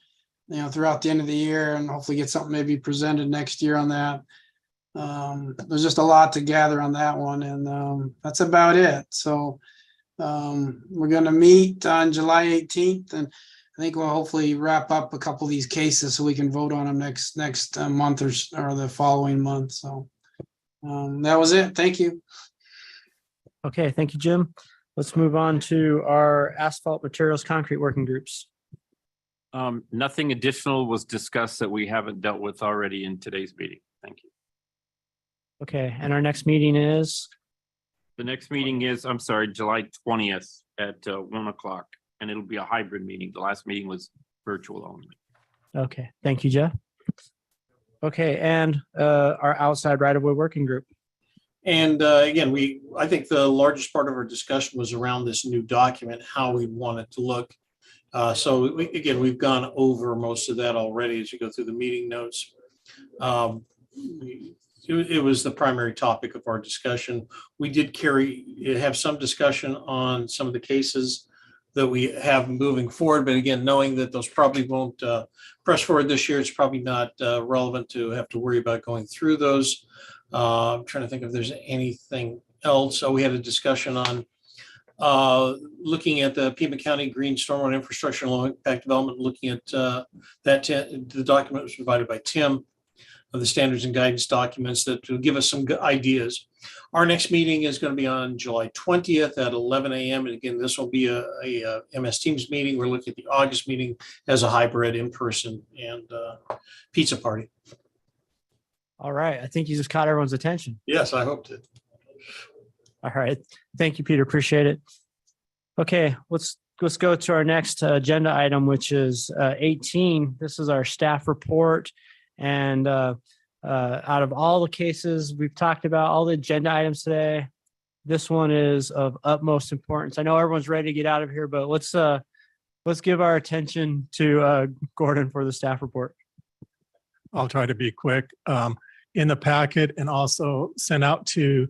throughout the end of the year, and hopefully get something maybe presented next year on that. There's just a lot to gather on that one, and that's about it. So we're going to meet on July 18th, and I think we'll hopefully wrap up a couple of these cases so we can vote on them next month or the following month. So that was it. Thank you. Okay, thank you, Jim. Let's move on to our asphalt materials concrete working groups. Nothing additional was discussed that we haven't dealt with already in today's meeting. Thank you. Okay, and our next meeting is? The next meeting is, July 20th at 1 o'clock, and it'll be a hybrid meeting. The last meeting was virtual only. Okay, thank you, Jeff. Okay, and our outside right-of-way working group. And again, I think the largest part of our discussion was around this new document, how we want it to look. So we've gone over most of that already as you go through the meeting notes. It was the primary topic of our discussion. We did have some discussion on some of the cases that we have moving forward, but again, knowing that those probably won't press forward this year, it's probably not relevant to have to worry about going through those. I'm trying to think if there's anything else. So we had a discussion on looking at the Pima County Green Stormwater Infrastructure and Low Impact Development, looking at the document was provided by Tim of the standards and guidance documents that will give us some good ideas. Our next meeting is going to be on July 20th at 11 a.m. And again, this will be a MS Teams meeting. We're looking at the August meeting as a hybrid in-person and pizza party. All right, I think you just caught everyone's attention. Yes, I hope to. All right, thank you, Peter, appreciate it. Okay, let's go to our next agenda item, which is 18. This is our staff report. And out of all the cases we've talked about, all the agenda items today, this one is of utmost importance. I know everyone's ready to get out of here, but let's give our attention to Gordon for the staff report. I'll try to be quick. In the packet, and also sent out to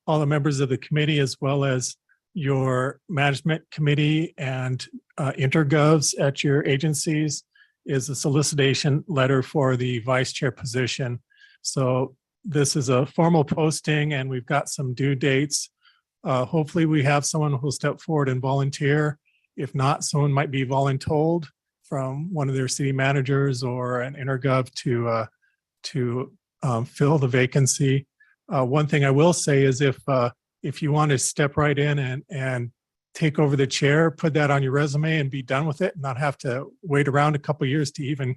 all the members of the committee, as well as your management committee and intergovs at your agencies, is a solicitation letter for the vice chair position. So this is a formal posting, and we've got some due dates. Hopefully we have someone who'll step forward and volunteer. If not, someone might be voluntold from one of their city managers or an intergov to fill the vacancy. One thing I will say is if you want to step right in and take over the chair, put that on your resume and be done with it, and not have to wait around a couple of years to even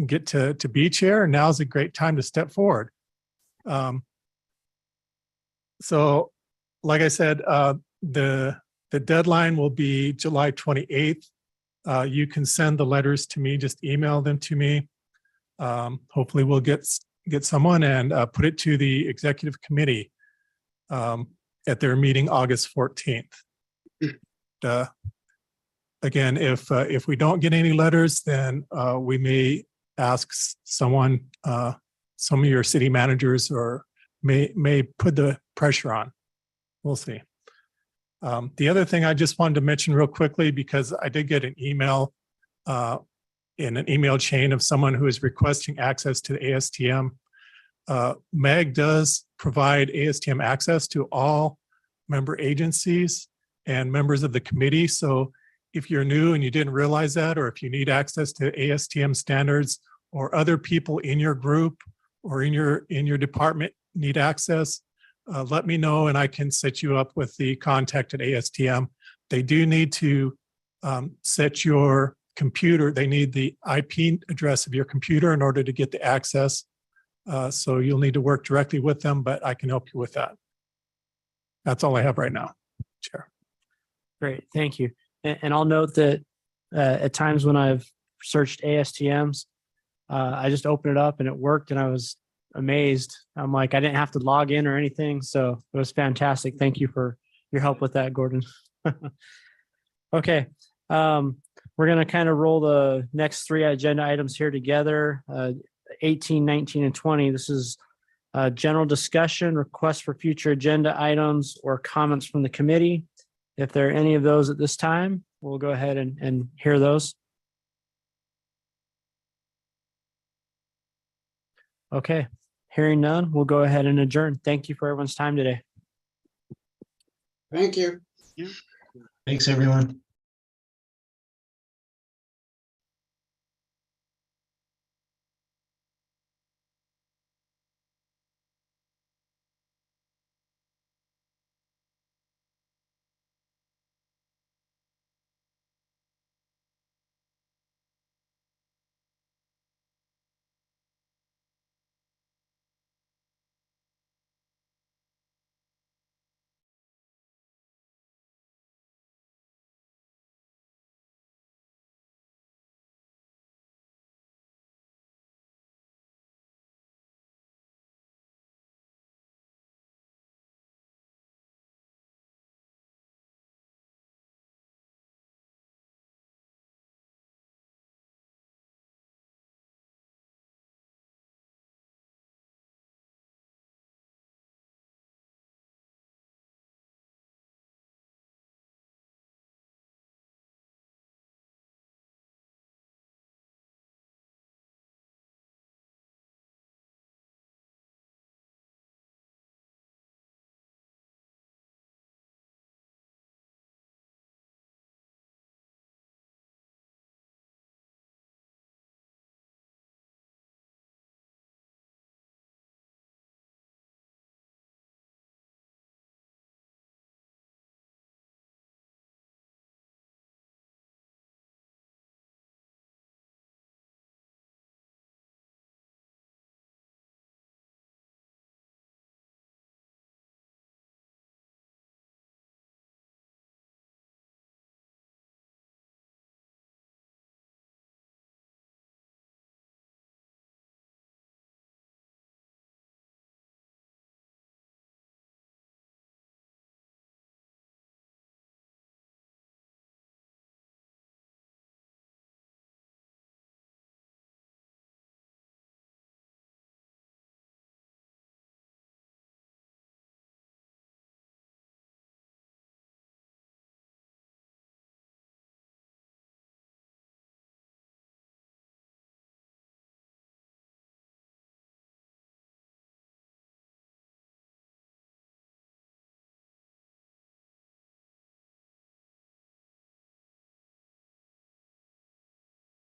get to be chair. Now's a great time to step forward. So like I said, the deadline will be July 28th. You can send the letters to me, just email them to me. Hopefully we'll get someone and put it to the executive committee at their meeting August 14th. Again, if we don't get any letters, then we may ask someone, some of your city managers, or may put the pressure on. We'll see. The other thing I just wanted to mention real quickly, because I did get an email in an email chain of someone who is requesting access to the ASTM. MEG does provide ASTM access to all member agencies and members of the committee. So if you're new and you didn't realize that, or if you need access to ASTM standards, or other people in your group or in your department need access, let me know and I can set you up with the contact at ASTM. They do need to set your computer. They need the IP address of your computer in order to get the access. So you'll need to work directly with them, but I can help you with that. That's all I have right now, Chair. Great, thank you. And I'll note that at times when I've searched ASTMs, I just opened it up and it worked and I was amazed. I'm like, I didn't have to log in or anything. So it was fantastic. Thank you for your help with that, Gordon. Okay. We're going to kind of roll the next three agenda items here together. 18, 19, and 20. This is general discussion, requests for future agenda items, or comments from the committee. If there are any of those at this time, we'll go ahead and hear those. Okay, hearing none, we'll go ahead and adjourn. Thank you for everyone's time today. Thank you. Thanks, everyone.